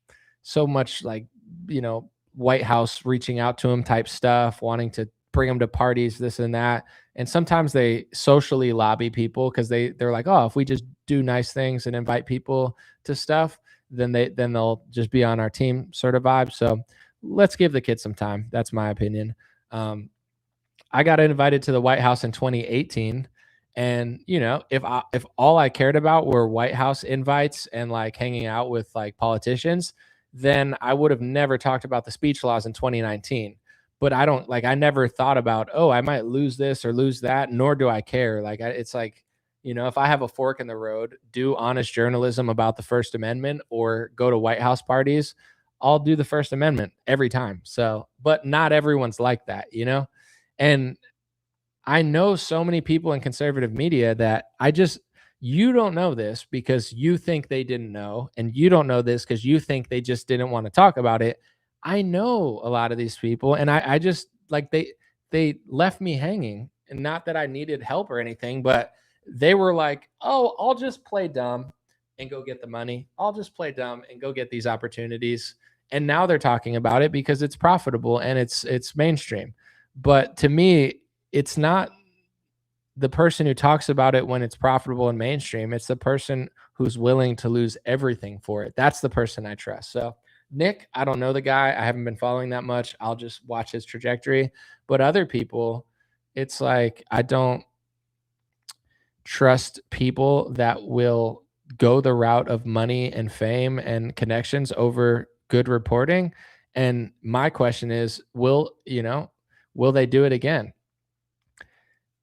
like, you know, White House reaching out to him type stuff, wanting to bring him to parties, this and that. And sometimes they socially lobby people because they're like, oh, if we just do nice things and invite people to stuff, then they'll just be on our team sort of vibe. So let's give the kid some time. That's my opinion. I got invited to the White House in 2018. And, you know, if all I cared about were White House invites and like hanging out with like politicians, then I would have never talked about the speech laws in 2019. But I never thought about, oh, I might lose this or lose that, nor do I care. Like, it's like, you know, if I have a fork in the road, do honest journalism about the First Amendment or go to White House parties, I'll do the First Amendment every time. So, but not everyone's like that, you know? And I know so many people in conservative media that you don't know this because you think they didn't know, and you don't know this because you think they just didn't want to talk about it. I know a lot of these people, and I just like they left me hanging, and not that I needed help or anything, but they were like, oh, I'll just play dumb and go get the money. I'll just play dumb and go get these opportunities. And now they're talking about it because it's profitable and it's mainstream. But to me, it's not the person who talks about it when it's profitable and mainstream. It's the person who's willing to lose everything for it. That's the person I trust. So Nick, I don't know the guy. I haven't been following that much. I'll just watch his trajectory. But other people, it's like I don't trust people that will go the route of money and fame and connections over good reporting. And my question is, will they do it again?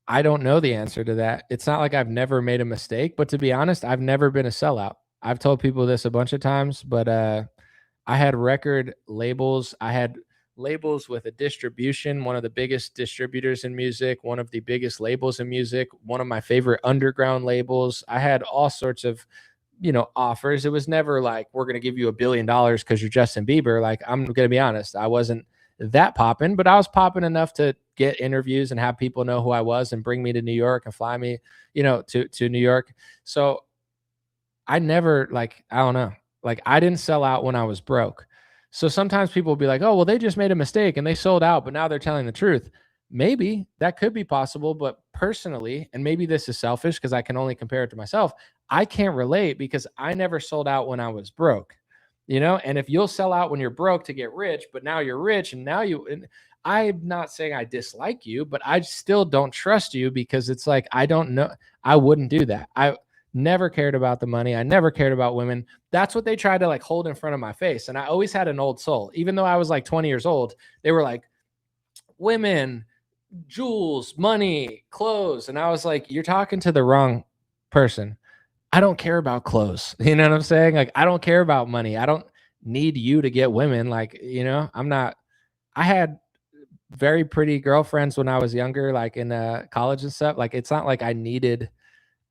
I don't know the answer to that. It's not like I've never made a mistake, but to be honest, I've never been a sellout. I've told people this a bunch of times, but I had record labels. I had labels with a distribution, one of the biggest distributors in music, one of the biggest labels in music, one of my favorite underground labels. I had all sorts of, you know, offers. It was never like, we're going to give you $1 billion because you're Justin Bieber. Like, I'm going to be honest, I wasn't that popping, but I was popping enough to get interviews and have people know who I was and bring me to New York and fly me, you know, to New York. So I never, like, I don't know, like I didn't sell out when I was broke. So sometimes people will be like, oh, well, they just made a mistake and they sold out, but now they're telling the truth. Maybe that could be possible, but personally, and maybe this is selfish because I can only compare it to myself, I can't relate because I never sold out when I was broke, you know? And if you'll sell out when you're broke to get rich, but now you're rich and now and I'm not saying I dislike you, but I still don't trust you because it's like, I don't know. I wouldn't do that. I never cared about the money. I never cared about women. That's what they tried to like hold in front of my face. And I always had an old soul. Even though I was like 20 years old, they were like, women, jewels, money, clothes. And I was like, you're talking to the wrong person. I don't care about clothes. You know what I'm saying? Like, I don't care about money. I don't need you to get women. Like, you know, I had very pretty girlfriends when I was younger, like in college and stuff. Like, it's not like I needed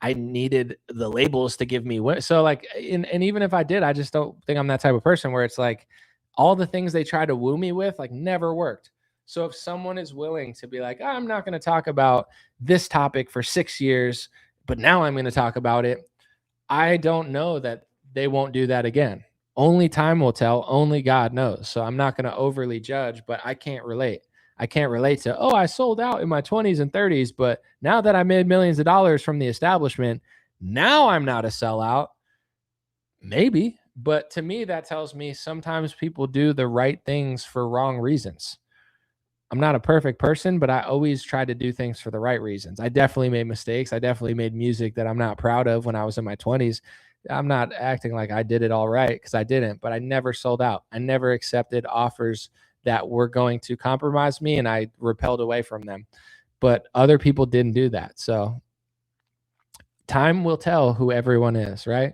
the labels to give me women. So like, and even if I did, I just don't think I'm that type of person where it's like all the things they try to woo me with, like never worked. So if someone is willing to be like, I'm not going to talk about this topic for 6 years, but now I'm going to talk about it, I don't know that they won't do that again. Only time will tell. Only God knows. So I'm not going to overly judge, but I can't relate. I can't relate to, I sold out in my 20s and 30s, but now that I made millions of dollars from the establishment, now I'm not a sellout. Maybe. But to me, that tells me sometimes people do the right things for wrong reasons. I'm not a perfect person, but I always try to do things for the right reasons. I definitely made mistakes. I definitely made music that I'm not proud of when I was in my 20s. I'm not acting like I did it all right because I didn't, but I never sold out. I never accepted offers that were going to compromise me, and I repelled away from them. But other people didn't do that. So time will tell who everyone is, right?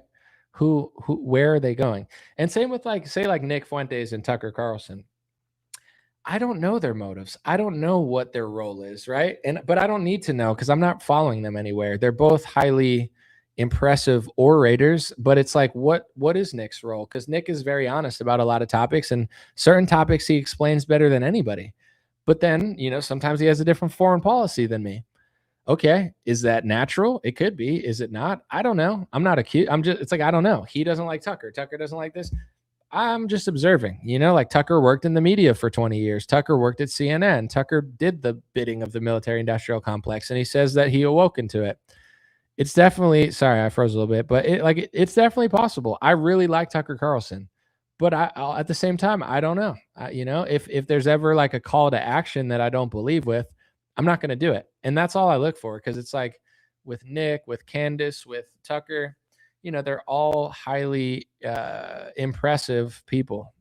Where are they going? And same with like, say like Nick Fuentes and Tucker Carlson. I don't know their motives. I don't know what their role is, right? But I don't need to know because I'm not following them anywhere. They're both highly impressive orators, but it's like, what is Nick's role? Because Nick is very honest about a lot of topics, and certain topics he explains better than anybody. But then, you know, sometimes he has a different foreign policy than me. Okay, is that natural? It could be. Is it not? I don't know. I'm not accused. It's like, I don't know. He doesn't like Tucker. Tucker doesn't like this. I'm just observing, you know, like Tucker worked in the media for 20 years. Tucker worked at CNN. Tucker did the bidding of the military industrial complex, and he says that he awoke into it. It's definitely, sorry, I froze a little bit, but it's definitely possible. I really like Tucker Carlson, but I'll at the same time, I don't know. You know, if there's ever like a call to action that I don't believe with, I'm not going to do it. And that's all I look for. Cause it's like with Nick, with Candace, with Tucker, you know, they're all highly impressive people.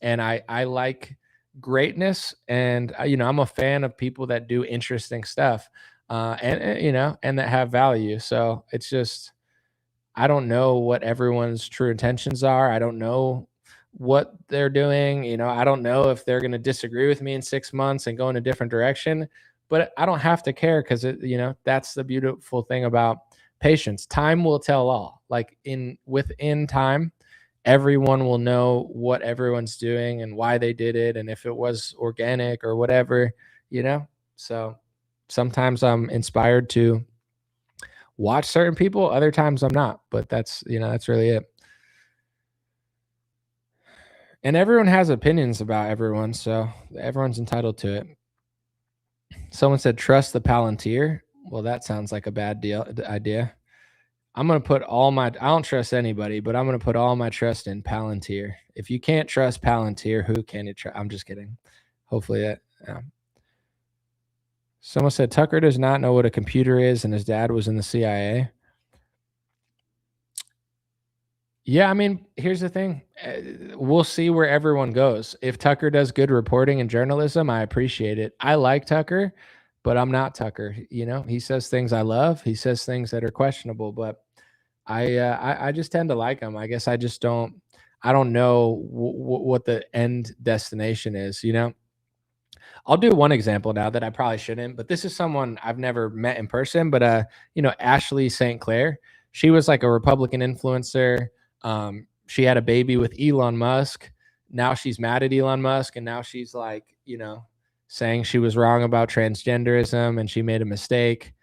And I like greatness. And, you know, I'm a fan of people that do interesting stuff. And you know, and that have value. So it's just, I don't know what everyone's true intentions are. I don't know what they're doing. You know, I don't know if they're going to disagree with me in 6 months and go in a different direction, but I don't have to care because you know, that's the beautiful thing about patience. Time will tell all. Like within time, everyone will know what everyone's doing and why they did it. And if it was organic or whatever, you know, so sometimes I'm inspired to watch certain people. Other times I'm not, but that's, you know, that's really it. And everyone has opinions about everyone. So everyone's entitled to it. Someone said, trust the Palantir. Well, that sounds like a bad idea. I'm going to put I don't trust anybody, but I'm going to put all my trust in Palantir. If you can't trust Palantir, who can you trust? I'm just kidding. Hopefully that, yeah. Someone said Tucker does not know what a computer is and his dad was in the CIA. Yeah, I mean, here's the thing. We'll see where everyone goes. If Tucker does good reporting and journalism, I appreciate it. I like Tucker, but I'm not Tucker. You know, he says things I love. He says things that are questionable, but I just tend to like him. I guess I don't know what the end destination is, you know? I'll do one example now that I probably shouldn't, but this is someone I've never met in person, but you know, Ashley St. Clair, she was like a Republican influencer. She had a baby with Elon Musk. Now she's mad at Elon Musk, and now she's like, you know, saying she was wrong about transgenderism and she made a mistake.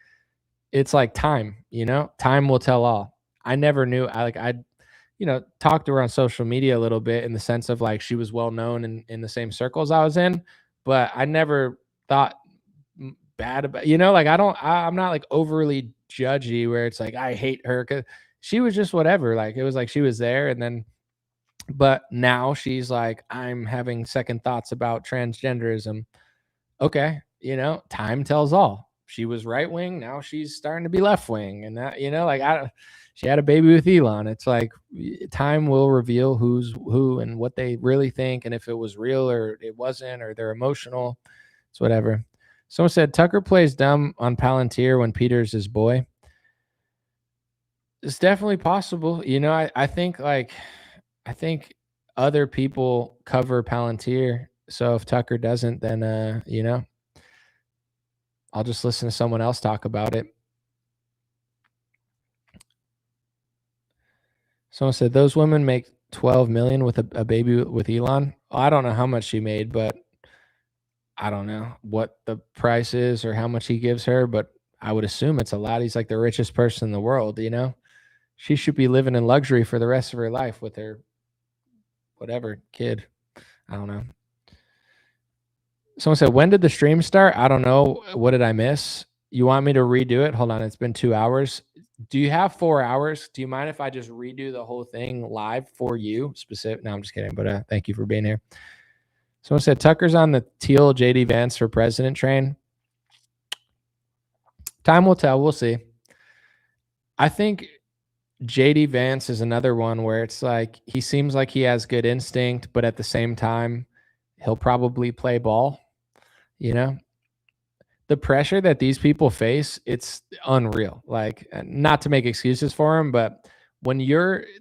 It's like time, you know, time will tell all. I never knew. I you know, talked to her on social media a little bit in the sense of like she was well known in the same circles I was in. But I never thought bad about, you know, like I'm not like overly judgy where it's like, I hate her. she was just whatever. Like, it was like she was there, and then, but now she's like, I'm having second thoughts about transgenderism. Okay, time tells all. She was right wing, now she's starting to be left wing, and that, like, she had a baby with Elon. It's like, time will reveal who's who and what they really think, and if it was real or it wasn't, or they're emotional. It's whatever. Someone said Tucker plays dumb on Palantir when Peter's his boy. It's definitely possible. I think other people cover Palantir. So if Tucker doesn't, then I'll just listen to someone else talk about it. Someone said those women make 12 million with a baby with Elon. I don't know how much she made, but I don't know what the price is or how much he gives her, but I would assume it's a lot. He's like the richest person in the world, She should be living in luxury for the rest of her life with her whatever kid. I don't know. Someone said, when did the stream start? I don't know. What did I miss? You want me to redo it? Hold on. It's been 2 hours. Do you have 4 hours? Do you mind if I just redo the whole thing live for you? No, I'm just kidding. But thank you for being here. Someone said, Tucker's on the teal JD Vance for president train. Time will tell. We'll see. I think JD Vance is another one where it's like, he seems like he has good instinct, but at the same time, he'll probably play ball. The pressure that these people face, it's unreal. Like, not to make excuses for him, but when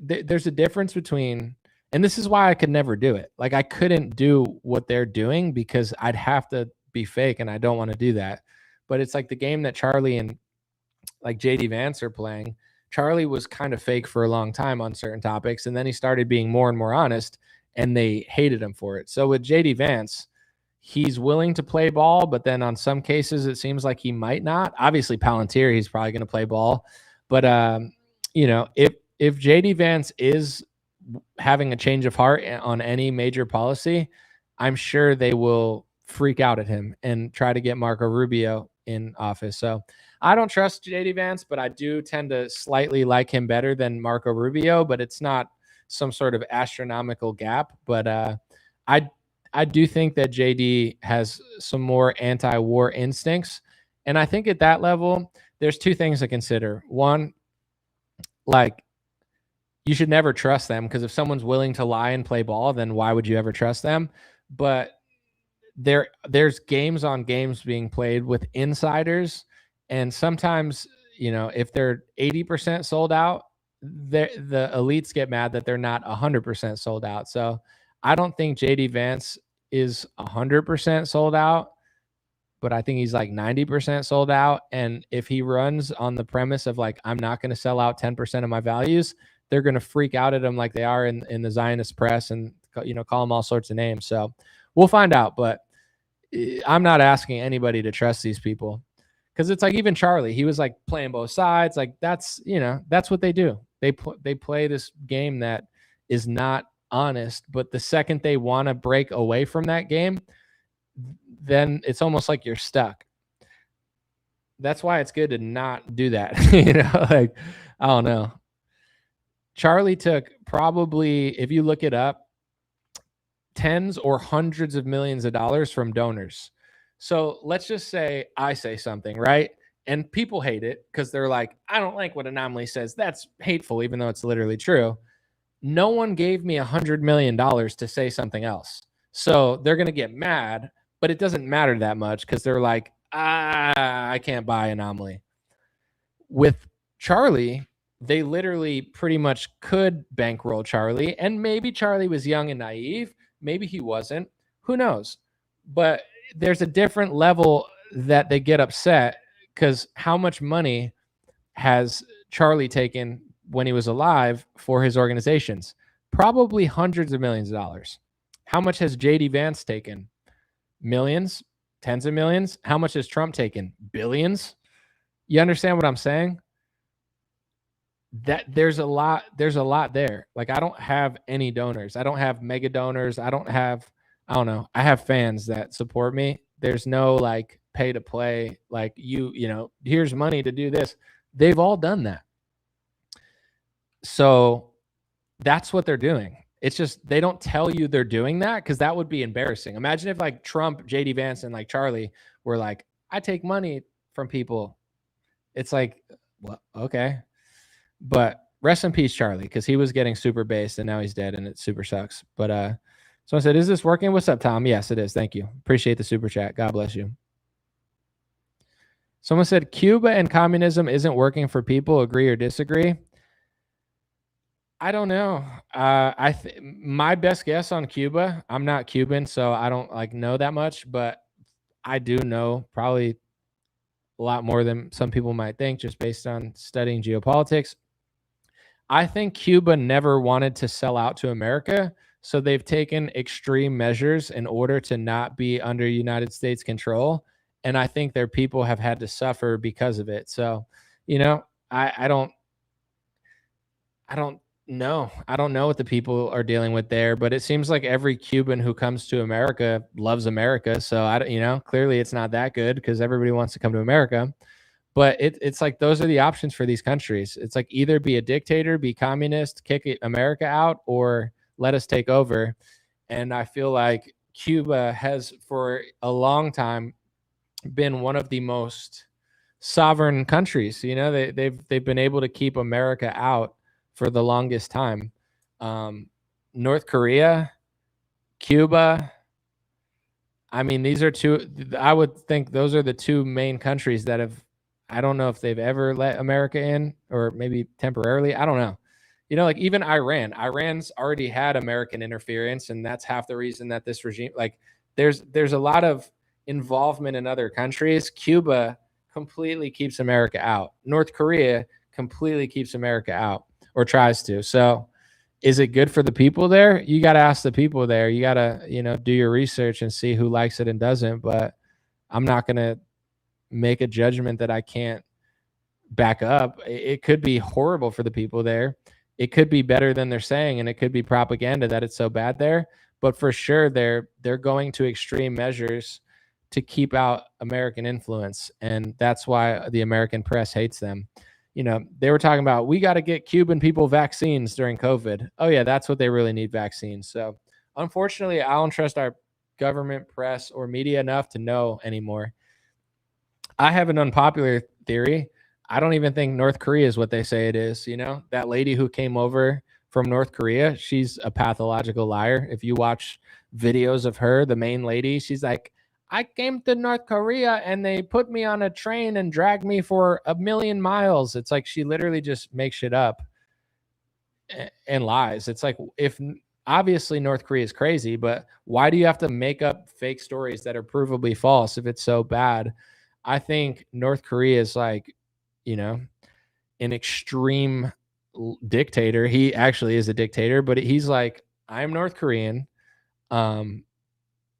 there's a difference between, and this is why I could never do it. Like, I couldn't do what they're doing because I'd have to be fake, and I don't want to do that. But it's like the game that Charlie and like JD Vance are playing. Charlie was kind of fake for a long time on certain topics, and then he started being more and more honest, and they hated him for it. So with JD Vance, he's willing to play ball, but then on some cases it seems like he might not. Obviously Palantir, he's probably going to play ball, but if JD Vance is having a change of heart on any major policy, I'm sure they will freak out at him and try to get Marco Rubio in office. So I don't trust JD Vance, but I do tend to slightly like him better than Marco Rubio, but it's not some sort of astronomical gap. But I do think that JD has some more anti-war instincts. And I think at that level, there's two things to consider. One, like, you should never trust them, because if someone's willing to lie and play ball, then why would you ever trust them? But there's games on games being played with insiders. And sometimes, if they're 80% sold out, the elites get mad that they're not 100% sold out. So I don't think JD Vance is 100% sold out, but I think he's like 90% sold out. And if he runs on the premise of like, I'm not going to sell out 10% of my values, they're going to freak out at him like they are in the Zionist press and, call him all sorts of names. So we'll find out, but I'm not asking anybody to trust these people, because it's like, even Charlie, he was like playing both sides. Like, that's what they do. They play this game that is not honest, but the second they want to break away from that game, then it's almost like you're stuck. That's why it's good to not do that. Like, I don't know. Charlie took probably, if you look it up, tens or hundreds of millions of dollars from donors. So let's just say I say something, right? And people hate it because they're like, I don't like what Anomaly says. That's hateful, even though it's literally true. No one gave me $100 million to say something else. So they're going to get mad, but it doesn't matter that much because they're like, I can't buy Anomaly. With Charlie, they literally pretty much could bankroll Charlie. And maybe Charlie was young and naive. Maybe he wasn't. Who knows? But there's a different level that they get upset, because how much money has Charlie taken when he was alive for his organizations? Probably hundreds of millions of dollars. How much has JD Vance taken? Millions? Tens of millions? How much has Trump taken? Billions? You understand what I'm saying? That there's a lot there. Like, I don't have any donors. I don't have mega donors. I don't know. I have fans that support me. There's no like pay to play, like here's money to do this. They've all done that. So that's what they're doing. It's just they don't tell you they're doing that because that would be embarrassing. Imagine if like Trump, JD Vance, and like Charlie were like, I take money from people. It's like, well, okay. But rest in peace, Charlie, because he was getting super based and now he's dead and it super sucks. But so I said, is this working? What's up, Tom? Yes, it is. Thank you. Appreciate the super chat. God bless you. Someone said Cuba and communism isn't working for people. Agree or disagree? I don't know. My best guess on Cuba, I'm not Cuban, so I don't like know that much, but I do know probably a lot more than some people might think just based on studying geopolitics. I think Cuba never wanted to sell out to America, so they've taken extreme measures in order to not be under United States control, and I think their people have had to suffer because of it. So, you know, I don't know. I don't know what the people are dealing with there, but it seems like every Cuban who comes to America loves America. So clearly it's not that good because everybody wants to come to America. But it's like those are the options for these countries. It's like either be a dictator, be communist, kick America out, or let us take over. And I feel like Cuba has for a long time been one of the most sovereign countries. You know, they've been able to keep America out for the longest time. North Korea, Cuba. I mean, these are two, I would think those are the two main countries that have, I don't know if they've ever let America in or maybe temporarily. I don't know. You know, like even Iran's already had American interference. And that's half the reason that this regime, like there's a lot of involvement in other countries. Cuba completely keeps America out. North Korea completely keeps America out or tries to. So is it good for the people there? You got to ask the people there. You got to, do your research and see who likes it and doesn't. But I'm not going to make a judgment that I can't back up. It could be horrible for the people there. It could be better than they're saying, and it could be propaganda that it's so bad there. But for sure, they're going to extreme measures to keep out American influence, and that's why the American press hates them. They were talking about we got to get Cuban people vaccines during COVID. Oh yeah, that's what they really need, vaccines. So unfortunately, I don't trust our government, press, or media enough to know anymore. I have an unpopular theory. I don't even think North Korea is what they say it is. That lady who came over from North Korea, she's a pathological liar. If you watch videos of her, the main lady, she's like, I came to North Korea and they put me on a train and dragged me for 1,000,000 miles. It's like she literally just makes shit up and lies. It's like, if obviously North Korea is crazy, but why do you have to make up fake stories that are provably false if it's so bad? I think North Korea is like, an extreme dictator. He actually is a dictator, but he's like, I'm North Korean.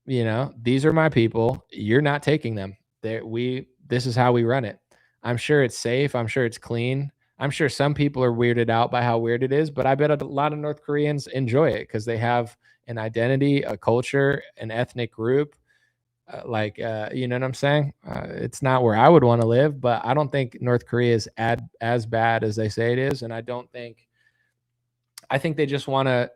These are my people. You're not taking them. This is how we run it. I'm sure it's safe. I'm sure it's clean. I'm sure some people are weirded out by how weird it is, but I bet a lot of North Koreans enjoy it because they have an identity, a culture, an ethnic group. You know what I'm saying? It's not where I would want to live, but I don't think North Korea is as bad as they say it is. And I think they just want to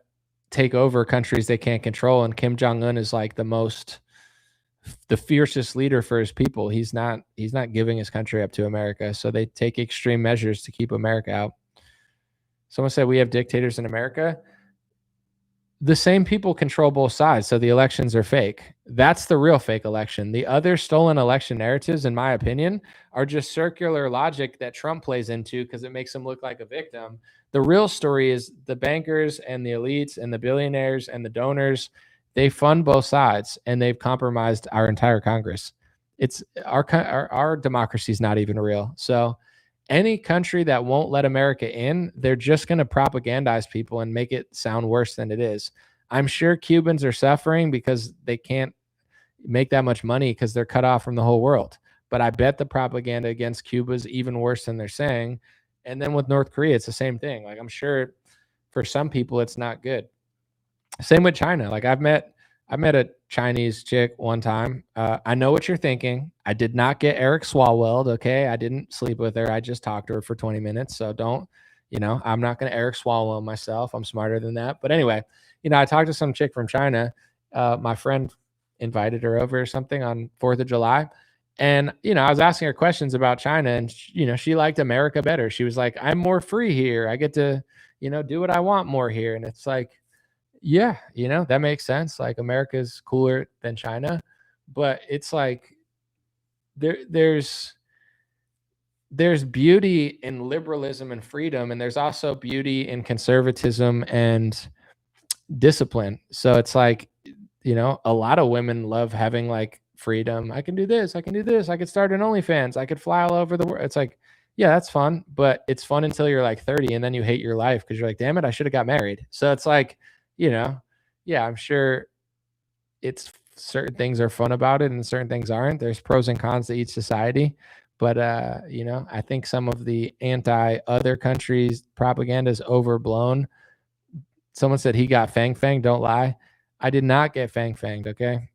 take over countries they can't control. And Kim Jong-un is like the fiercest leader for his people. He's not giving his country up to America. So they take extreme measures to keep America out. Someone said we have dictators in America. The same people control both sides. So the elections are fake. That's the real fake election. The other stolen election narratives, in my opinion, are just circular logic that Trump plays into because it makes him look like a victim. The real story is the bankers and the elites and the billionaires and the donors, they fund both sides and they've compromised our entire Congress. It's our democracy is not even real. So any country that won't let America in, they're just going to propagandize people and make it sound worse than it is. I'm sure Cubans are suffering because they can't make that much money because they're cut off from the whole world. But I bet the propaganda against Cuba is even worse than they're saying. And then with North Korea, it's the same thing. Like, I'm sure for some people, it's not good. Same with China. Like I met a Chinese chick one time. I know what you're thinking. I did not get Eric Swalwell. Okay. I didn't sleep with her. I just talked to her for 20 minutes. So don't You know, I'm not going to Eric Swalwell myself. I'm smarter than that. But anyway, you know, I talked to some chick from China. My friend invited her over or something on 4th of July. And, you know, I was asking her questions about China, and, you know, she liked America better. She was like, I'm more free here. I get to, you know, do what I want more here. And it's like, yeah, you know, that makes sense. Like, America's cooler than China, but it's like there's beauty in liberalism and freedom, and there's also beauty in conservatism and discipline. So it's like, you know, a lot of women love having like freedom. I can do this, I can do this, I could start an OnlyFans, I could fly all over the world. It's like, yeah, that's fun, but it's fun until you're like 30, and then you hate your life because you're like, damn it, I should have got married. So it's like, you know, yeah, I'm sure it's certain things are fun about it and certain things aren't. There's pros and cons to each society. But you know, I think some of the anti-other countries propaganda is overblown. Someone said he got fang-fanged. Don't lie. I did not get fang-fanged, okay?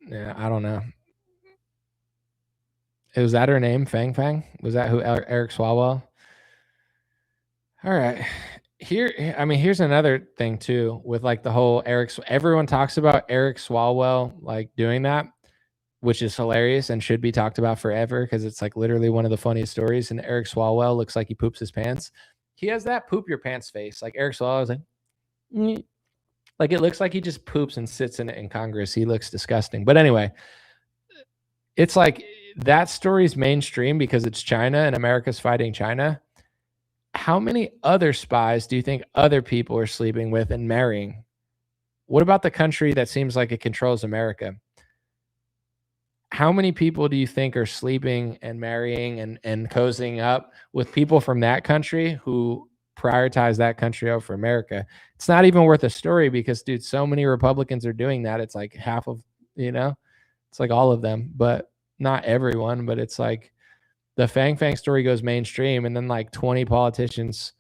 Yeah, I don't know. Was that her name, Fang Fang? Was that who Eric Swalwell? All right. Here, I mean, here's another thing too with like the whole everyone talks about Eric Swalwell like doing that, which is hilarious and should be talked about forever because it's like literally one of the funniest stories. And Eric Swalwell looks like he poops his pants. He has that poop your pants face. Like Eric Swalwell is like, like it looks like he just poops and sits in it in Congress. He looks disgusting. But anyway, it's like that story's mainstream because it's China and America's fighting China. How many other spies do you think other people are sleeping with and marrying? What about the country that seems like it controls America? How many people do you think are sleeping and marrying and cozying up with people from that country who prioritize that country over America? It's not even worth a story because, dude, so many Republicans are doing that. It's like half of, you know, it's like all of them, but not everyone. But it's like the Fang Fang story goes mainstream, and then like 20 politicians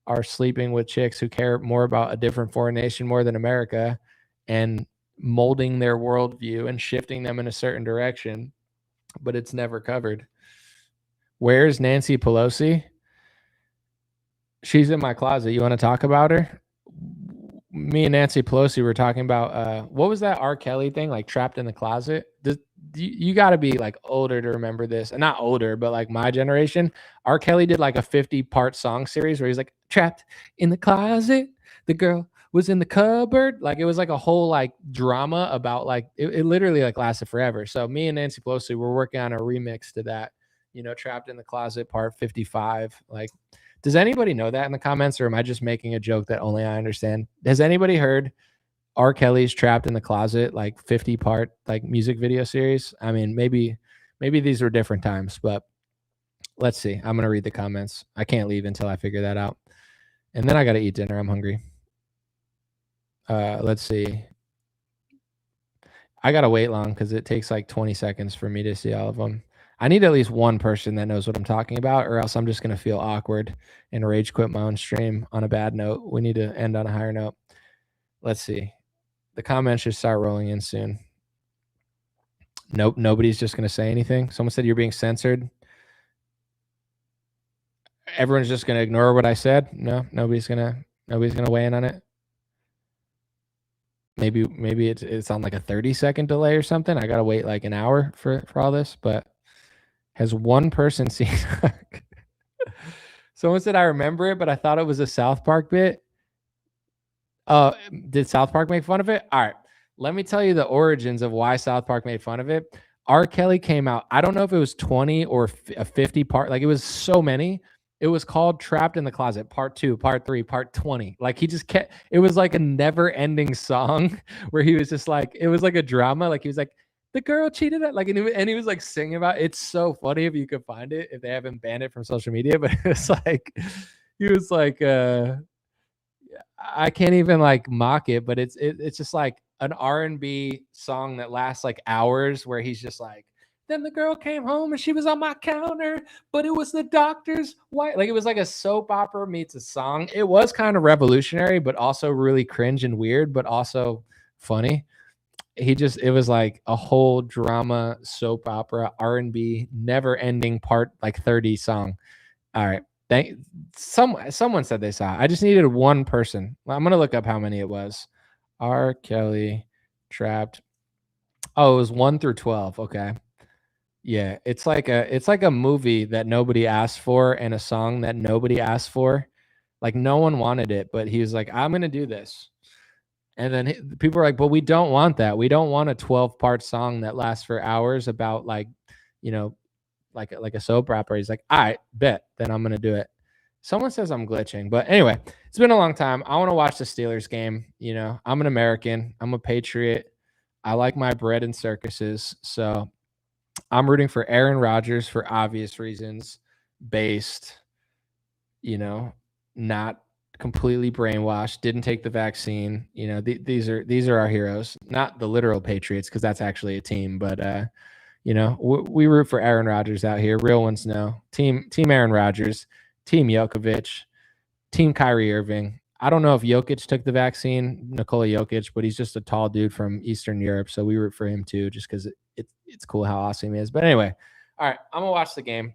are sleeping with chicks who care more about a different foreign nation more than America and molding their worldview and shifting them in a certain direction, but it's never covered. Where's Nancy Pelosi? She's in my closet. You want to talk about her? Me and Nancy Pelosi were talking about what was that R. Kelly thing, like trapped in the closet? You got to be like older to remember this, and not older, but like my generation. R. Kelly did like a 50-part song series where he's like trapped in the closet. The girl was in the cupboard. Like it was like a whole like drama about like it literally like lasted forever. So me and Nancy Pelosi were working on a remix to that, you know, Trapped in the Closet part 55. Like, does anybody know that in the comments, or am I just making a joke that only I understand? Has anybody heard R. Kelly's Trapped in the Closet, like 50-part like music video series? I mean, maybe these were different times, but let's see. I'm gonna read the comments. I can't leave until I figure that out. And then I gotta eat dinner. I'm hungry. Let's see. I gotta wait long because it takes like 20 seconds for me to see all of them. I need at least one person that knows what I'm talking about, or else I'm just gonna feel awkward and rage quit my own stream on a bad note. We need to end on a higher note. Let's see. The comments should start rolling in soon. Nope, nobody's just gonna say anything. Someone said you're being censored. Everyone's just gonna ignore what I said. No, nobody's gonna weigh in on it. Maybe it's on like a 30-second delay or something. I gotta wait like an hour for all this. But has one person seen? Someone said I remember it, but I thought it was a South Park bit. Did South Park make fun of it? All right, let me tell you the origins of why South Park made fun of it. R. Kelly came out. I don't know if it was 20 or a 50 part. Like it was so many. It was called Trapped in the Closet, part 2, part 3, part 20. Like he just kept, it was like a never ending song where he was just like, it was like a drama. Like he was like, the girl cheated at like, and he was like singing about it. It's so funny if you could find it, if they haven't banned it from social media, but it's like, he was like, I can't even like mock it, but it's just like an R&B song that lasts like hours where he's just like, then the girl came home and she was on my counter, but it was the doctor's wife. Like it was like a soap opera meets a song. It was kind of revolutionary, but also really cringe and weird, but also funny. It was like a whole drama, soap opera, R&B, never ending part like 30 song. All right. Someone said they saw it. I just needed one person. I'm gonna look up how many it was. R. Kelly Trapped. Oh, it was 1 through 12. Okay. Yeah, it's like a movie that nobody asked for and a song that nobody asked for. Like no one wanted it, but he was like, "I'm gonna do this." And then people are like, "But we don't want that. We don't want a 12-part song that lasts for hours about like, you know, like a soap opera." He's like, "All right, bet. Then I'm gonna do it." Someone says I'm glitching, but anyway, it's been a long time. I want to watch the Steelers game. You know, I'm an American. I'm a patriot. I like my bread and circuses, so I'm rooting for Aaron Rodgers for obvious reasons, based, you know, not completely brainwashed, didn't take the vaccine. You know, these are our heroes, not the literal Patriots, because that's actually a team. But you know, we root for Aaron Rodgers out here. Real ones know. Team Aaron Rodgers, Team Jokovic, Team Kyrie Irving. I don't know if Jokic took the vaccine, Nikola Jokic, but he's just a tall dude from Eastern Europe, so we root for him too, just because it's cool how awesome he is. But anyway, all right, I'm gonna watch the game.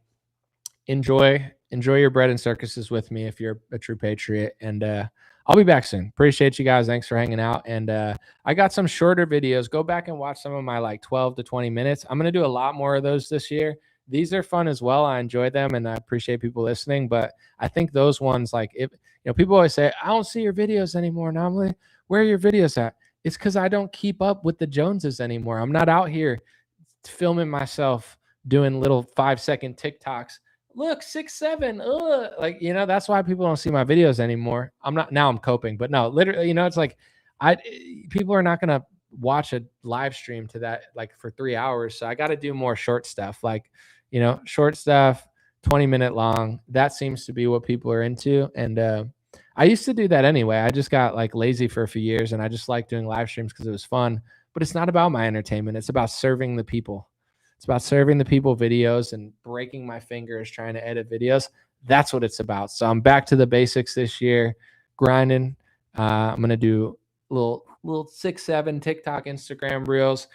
Enjoy your bread and circuses with me if you're a true patriot, and I'll be back soon. Appreciate you guys. Thanks for hanging out. And I got some shorter videos. Go back and watch some of my like 12 to 20 minutes. I'm gonna do a lot more of those this year. These are fun as well. I enjoy them, and I appreciate people listening. But I think those ones, like, if you know, people always say, "I don't see your videos anymore." And I'm like, "Where are your videos at?" It's because I don't keep up with the Joneses anymore. I'm not out here filming myself doing little 5-second TikToks. Look, 6'7", like, you know, that's why people don't see my videos anymore. I'm coping, but no, literally, you know, it's like people are not gonna watch a live stream to that like for 3 hours. So I got to do more short stuff, like, you know, short stuff, 20-minute long. That seems to be what people are into. And I used to do that anyway. I just got like lazy for a few years, and I just like doing live streams because it was fun. But it's not about my entertainment. It's about serving the people. It's about serving the people videos and breaking my fingers trying to edit videos. That's what it's about. So I'm back to the basics this year, grinding. I'm going to do little 6-7 TikTok, Instagram reels.